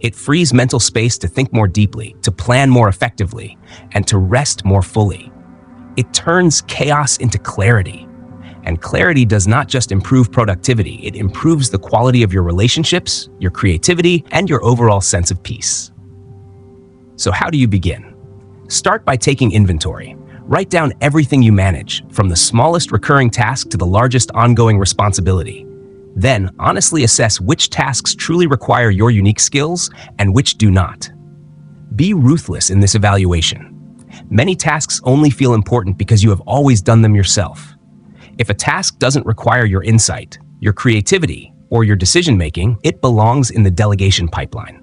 It frees mental space to think more deeply, to plan more effectively, and to rest more fully. It turns chaos into clarity. And clarity does not just improve productivity, it improves the quality of your relationships, your creativity, and your overall sense of peace. So how do you begin? Start by taking inventory. Write down everything you manage, from the smallest recurring task to the largest ongoing responsibility. Then, honestly assess which tasks truly require your unique skills and which do not. Be ruthless in this evaluation. Many tasks only feel important because you have always done them yourself. If a task doesn't require your insight, your creativity, or your decision-making, it belongs in the delegation pipeline.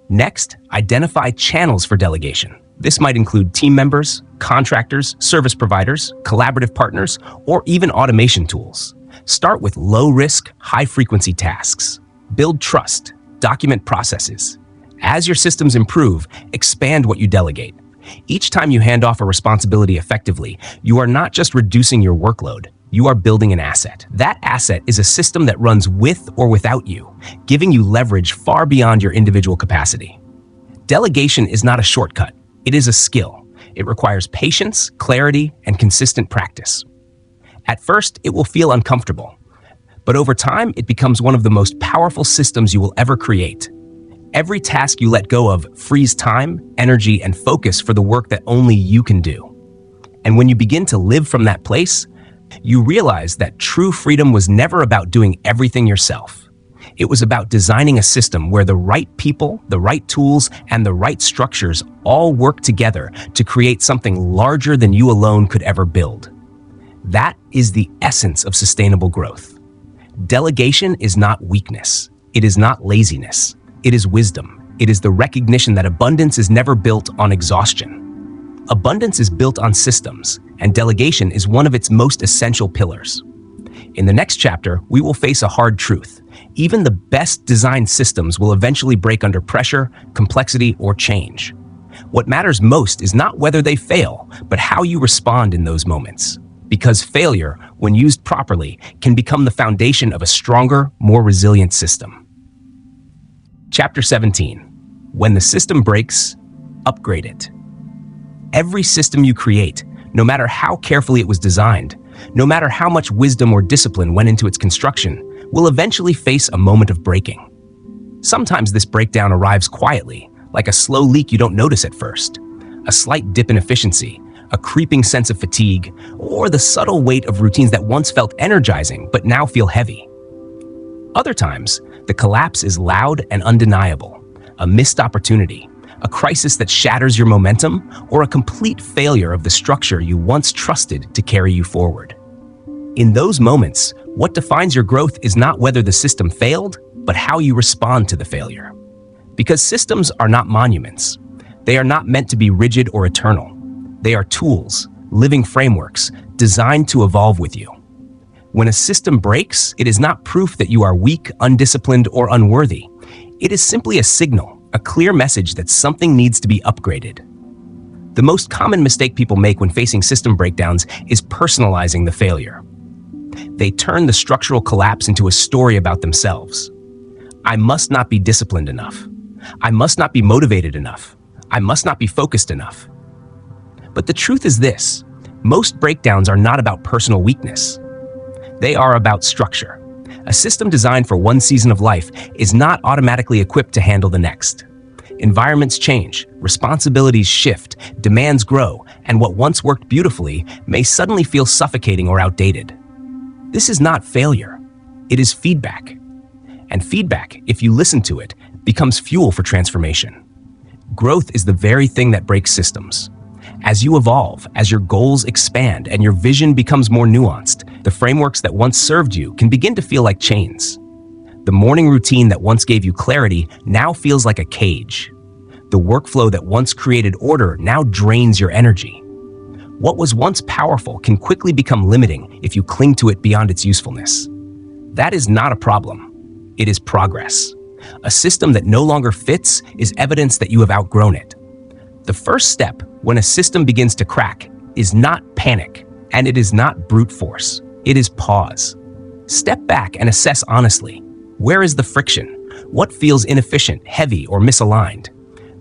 Next, identify channels for delegation. This might include team members, contractors, service providers, collaborative partners, or even automation tools. Start with low-risk, high-frequency tasks. Build trust. Document processes. As your systems improve, expand what you delegate. Each time you hand off a responsibility effectively, you are not just reducing your workload, you are building an asset. That asset is a system that runs with or without you, giving you leverage far beyond your individual capacity. Delegation is not a shortcut, it is a skill. It requires patience, clarity, and consistent practice. At first, it will feel uncomfortable, but over time, it becomes one of the most powerful systems you will ever create. Every task you let go of frees time, energy, and focus for the work that only you can do. And when you begin to live from that place, you realize that true freedom was never about doing everything yourself. It was about designing a system where the right people, the right tools, and the right structures all work together to create something larger than you alone could ever build. That is the essence of sustainable growth. Delegation is not weakness. It is not laziness. It is wisdom. It is the recognition that abundance is never built on exhaustion. Abundance is built on systems, and delegation is one of its most essential pillars. In the next chapter, we will face a hard truth. Even the best designed systems will eventually break under pressure, complexity, or change. What matters most is not whether they fail, but how you respond in those moments. Because failure, when used properly, can become the foundation of a stronger, more resilient system. Chapter 17. When the system breaks, upgrade it. Every system you create, no matter how carefully it was designed, no matter how much wisdom or discipline went into its construction, will eventually face a moment of breaking. Sometimes this breakdown arrives quietly, like a slow leak you don't notice at first, a slight dip in efficiency, a creeping sense of fatigue, or the subtle weight of routines that once felt energizing but now feel heavy. Other times, the collapse is loud and undeniable, a missed opportunity, a crisis that shatters your momentum, or a complete failure of the structure you once trusted to carry you forward. In those moments, what defines your growth is not whether the system failed, but how you respond to the failure. Because systems are not monuments. They are not meant to be rigid or eternal. They are tools, living frameworks, designed to evolve with you. When a system breaks, it is not proof that you are weak, undisciplined, or unworthy. It is simply a signal, a clear message that something needs to be upgraded. The most common mistake people make when facing system breakdowns is personalizing the failure. They turn the structural collapse into a story about themselves. I must not be disciplined enough. I must not be motivated enough. I must not be focused enough. But the truth is this: most breakdowns are not about personal weakness. They are about structure. A system designed for one season of life is not automatically equipped to handle the next. Environments change, responsibilities shift, demands grow, and what once worked beautifully may suddenly feel suffocating or outdated. This is not failure. It is feedback. And feedback, if you listen to it, becomes fuel for transformation. Growth is the very thing that breaks systems. As you evolve, as your goals expand, and your vision becomes more nuanced, the frameworks that once served you can begin to feel like chains. The morning routine that once gave you clarity now feels like a cage. The workflow that once created order now drains your energy. What was once powerful can quickly become limiting if you cling to it beyond its usefulness. That is not a problem. It is progress. A system that no longer fits is evidence that you have outgrown it. The first step when a system begins to crack is not panic, and it is not brute force. It is pause. Step back and assess honestly. Where is the friction? What feels inefficient, heavy, or misaligned?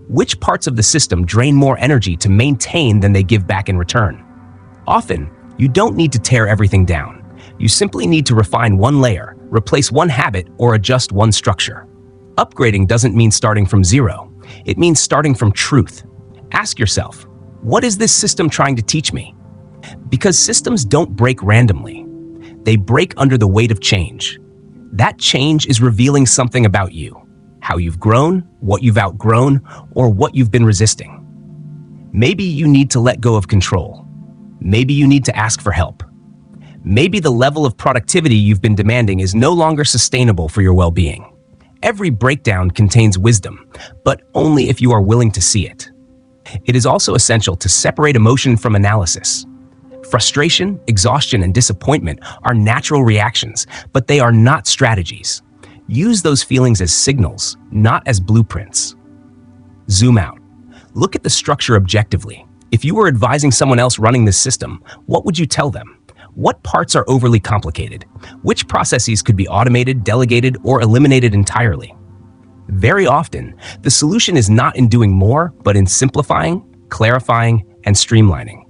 Which parts of the system drain more energy to maintain than they give back in return? Often, you don't need to tear everything down. You simply need to refine one layer, replace one habit, or adjust one structure. Upgrading doesn't mean starting from zero. It means starting from truth. Ask yourself, What is this system trying to teach me? Because systems don't break randomly. They break under the weight of change. That change is revealing something about you, how you've grown, what you've outgrown, or what you've been resisting. Maybe you need to let go of control. Maybe you need to ask for help. Maybe the level of productivity you've been demanding is no longer sustainable for your well-being. Every breakdown contains wisdom, but only if you are willing to see it. It is also essential to separate emotion from analysis. Frustration, exhaustion, and disappointment are natural reactions, but they are not strategies. Use those feelings as signals, not as blueprints. Zoom out. Look at the structure objectively. If you were advising someone else running this system, what would you tell them? What parts are overly complicated? Which processes could be automated, delegated, or eliminated entirely? Very often, the solution is not in doing more, but in simplifying, clarifying, and streamlining.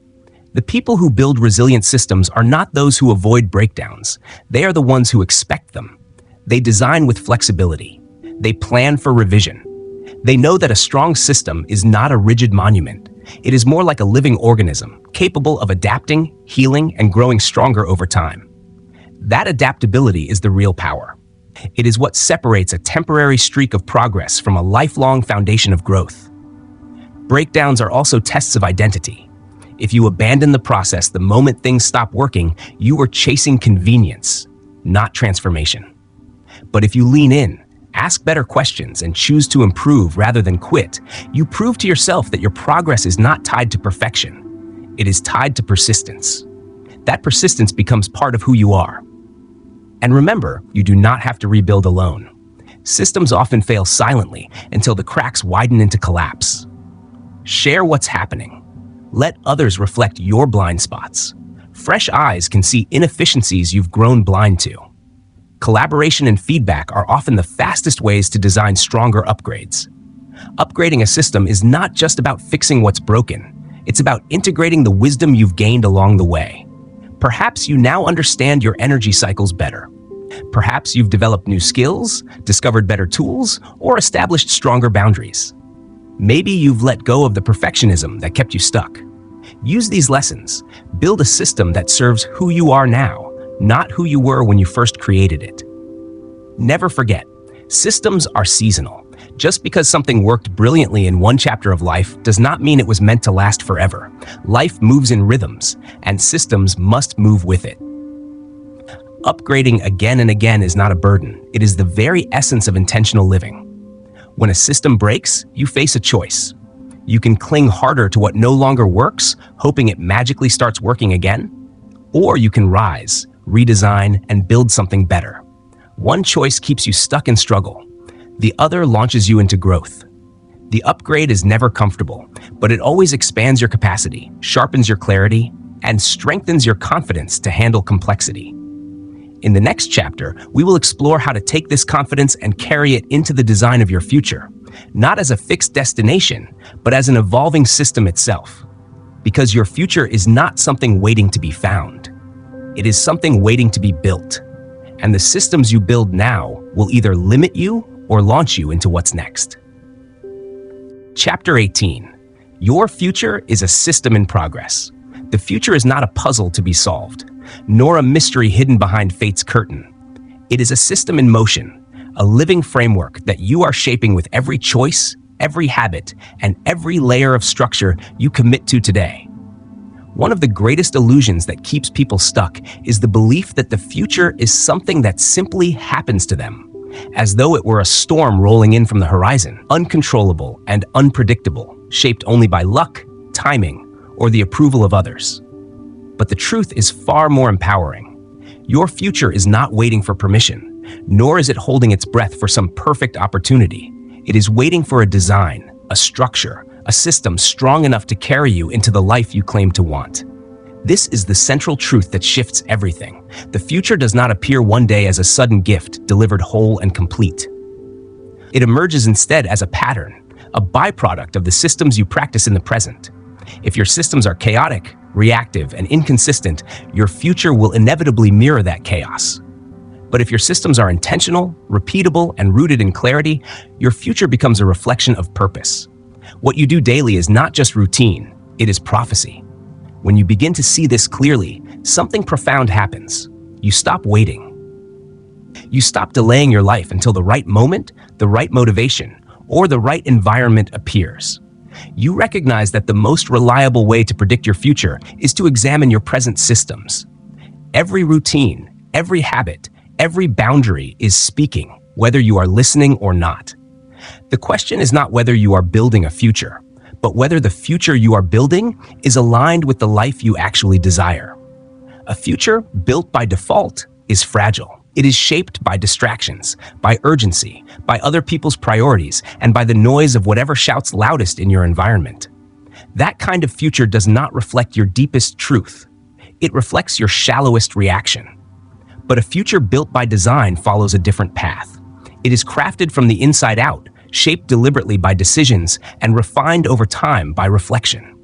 The people who build resilient systems are not those who avoid breakdowns. They are the ones who expect them. They design with flexibility. They plan for revision. They know that a strong system is not a rigid monument. It is more like a living organism, capable of adapting, healing, and growing stronger over time. That adaptability is the real power. It is what separates a temporary streak of progress from a lifelong foundation of growth. Breakdowns are also tests of identity. If you abandon the process the moment things stop working, you are chasing convenience, not transformation. But if you lean in, ask better questions, and choose to improve rather than quit, you prove to yourself that your progress is not tied to perfection. It is tied to persistence. That persistence becomes part of who you are. And remember, you do not have to rebuild alone. Systems often fail silently until the cracks widen into collapse. Share what's happening. Let others reflect your blind spots. Fresh eyes can see inefficiencies you've grown blind to. Collaboration and feedback are often the fastest ways to design stronger upgrades. Upgrading a system is not just about fixing what's broken. It's about integrating the wisdom you've gained along the way. Perhaps you now understand your energy cycles better. Perhaps you've developed new skills, discovered better tools, or established stronger boundaries. Maybe you've let go of the perfectionism that kept you stuck. Use these lessons. Build a system that serves who you are now, not who you were when you first created it. Never forget, systems are seasonal. Just because something worked brilliantly in one chapter of life does not mean it was meant to last forever. Life moves in rhythms, and systems must move with it. Upgrading again and again is not a burden. It is the very essence of intentional living. When a system breaks, you face a choice. You can cling harder to what no longer works, hoping it magically starts working again, or you can rise, redesign, and build something better. One choice keeps you stuck in struggle. The other launches you into growth. The upgrade is never comfortable, but it always expands your capacity, sharpens your clarity, and strengthens your confidence to handle complexity. In the next chapter, we will explore how to take this confidence and carry it into the design of your future, not as a fixed destination, but as an evolving system itself. Because your future is not something waiting to be found. It is something waiting to be built. And the systems you build now will either limit you or launch you into what's next. Chapter 18. Your future is a system in progress. The future is not a puzzle to be solved, nor a mystery hidden behind fate's curtain. It is a system in motion, a living framework that you are shaping with every choice, every habit, and every layer of structure you commit to today. One of the greatest illusions that keeps people stuck is the belief that the future is something that simply happens to them, as though it were a storm rolling in from the horizon, uncontrollable and unpredictable, shaped only by luck, timing, or the approval of others. But the truth is far more empowering. Your future is not waiting for permission, nor is it holding its breath for some perfect opportunity. It is waiting for a design, a structure, a system strong enough to carry you into the life you claim to want. This is the central truth that shifts everything. The future does not appear one day as a sudden gift delivered whole and complete. It emerges instead as a pattern, a byproduct of the systems you practice in the present. If your systems are chaotic, reactive, and inconsistent, your future will inevitably mirror that chaos. But if your systems are intentional, repeatable, and rooted in clarity, your future becomes a reflection of purpose. What you do daily is not just routine, It is prophecy. When you begin to see this clearly, something profound happens. You stop waiting. You stop delaying your life until the right moment, the right motivation, or the right environment appears. You recognize that the most reliable way to predict your future is to examine your present systems. Every routine, every habit, every boundary is speaking, whether you are listening or not. The question is not whether you are building a future, but whether the future you are building is aligned with the life you actually desire. A future built by default is fragile. It is shaped by distractions, by urgency, by other people's priorities, and by the noise of whatever shouts loudest in your environment. That kind of future does not reflect your deepest truth. It reflects your shallowest reaction. But a future built by design follows a different path. It is crafted from the inside out, shaped deliberately by decisions, and refined over time by reflection.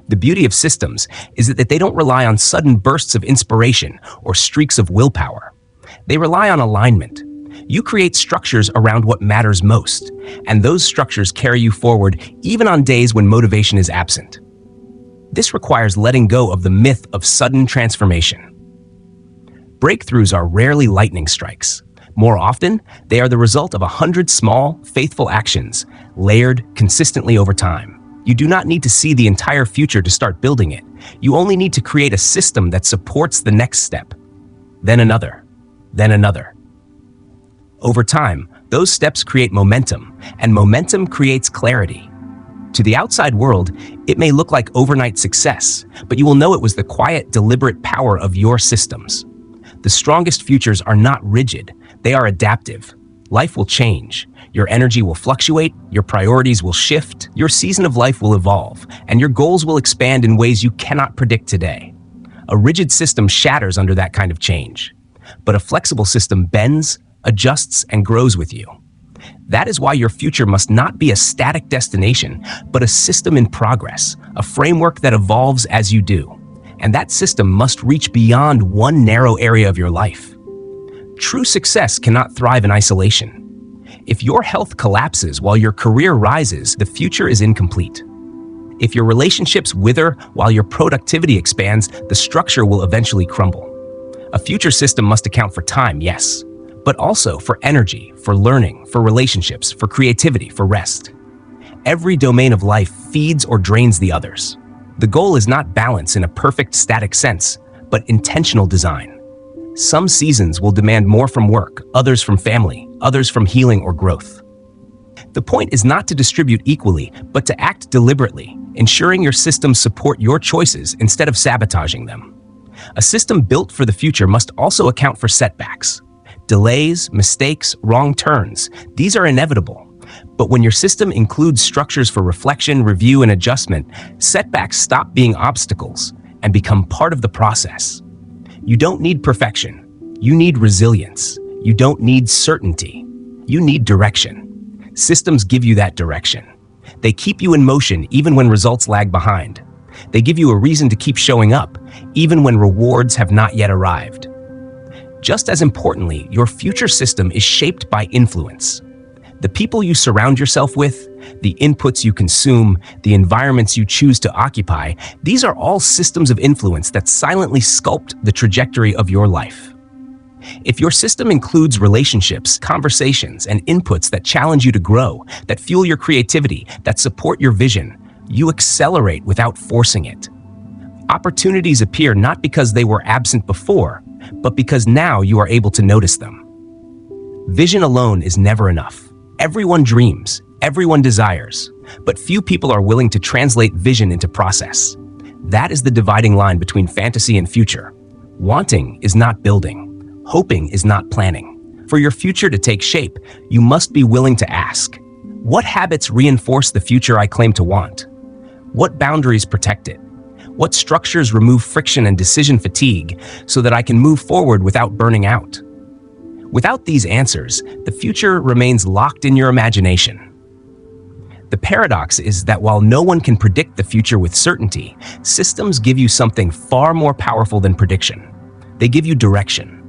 The beauty of systems is that they don't rely on sudden bursts of inspiration or streaks of willpower. They rely on alignment. You create structures around what matters most, and those structures carry you forward even on days when motivation is absent. This requires letting go of the myth of sudden transformation. Breakthroughs are rarely lightning strikes. More often, they are the result of 100 small, faithful actions, layered consistently over time. You do not need to see the entire future to start building it. You only need to create a system that supports the next step, then another, then another. Over time, those steps create momentum, and momentum creates clarity. To the outside world, it may look like overnight success, but you will know it was the quiet, deliberate power of your systems. The strongest futures are not rigid, they are adaptive. Life will change. Your energy will fluctuate, your priorities will shift, your season of life will evolve, and your goals will expand in ways you cannot predict today. A rigid system shatters under that kind of change. But a flexible system bends, adjusts, and grows with you. That is why your future must not be a static destination, but a system in progress, a framework that evolves as you do. And that system must reach beyond one narrow area of your life. True success cannot thrive in isolation. If your health collapses while your career rises, the future is incomplete. If your relationships wither while your productivity expands, the structure will eventually crumble. A future system must account for time, yes, but also for energy, for learning, for relationships, for creativity, for rest. Every domain of life feeds or drains the others. The goal is not balance in a perfect static sense, but intentional design. Some seasons will demand more from work, others from family, others from healing or growth. The point is not to distribute equally, but to act deliberately, ensuring your systems support your choices instead of sabotaging them. A system built for the future must also account for setbacks. Delays, mistakes, wrong turns, these are inevitable. But when your system includes structures for reflection, review, and adjustment, setbacks stop being obstacles and become part of the process. You don't need perfection. You need resilience. You don't need certainty. You need direction. Systems give you that direction. They keep you in motion even when results lag behind. They give you a reason to keep showing up, even when rewards have not yet arrived. Just as importantly, your future system is shaped by influence. The people you surround yourself with, the inputs you consume, the environments you choose to occupy, these are all systems of influence that silently sculpt the trajectory of your life. If your system includes relationships, conversations, and inputs that challenge you to grow, that fuel your creativity, that support your vision, you accelerate without forcing it. Opportunities appear not because they were absent before, but because now you are able to notice them. Vision alone is never enough. Everyone dreams, everyone desires, but few people are willing to translate vision into process. That is the dividing line between fantasy and future. Wanting is not building. Hoping is not planning. For your future to take shape, you must be willing to ask, what habits reinforce the future I claim to want? What boundaries protect it? What structures remove friction and decision fatigue so that I can move forward without burning out? Without these answers, the future remains locked in your imagination. The paradox is that while no one can predict the future with certainty, systems give you something far more powerful than prediction. They give you direction.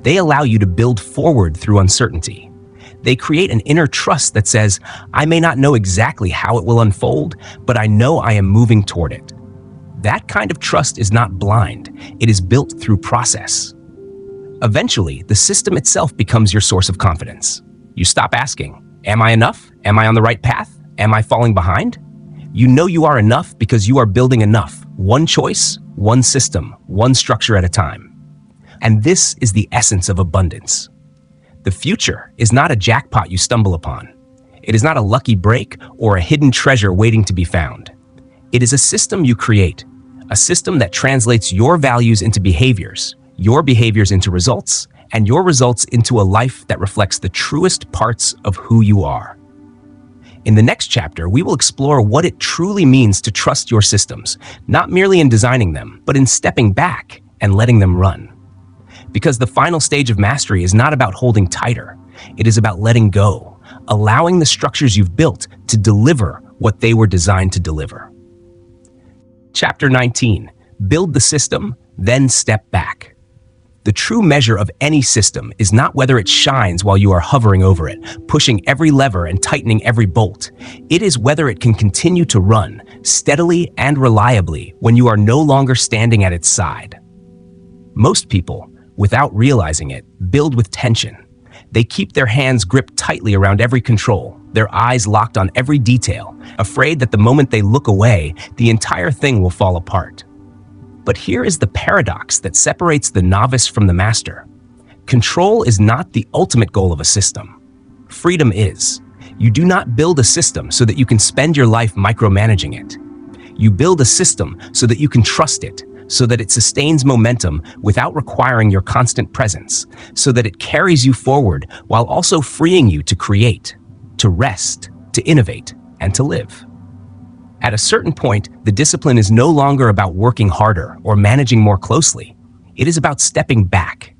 They allow you to build forward through uncertainty. They create an inner trust that says, I may not know exactly how it will unfold, but I know I am moving toward it. That kind of trust is not blind. It is built through process. Eventually, the system itself becomes your source of confidence. You stop asking, am I enough? Am I on the right path? Am I falling behind? You know you are enough because you are building enough. One choice, one system, one structure at a time. And this is the essence of abundance. The future is not a jackpot you stumble upon. It is not a lucky break or a hidden treasure waiting to be found. It is a system you create, a system that translates your values into behaviors, your behaviors into results, and your results into a life that reflects the truest parts of who you are. In the next chapter, we will explore what it truly means to trust your systems, not merely in designing them, but in stepping back and letting them run. Because the final stage of mastery is not about holding tighter. It is about letting go, allowing the structures you've built to deliver what they were designed to deliver. Chapter 19, Build the System, Then Step Back. The true measure of any system is not whether it shines while you are hovering over it, pushing every lever and tightening every bolt. It is whether it can continue to run steadily and reliably when you are no longer standing at its side. Most people, without realizing it, build with tension. They keep their hands gripped tightly around every control, their eyes locked on every detail, afraid that the moment they look away, the entire thing will fall apart. But here is the paradox that separates the novice from the master. Control is not the ultimate goal of a system. Freedom is. You do not build a system so that you can spend your life micromanaging it. You build a system so that you can trust it, so that it sustains momentum without requiring your constant presence, so that it carries you forward while also freeing you to create, to rest, to innovate, and to live. At a certain point, the discipline is no longer about working harder or managing more closely. It is about stepping back.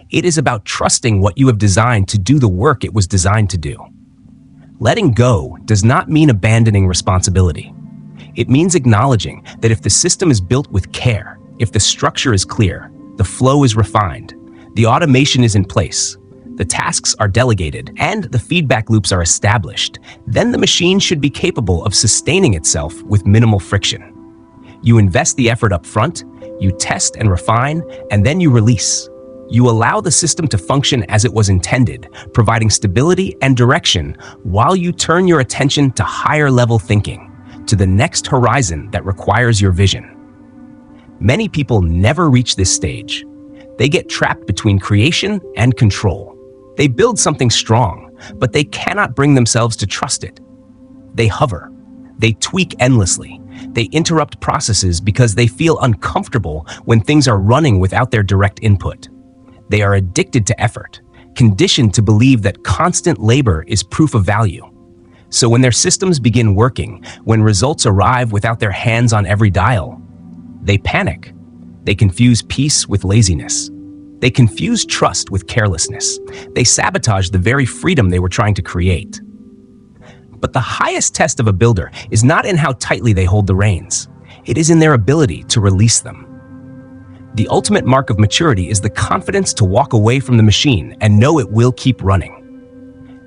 It is about trusting what you have designed to do the work it was designed to do. Letting go does not mean abandoning responsibility. It means acknowledging that if the system is built with care, if the structure is clear, the flow is refined, the automation is in place, the tasks are delegated, and the feedback loops are established, then the machine should be capable of sustaining itself with minimal friction. You invest the effort up front, you test and refine, and then you release. You allow the system to function as it was intended, providing stability and direction while you turn your attention to higher level thinking, to the next horizon that requires your vision. Many people never reach this stage. They get trapped between creation and control. They build something strong, but they cannot bring themselves to trust it. They hover. They tweak endlessly. They interrupt processes because they feel uncomfortable when things are running without their direct input. They are addicted to effort, conditioned to believe that constant labor is proof of value. So when their systems begin working, when results arrive without their hands on every dial, they panic. They confuse peace with laziness. They confuse trust with carelessness. They sabotage the very freedom they were trying to create. But the highest test of a builder is not in how tightly they hold the reins. It is in their ability to release them. The ultimate mark of maturity is the confidence to walk away from the machine and know it will keep running.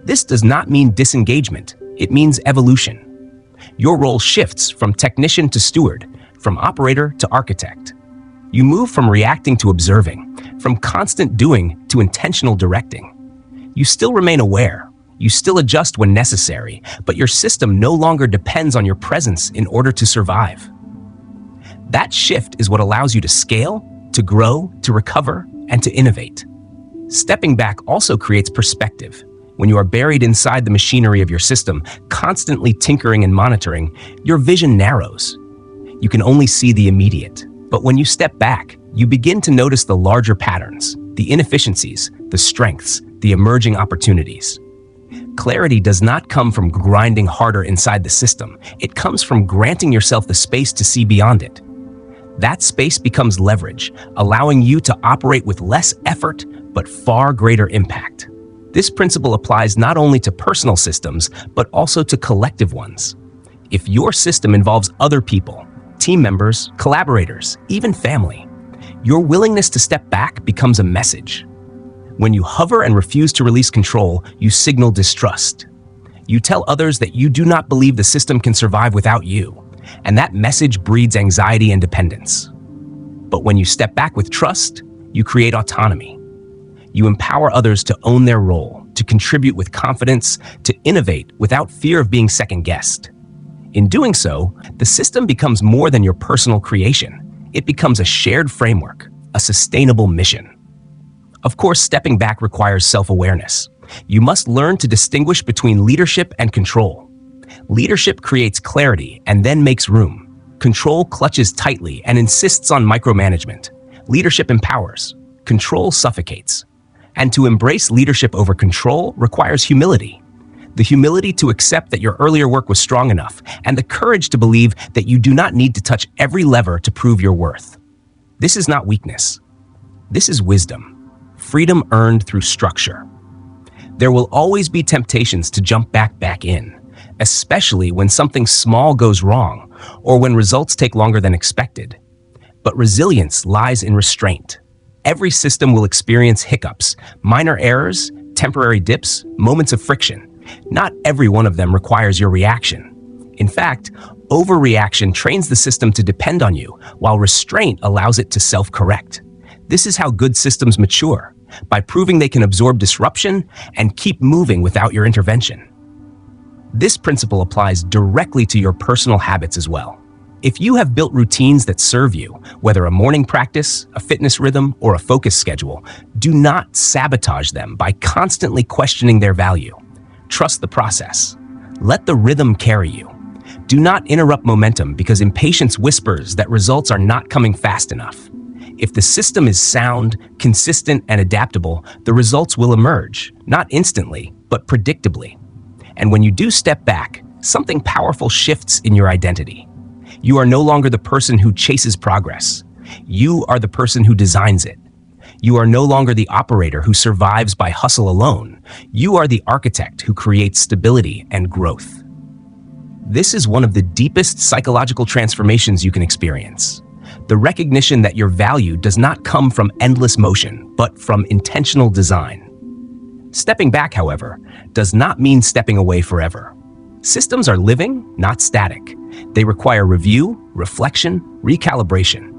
This does not mean disengagement. It means evolution. Your role shifts from technician to steward, from operator to architect. You move from reacting to observing, from constant doing to intentional directing. You still remain aware. You still adjust when necessary, but your system no longer depends on your presence in order to survive. That shift is what allows you to scale, to grow, to recover, and to innovate. Stepping back also creates perspective. When you are buried inside the machinery of your system, constantly tinkering and monitoring, your vision narrows. You can only see the immediate. But when you step back, you begin to notice the larger patterns, the inefficiencies, the strengths, the emerging opportunities. Clarity does not come from grinding harder inside the system. It comes from granting yourself the space to see beyond it. That space becomes leverage, allowing you to operate with less effort, but far greater impact. This principle applies not only to personal systems, but also to collective ones. If your system involves other people, team members, collaborators, even family, your willingness to step back becomes a message. When you hover and refuse to release control, you signal distrust. You tell others that you do not believe the system can survive without you, and that message breeds anxiety and dependence. But when you step back with trust, you create autonomy. You empower others to own their role, to contribute with confidence, to innovate without fear of being second-guessed. In doing so, the system becomes more than your personal creation. It becomes a shared framework, a sustainable mission. Of course, stepping back requires self-awareness. You must learn to distinguish between leadership and control. Leadership creates clarity and then makes room. Control clutches tightly and insists on micromanagement. Leadership empowers. Control suffocates. And to embrace leadership over control requires humility. The humility to accept that your earlier work was strong enough, and the courage to believe that you do not need to touch every lever to prove your worth. This is not weakness. This is wisdom. Freedom earned through structure. There will always be temptations to jump back in, especially when something small goes wrong or when results take longer than expected. But resilience lies in restraint. Every system will experience hiccups, minor errors, temporary dips, moments of friction. Not every one of them requires your reaction. In fact, overreaction trains the system to depend on you, while restraint allows it to self-correct. This is how good systems mature, by proving they can absorb disruption and keep moving without your intervention. This principle applies directly to your personal habits as well. If you have built routines that serve you, whether a morning practice, a fitness rhythm, or a focus schedule, do not sabotage them by constantly questioning their value. Trust the process. Let the rhythm carry you. Do not interrupt momentum because impatience whispers that results are not coming fast enough. If the system is sound, consistent, and adaptable, the results will emerge, not instantly, but predictably. And when you do step back, something powerful shifts in your identity. You are no longer the person who chases progress. You are the person who designs it. You are no longer the operator who survives by hustle alone. You are the architect who creates stability and growth. This is one of the deepest psychological transformations you can experience. The recognition that your value does not come from endless motion, but from intentional design. Stepping back, however, does not mean stepping away forever. Systems are living, not static. They require review, reflection, recalibration.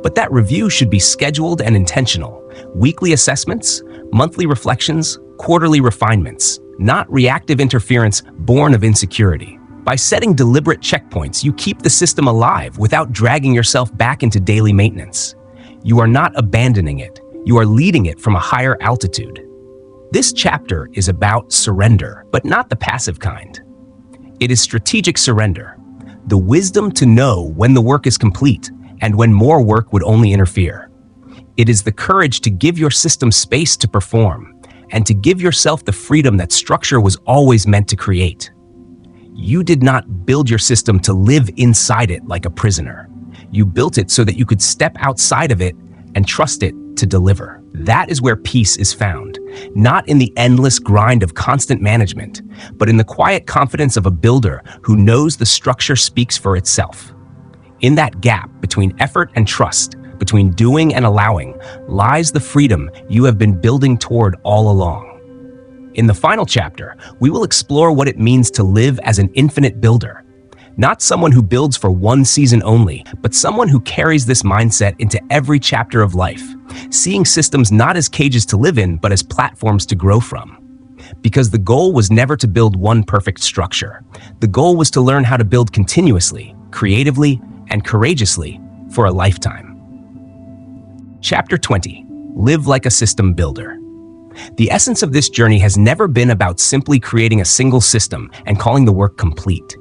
But that review should be scheduled and intentional. Weekly assessments, monthly reflections, quarterly refinements, not reactive interference born of insecurity. By setting deliberate checkpoints, you keep the system alive without dragging yourself back into daily maintenance. You are not abandoning it. You are leading it from a higher altitude. This chapter is about surrender, but not the passive kind. It is strategic surrender, the wisdom to know when the work is complete and when more work would only interfere. It is the courage to give your system space to perform and to give yourself the freedom that structure was always meant to create. You did not build your system to live inside it like a prisoner. You built it so that you could step outside of it and trust it to deliver. That is where peace is found, not in the endless grind of constant management, but in the quiet confidence of a builder who knows the structure speaks for itself. In that gap between effort and trust, between doing and allowing, lies the freedom you have been building toward all along. In the final chapter, we will explore what it means to live as an infinite builder. Not someone who builds for one season only, but someone who carries this mindset into every chapter of life, seeing systems not as cages to live in, but as platforms to grow from. Because the goal was never to build one perfect structure. The goal was to learn how to build continuously, creatively, and courageously for a lifetime. Chapter 20. Live like a system builder. The essence of this journey has never been about simply creating a single system and calling the work complete.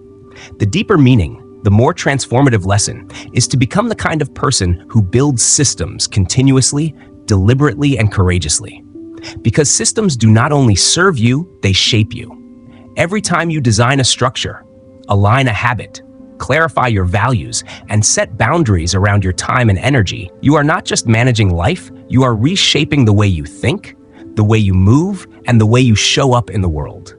The deeper meaning, the more transformative lesson, is to become the kind of person who builds systems continuously, deliberately, and courageously. Because systems do not only serve you, they shape you. Every time you design a structure, align a habit, clarify your values, and set boundaries around your time and energy, you are not just managing life, you are reshaping the way you think, the way you move, and the way you show up in the world.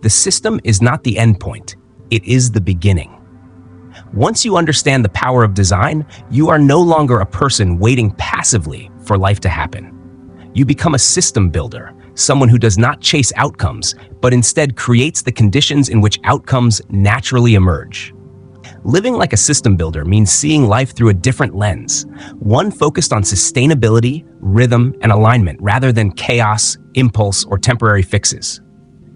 The system is not the end point. It is the beginning. Once you understand the power of design, you are no longer a person waiting passively for life to happen. You become a system builder, someone who does not chase outcomes, but instead creates the conditions in which outcomes naturally emerge. Living like a system builder means seeing life through a different lens, one focused on sustainability, rhythm, and alignment rather than chaos, impulse, or temporary fixes.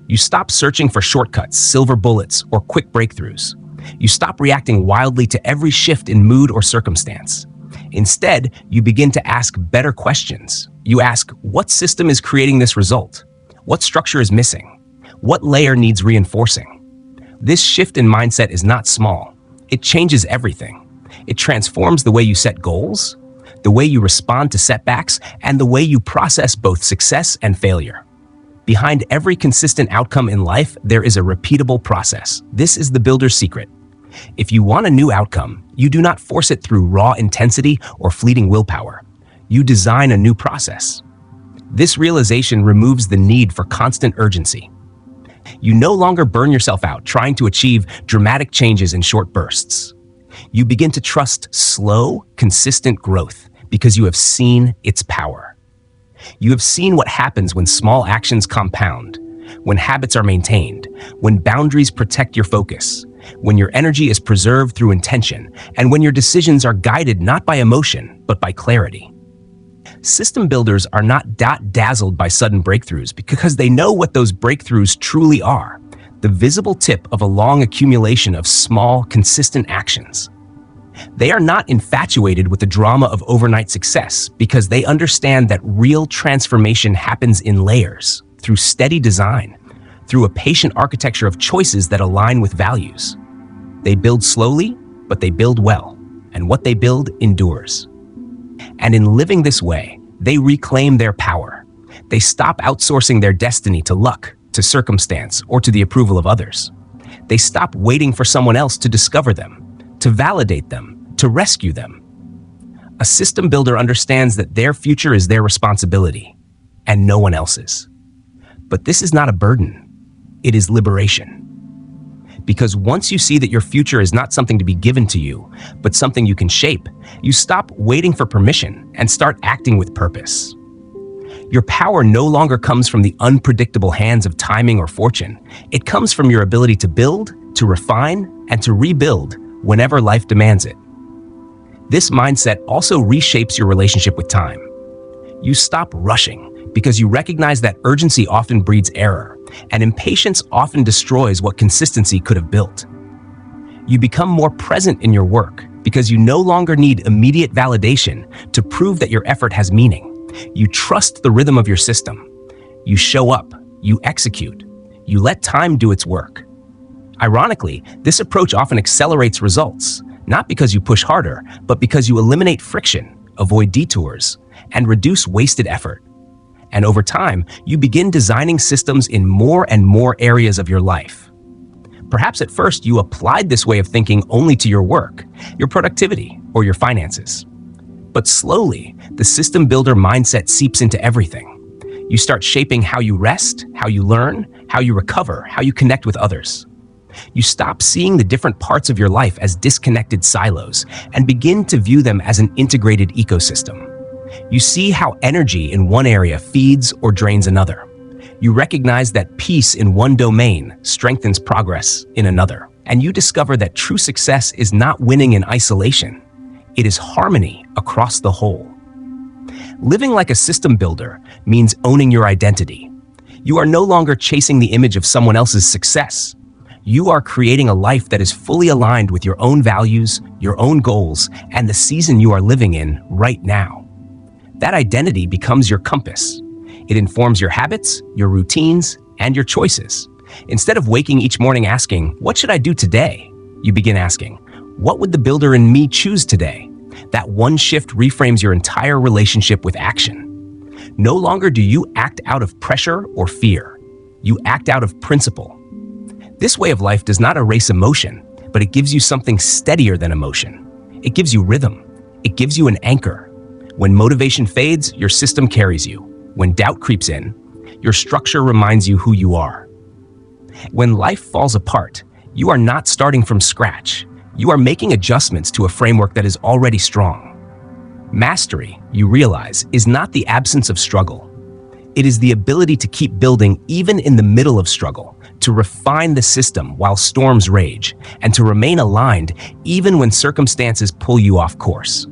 You stop searching for shortcuts, silver bullets, or quick breakthroughs. You stop reacting wildly to every shift in mood or circumstance. Instead, you begin to ask better questions. You ask, what system is creating this result? What structure is missing? What layer needs reinforcing? This shift in mindset is not small. It changes everything. It transforms the way you set goals, the way you respond to setbacks, and the way you process both success and failure. Behind every consistent outcome in life, there is a repeatable process. This is the builder's secret. If you want a new outcome, you do not force it through raw intensity or fleeting willpower. You design a new process. This realization removes the need for constant urgency. You no longer burn yourself out trying to achieve dramatic changes in short bursts. You begin to trust slow, consistent growth because you have seen its power. You have seen what happens when small actions compound, when habits are maintained, when boundaries protect your focus, when your energy is preserved through intention, and when your decisions are guided not by emotion, but by clarity. System builders are not dazzled by sudden breakthroughs because they know what those breakthroughs truly are, the visible tip of a long accumulation of small, consistent actions. They are not infatuated with the drama of overnight success because they understand that real transformation happens in layers, through steady design, through a patient architecture of choices that align with values. They build slowly, but they build well, and what they build endures. And in living this way, they reclaim their power. They stop outsourcing their destiny to luck, to circumstance, or to the approval of others. They stop waiting for someone else to discover them, to validate them, to rescue them. A system builder understands that their future is their responsibility, and no one else's. But this is not a burden. It is liberation. Because once you see that your future is not something to be given to you, but something you can shape, you stop waiting for permission and start acting with purpose. Your power no longer comes from the unpredictable hands of timing or fortune. It comes from your ability to build, to refine, and to rebuild whenever life demands it. This mindset also reshapes your relationship with time. You stop rushing because you recognize that urgency often breeds error, and impatience often destroys what consistency could have built. You become more present in your work because you no longer need immediate validation to prove that your effort has meaning. You trust the rhythm of your system. You show up, you execute, you let time do its work. Ironically, this approach often accelerates results, not because you push harder, but because you eliminate friction, avoid detours, and reduce wasted effort. And over time, you begin designing systems in more and more areas of your life. Perhaps at first you applied this way of thinking only to your work, your productivity, or your finances. But slowly, the system builder mindset seeps into everything. You start shaping how you rest, how you learn, how you recover, how you connect with others. You stop seeing the different parts of your life as disconnected silos and begin to view them as an integrated ecosystem. You see how energy in one area feeds or drains another. You recognize that peace in one domain strengthens progress in another. And you discover that true success is not winning in isolation. It is harmony across the whole. Living like a system builder means owning your identity. You are no longer chasing the image of someone else's success. You are creating a life that is fully aligned with your own values, your own goals, and the season you are living in right now. That identity becomes your compass. It informs your habits, your routines, and your choices. Instead of waking each morning asking, "What should I do today?" you begin asking, "What would the builder in me choose today?" That one shift reframes your entire relationship with action. No longer do you act out of pressure or fear. You act out of principle. This way of life does not erase emotion, but it gives you something steadier than emotion. It gives you rhythm. It gives you an anchor. When motivation fades, your system carries you. When doubt creeps in, your structure reminds you who you are. When life falls apart, you are not starting from scratch. You are making adjustments to a framework that is already strong. Mastery, you realize, is not the absence of struggle. It is the ability to keep building even in the middle of struggle, to refine the system while storms rage, and to remain aligned even when circumstances pull you off course.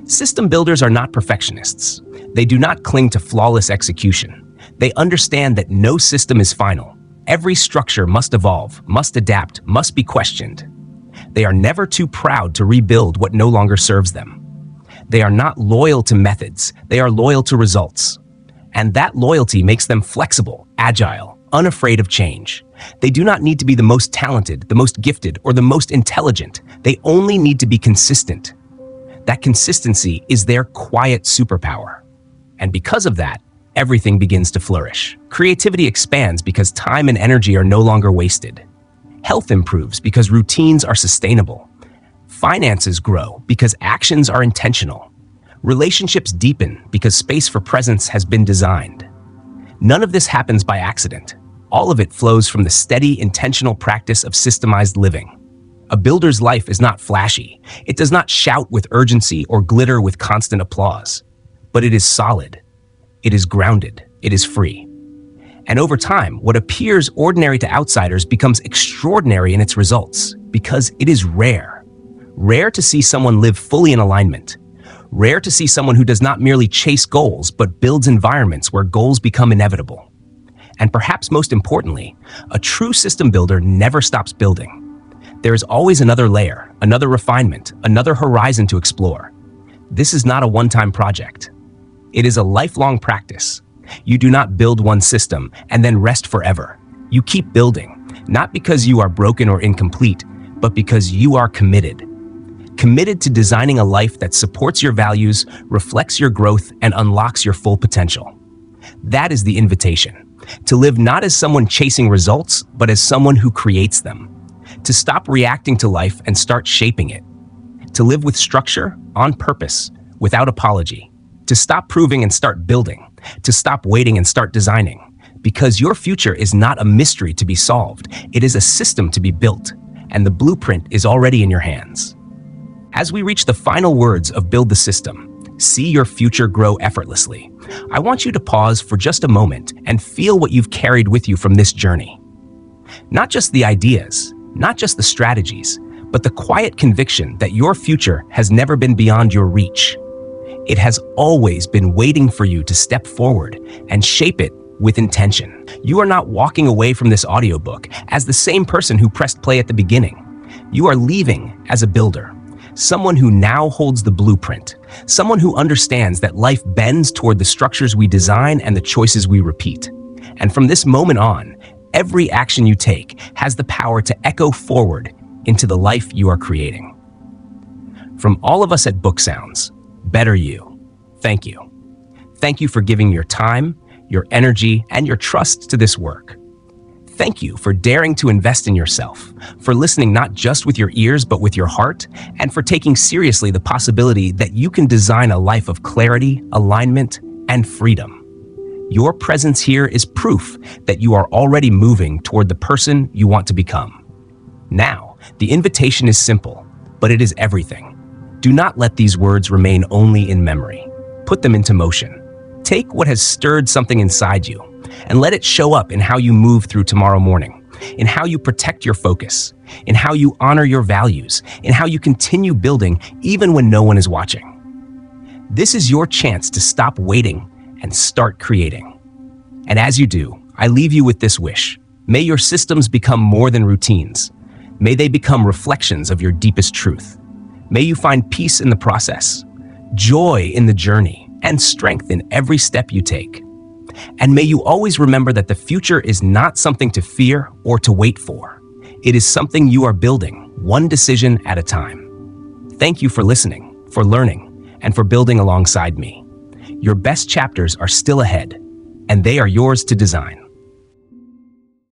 System builders are not perfectionists. They do not cling to flawless execution. They understand that no system is final. Every structure must evolve, must adapt, must be questioned. They are never too proud to rebuild what no longer serves them. They are not loyal to methods. They are loyal to results. And that loyalty makes them flexible, agile, unafraid of change. They do not need to be the most talented, the most gifted, or the most intelligent. They only need to be consistent. That consistency is their quiet superpower. And because of that, everything begins to flourish. Creativity expands because time and energy are no longer wasted. Health improves because routines are sustainable. Finances grow because actions are intentional. Relationships deepen because space for presence has been designed. None of this happens by accident. All of it flows from the steady, intentional practice of systemized living. A builder's life is not flashy. It does not shout with urgency or glitter with constant applause. But it is solid. It is grounded. It is free. And over time, what appears ordinary to outsiders becomes extraordinary in its results because it is rare. Rare to see someone live fully in alignment. Rare to see someone who does not merely chase goals, but builds environments where goals become inevitable. And perhaps most importantly, a true system builder never stops building. There is always another layer, another refinement, another horizon to explore. This is not a one-time project. It is a lifelong practice. You do not build one system and then rest forever. You keep building, not because you are broken or incomplete, but because you are committed. Committed to designing a life that supports your values, reflects your growth, and unlocks your full potential. That is the invitation. To live not as someone chasing results, but as someone who creates them. To stop reacting to life and start shaping it. To live with structure, on purpose, without apology. To stop proving and start building. To stop waiting and start designing. Because your future is not a mystery to be solved. It is a system to be built, and the blueprint is already in your hands. As we reach the final words of Build the System, see your future grow effortlessly, I want you to pause for just a moment and feel what you've carried with you from this journey. Not just the ideas, not just the strategies, but the quiet conviction that your future has never been beyond your reach. It has always been waiting for you to step forward and shape it with intention. You are not walking away from this audiobook as the same person who pressed play at the beginning. You are leaving as a builder. Someone who now holds the blueprint. Someone who understands that life bends toward the structures we design and the choices we repeat. And from this moment on, every action you take has the power to echo forward into the life you are creating. From all of us at Book Sounds, Better You, thank you. Thank you for giving your time, your energy, and your trust to this work. Thank you for daring to invest in yourself, for listening not just with your ears but with your heart, and for taking seriously the possibility that you can design a life of clarity, alignment, and freedom. Your presence here is proof that you are already moving toward the person you want to become. Now, the invitation is simple, but it is everything. Do not let these words remain only in memory. Put them into motion. Take what has stirred something inside you and let it show up in how you move through tomorrow morning, in how you protect your focus, in how you honor your values, in how you continue building even when no one is watching. This is your chance to stop waiting and start creating. And as you do, I leave you with this wish. May your systems become more than routines. May they become reflections of your deepest truth. May you find peace in the process, joy in the journey, and strength in every step you take. And may you always remember that the future is not something to fear or to wait for. It is something you are building, one decision at a time. Thank you for listening, for learning, and for building alongside me. Your best chapters are still ahead, and they are yours to design.